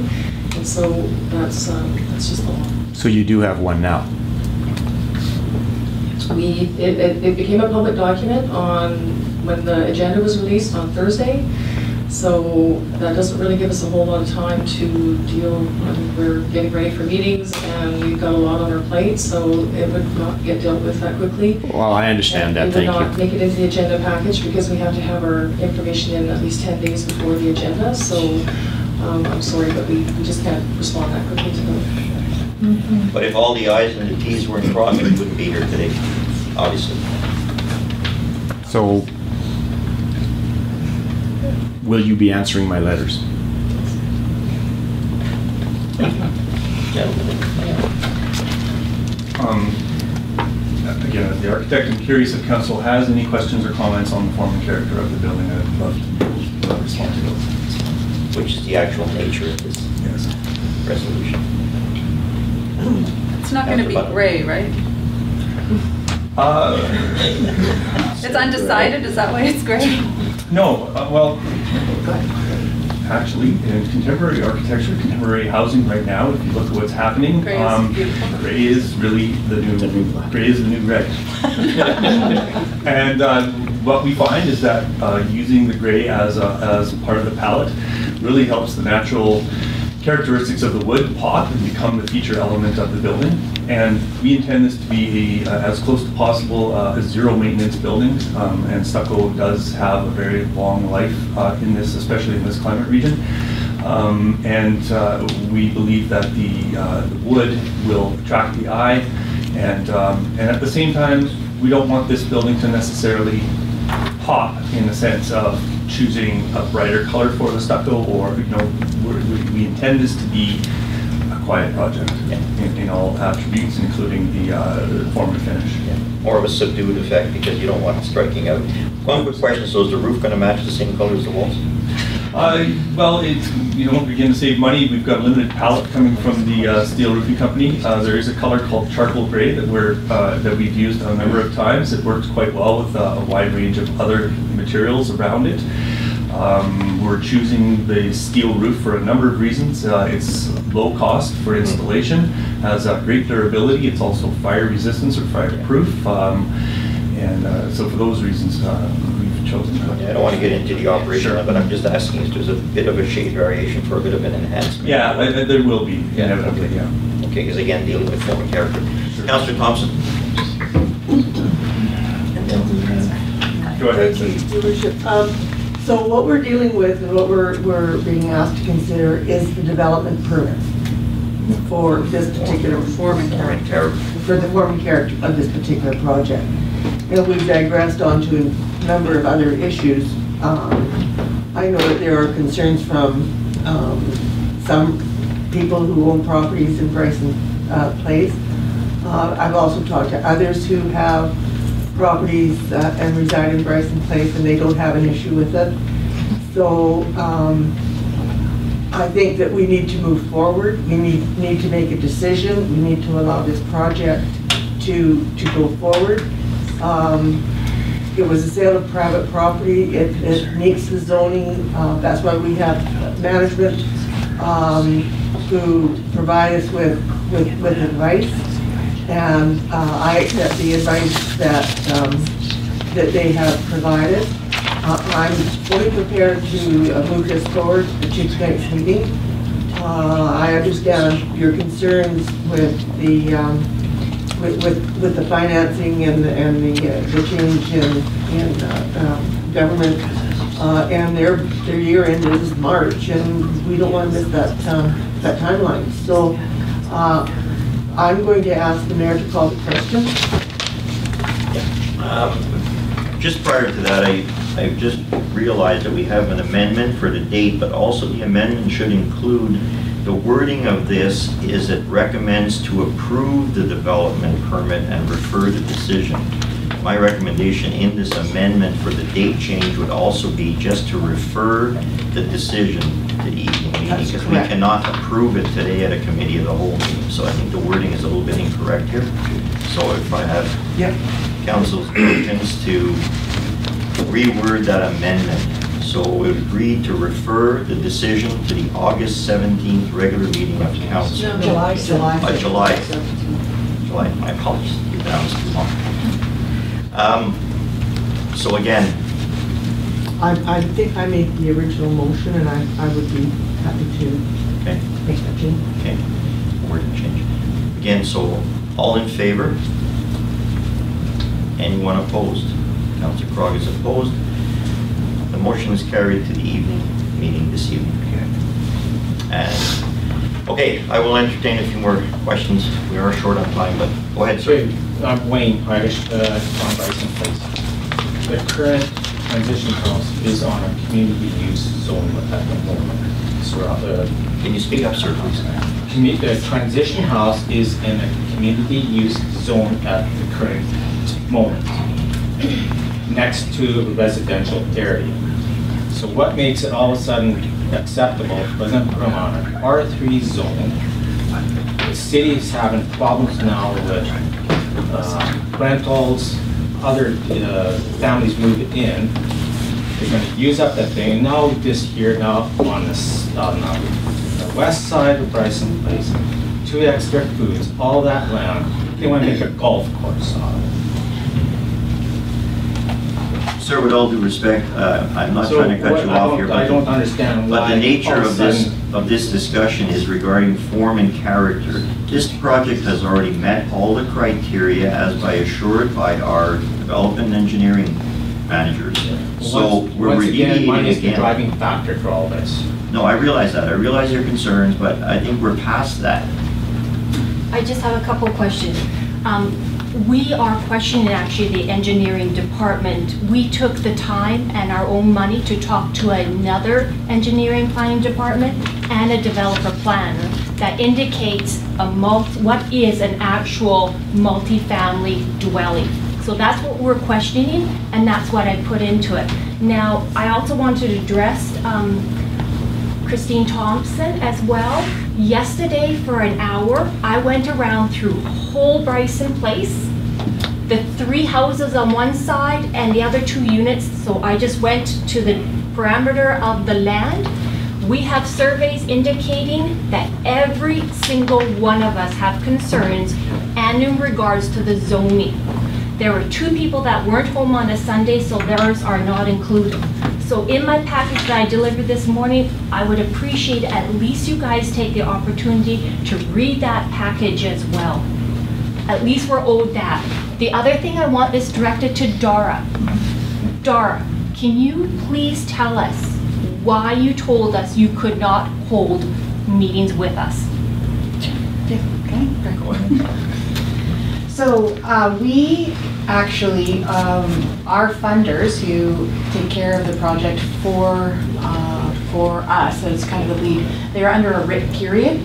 S3: and so that's just the law.
S21: So you do have one now?
S3: It became a public document when the agenda was released on Thursday. So that doesn't really give us a whole lot of time to deal, we're getting ready for meetings and we've got a lot on our plate, so it would not get dealt with that quickly.
S21: Well, I understand that,
S3: It
S21: thank
S3: would not
S21: you.
S3: make it into the agenda package because we have to have our information in at least 10 days before the agenda, so I'm sorry, but we just can't respond that quickly to them.
S1: But if all the i's and the t's were crossed, we wouldn't be here today, obviously.
S21: So, will you be answering my letters?
S10: Again, as the architect, I'm curious if council has any questions or comments on the form and character of the building. I'd love to respond to those.
S1: Which is the actual nature of this resolution.
S6: It's not gonna be gray, right? It's undecided, is that why it's gray?
S10: No, well, actually, in contemporary architecture, contemporary housing right now, if you look at what's happening,
S6: Gray is beautiful.
S10: gray is really the new gray is the new red. And what we find is that using the gray as part of the palette really helps the natural characteristics of the wood pop and become the feature element of the building. And we intend this to be as close to possible a zero maintenance building. And stucco does have a very long life in this, especially in this climate region. And we believe that the wood will attract the eye. And at the same time, we don't want this building to necessarily pop in the sense of choosing a brighter color for the stucco, or we intend this to be a quiet project in all attributes, including the form and finish.
S1: More of a subdued effect because you don't want it striking out. One quick question, so is the roof going to match the same color as the walls?
S10: Well, you don't begin to save money. We've got a limited palette coming from the steel roofing company. There is a color called charcoal gray that we've used a number of times. It works quite well with a wide range of other materials around it. We're choosing the steel roof for a number of reasons. It's low cost for installation, has great durability. It's also fire resistance or fireproof. So for those reasons, we've chosen that.
S1: I don't want to get into the operation, but I'm just asking if there's a bit of a shade variation for a bit of an enhancement.
S10: Yeah, there will be, inevitably, yeah.
S1: Okay, because again, dealing with form and character. Councillor Thompson.
S10: Go ahead.
S5: Thank you, Your Worship. So what we're dealing with and what we're being asked to consider is the development permit for this particular form and character, for the form and character of this particular project. We've digressed onto a number of other issues. I know that there are concerns from some people who own properties in Bryson Place. I've also talked to others who have properties and reside in Bryson Place, and they don't have an issue with it. So I think that we need to move forward. We need to make a decision. We need to allow this project to go forward. It was a sale of private property. It meets the zoning. That's why we have management who provide us with advice. And I accept the advice that they have provided. I'm fully prepared to move this forward to tonight's meeting. I understand your concerns with the financing and the change in government, and their year end is March, and we don't want to miss that timeline. So I'm going to ask the mayor to call the question.
S1: Just prior to that, I've just realized that we have an amendment for the date, but also the amendment should include the wording of this is it recommends to approve the development permit and refer the decision. My recommendation in this amendment for the date change would also be just to refer the decision to the evening meeting, because we cannot approve it today at a committee of the whole meeting. So I think the wording is a little bit incorrect here. So if I have council's diligence to reword that amendment, so we would agree to refer the decision to the August 17th regular meeting of the council.
S5: No, July.
S1: July, my apologies, that was too long. So again,
S5: I think I made the original motion, and I would be happy to make that change.
S1: Okay, word change. Again, so all in favor? Anyone opposed? Councillor Krog is opposed. The motion is carried to the evening meeting this evening. And, okay, I will entertain a few more questions. We are short on time, but go ahead, sir.
S18: I'm Wayne Irish, on Bryson Place. The current transition house is on a community use zone at the moment.
S1: Can you speak up, sir, please?
S18: The transition house is in a community use zone at the current moment, next to a residential area. So what makes it all of a sudden acceptable for them to come on an R3 zone? The city is having problems now with rentals, other families moving in. They're going to use up that thing. Now this here now on the west side of Bryson Place, 2 extra foods, all that land. They want to make a golf course on it.
S1: Sir, with all due respect, I'm not trying to cut you off here,
S18: I don't understand why.
S1: But the nature of this discussion is regarding form and character. This project has already met all the criteria as assured by our development and engineering managers. So we're
S18: once again, money is the
S1: again.
S18: driving factor for all this.
S1: No, I realize that. I realize your concerns, but I think we're past that.
S14: I just have a couple of questions. We are questioning actually the engineering department. We took the time and our own money to talk to another engineering planning department and a developer planner that indicates what is an actual multifamily dwelling. So that's what we're questioning, and that's what I put into it. Now, I also wanted to address Christine Thompson as well. Yesterday for an hour, I went around through whole Bryson Place, the 3 houses on one side and the other 2 units. So I just went to the parameter of the land. We have surveys indicating that every single one of us have concerns and in regards to the zoning. There were 2 people that weren't home on a Sunday, so theirs are not included. So in my package that I delivered this morning, I would appreciate at least you guys take the opportunity to read that package as well. At least we're owed that. The other thing I want this directed to Dara. Dara, can you please tell us why you told us you could not hold meetings with us?
S17: Okay. So we actually, our funders who take care of the project for us as kind of the lead, they're under a writ period.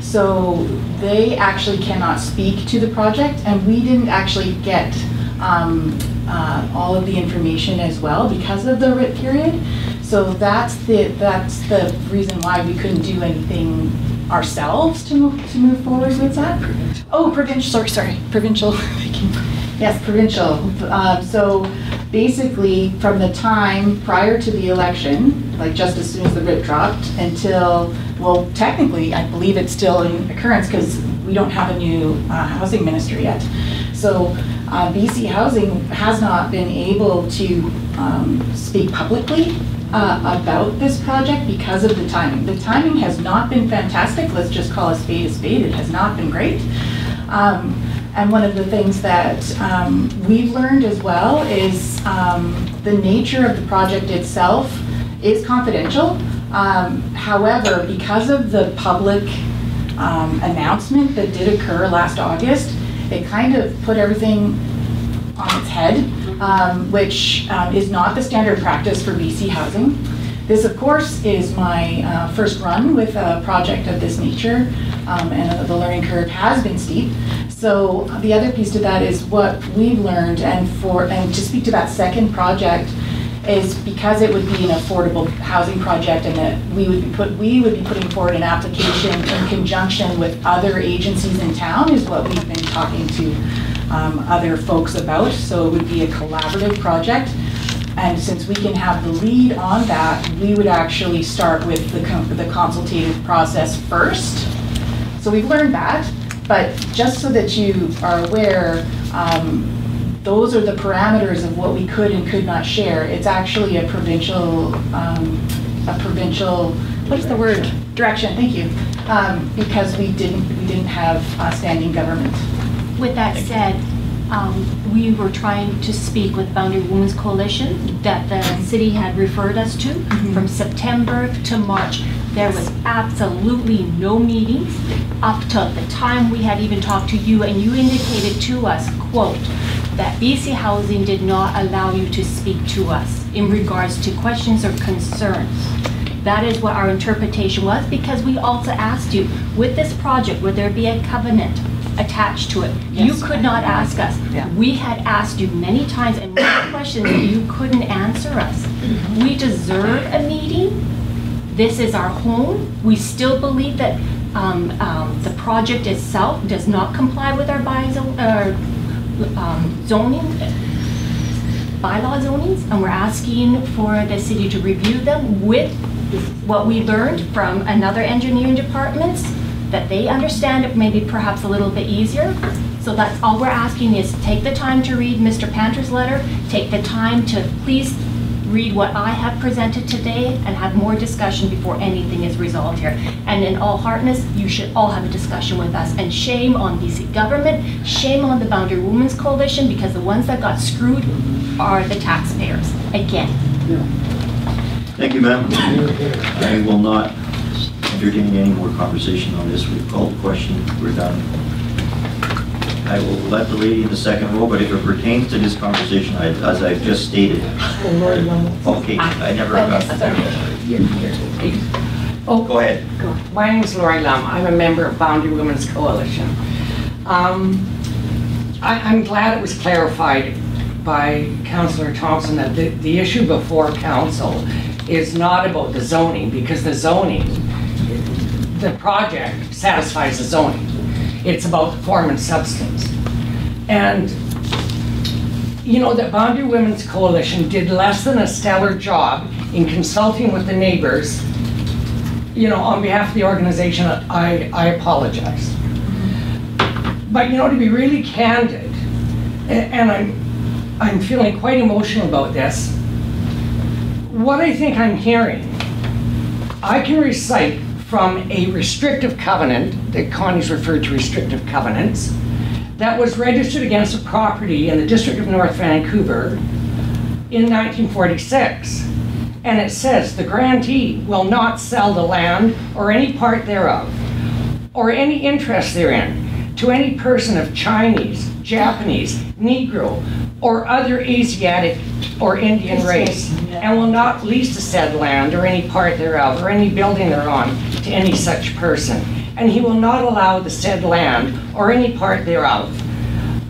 S17: So they actually cannot speak to the project, and we didn't actually get all of the information as well because of the writ period. So that's the reason why we couldn't do anything ourselves to move forward with that. Oh, provincial, sorry, provincial. Yes, provincial. So basically, from the time prior to the election, like just as soon as the writ dropped, until, well, technically, I believe it's still in occurrence because we don't have a new housing minister yet. So BC Housing has not been able to speak publicly about this project because of the timing. The timing has not been fantastic. Let's just call a spade a spade. It has not been great. And one of the things that we've learned as well is the nature of the project itself is confidential. However, because of the public announcement that did occur last August, it kind of put everything on its head, which is not the standard practice for BC Housing. This, of course, is my first run with a project of this nature, and the learning curve has been steep. So the other piece to that is what we've learned, and to speak to that second project, is because it would be an affordable housing project, and that we would be putting forward an application in conjunction with other agencies in town, is what we've been talking to other folks about. So it would be a collaborative project. And since we can have the lead on that, we would actually start with the consultative process first. So we've learned that, but just so that you are aware, those are the parameters of what we could and could not share. It's actually a provincial, what's the word? Direction, thank you. Because we didn't have standing government.
S14: With that said, we were trying to speak with Boundary Women's Coalition that the city had referred us to from September to March. There was absolutely no meetings up till the time we had even talked to you, and you indicated to us, quote, that BC Housing did not allow you to speak to us in regards to questions or concerns. That is what our interpretation was, because we also asked you, with this project, would there be a covenant attached to it?
S17: Yes.
S14: You could not ask us.
S17: Yeah.
S14: We had asked you many times and many questions that you couldn't answer us. We deserve a meeting. This is our home. We still believe that the project itself does not comply with our zoning, bylaw zonings, and we're asking for the city to review them with what we learned from another engineering departments, that they understand it maybe perhaps a little bit easier. So that's all we're asking is take the time to read Mr. Panter's letter, take the time to please read what I have presented today and have more discussion before anything is resolved here. And in all heartness, you should all have a discussion with us. And shame on BC government, shame on the Boundary Women's Coalition, because the ones that got screwed are the taxpayers, again.
S1: Thank you, ma'am. I will not entertain any more conversation on this. We've called the question, we're done. I will let the lady in the second row, but if it pertains to this conversation, as I've just stated. Okay, I never got that.
S19: Oh,
S1: go ahead.
S19: My name is Lori Lum. I'm a member of Boundary Women's Coalition. I'm glad it was clarified by Councillor Thompson that the issue before council is not about the zoning, because the zoning, the project satisfies the zoning. It's about the form and substance. And you know that Boundary Women's Coalition did less than a stellar job in consulting with the neighbors. You know, on behalf of the organization, I apologize. But you know, to be really candid, and I'm feeling quite emotional about this, what I think I'm hearing, I can recite from a restrictive covenant, that Connie's referred to restrictive covenants, that was registered against a property in the District of North Vancouver in 1946. And it says the grantee will not sell the land or any part thereof, or any interest therein, to any person of Chinese, Japanese, Negro, or other Asiatic or Indian race, and will not lease the said land or any part thereof, or any building thereon, to any such person. And he will not allow the said land or any part thereof,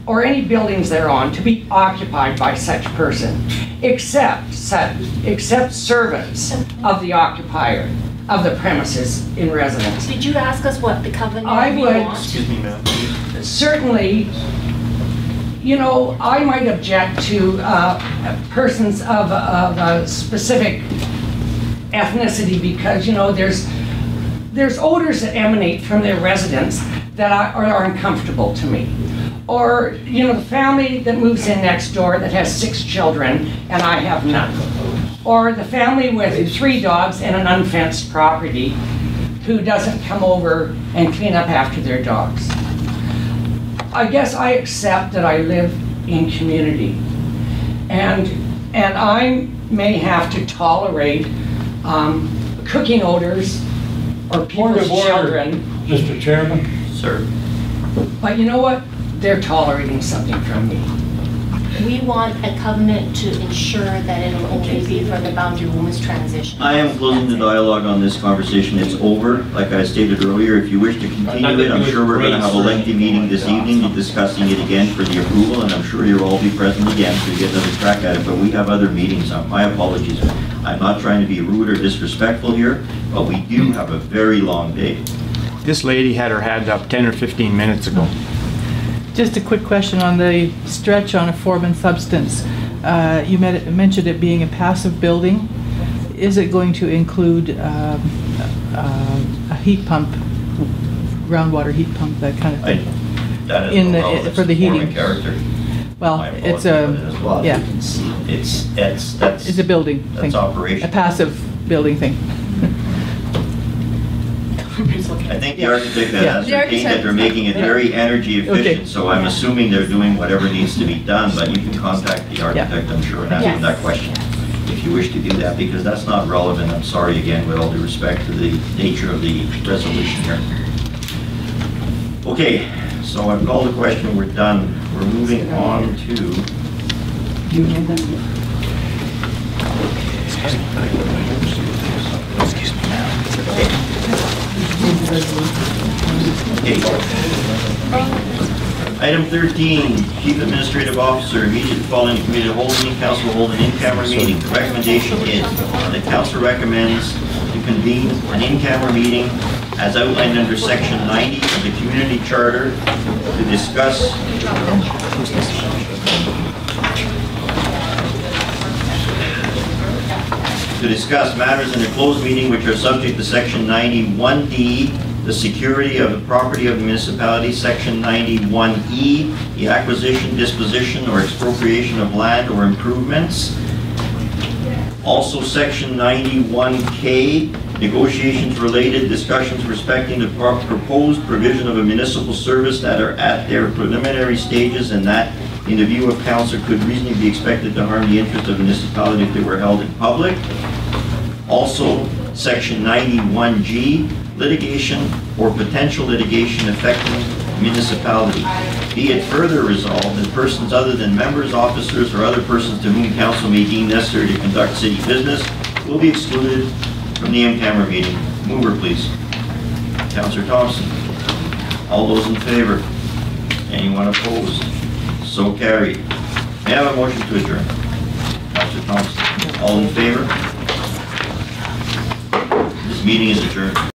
S19: or any buildings thereon, to be occupied by such person, except servants of the occupier of the premises in residence.
S14: Did you ask us what the covenant we
S19: would,
S14: want?
S1: Excuse me, ma'am.
S19: Certainly, you know, I might object to persons of a specific ethnicity, because, you know, there's odors that emanate from their residence that are uncomfortable to me. Or, you know, the family that moves in next door that has 6 children and I have none. Or the family with 3 dogs and an unfenced property who doesn't come over and clean up after their dogs. I guess I accept that I live in community, and I may have to tolerate cooking odors or people's children.
S15: Mr. Chairman.
S1: Sir.
S19: But you know what? They're tolerating something from me.
S14: We want a covenant to ensure that it'll only be for the Boundary Women's transition.
S1: I am closing the dialogue on this conversation. It's over. Like I stated earlier, if you wish to continue it, I'm sure we're going to have a lengthy meeting this evening discussing it again for the approval, and I'm sure you'll all be present again so you get another crack at it, but we have other meetings. My apologies. I'm not trying to be rude or disrespectful here, but we do have a very long day.
S21: This lady had her hand up 10 or 15 minutes ago.
S20: Just a quick question on the stretch on a form and substance. You mentioned it being a passive building. Is it going to include a heat pump, groundwater heat pump, that kind of thing?
S1: That is
S20: for the heating?
S1: Character.
S20: Well,
S1: My
S20: it's
S1: apologies,
S20: a,
S1: but as well.
S20: yeah,
S1: That's
S20: it's a building thing.
S1: That's operational.
S20: A passive building thing.
S1: I think the architect has
S20: Yeah.
S1: ascertained that they're making it very energy efficient, so I'm assuming they're doing whatever needs to be done, but you can contact the architect, I'm sure, and ask him that question, if you wish to do that, because that's not relevant, I'm sorry again, with all due respect to the nature of the resolution here. Okay, so I've called the question, we're done. We're moving on to... Okay. Item 13, Chief Administrative Officer, immediately following the committee to hold a meeting, council will hold an in-camera meeting. The recommendation is that council recommends to convene an in-camera meeting as outlined under section 90 of the community charter to discuss matters in a closed meeting which are subject to section 91D, the security of the property of the municipality, section 91E, the acquisition, disposition, or expropriation of land or improvements. Also section 91K, negotiations related, discussions respecting the proposed provision of a municipal service that are at their preliminary stages and that, in the view of council, could reasonably be expected to harm the interest of the municipality if they were held in public. Also, section 91G, litigation or potential litigation affecting municipality. Be it further resolved that persons other than members, officers, or other persons to whom council may deem necessary to conduct city business will be excluded from the in-camera meeting. Mover, please. Councillor Thompson. All those in favor? Anyone opposed? So carried. May I have a motion to adjourn? Councillor Thompson. All in favor? This meeting is adjourned.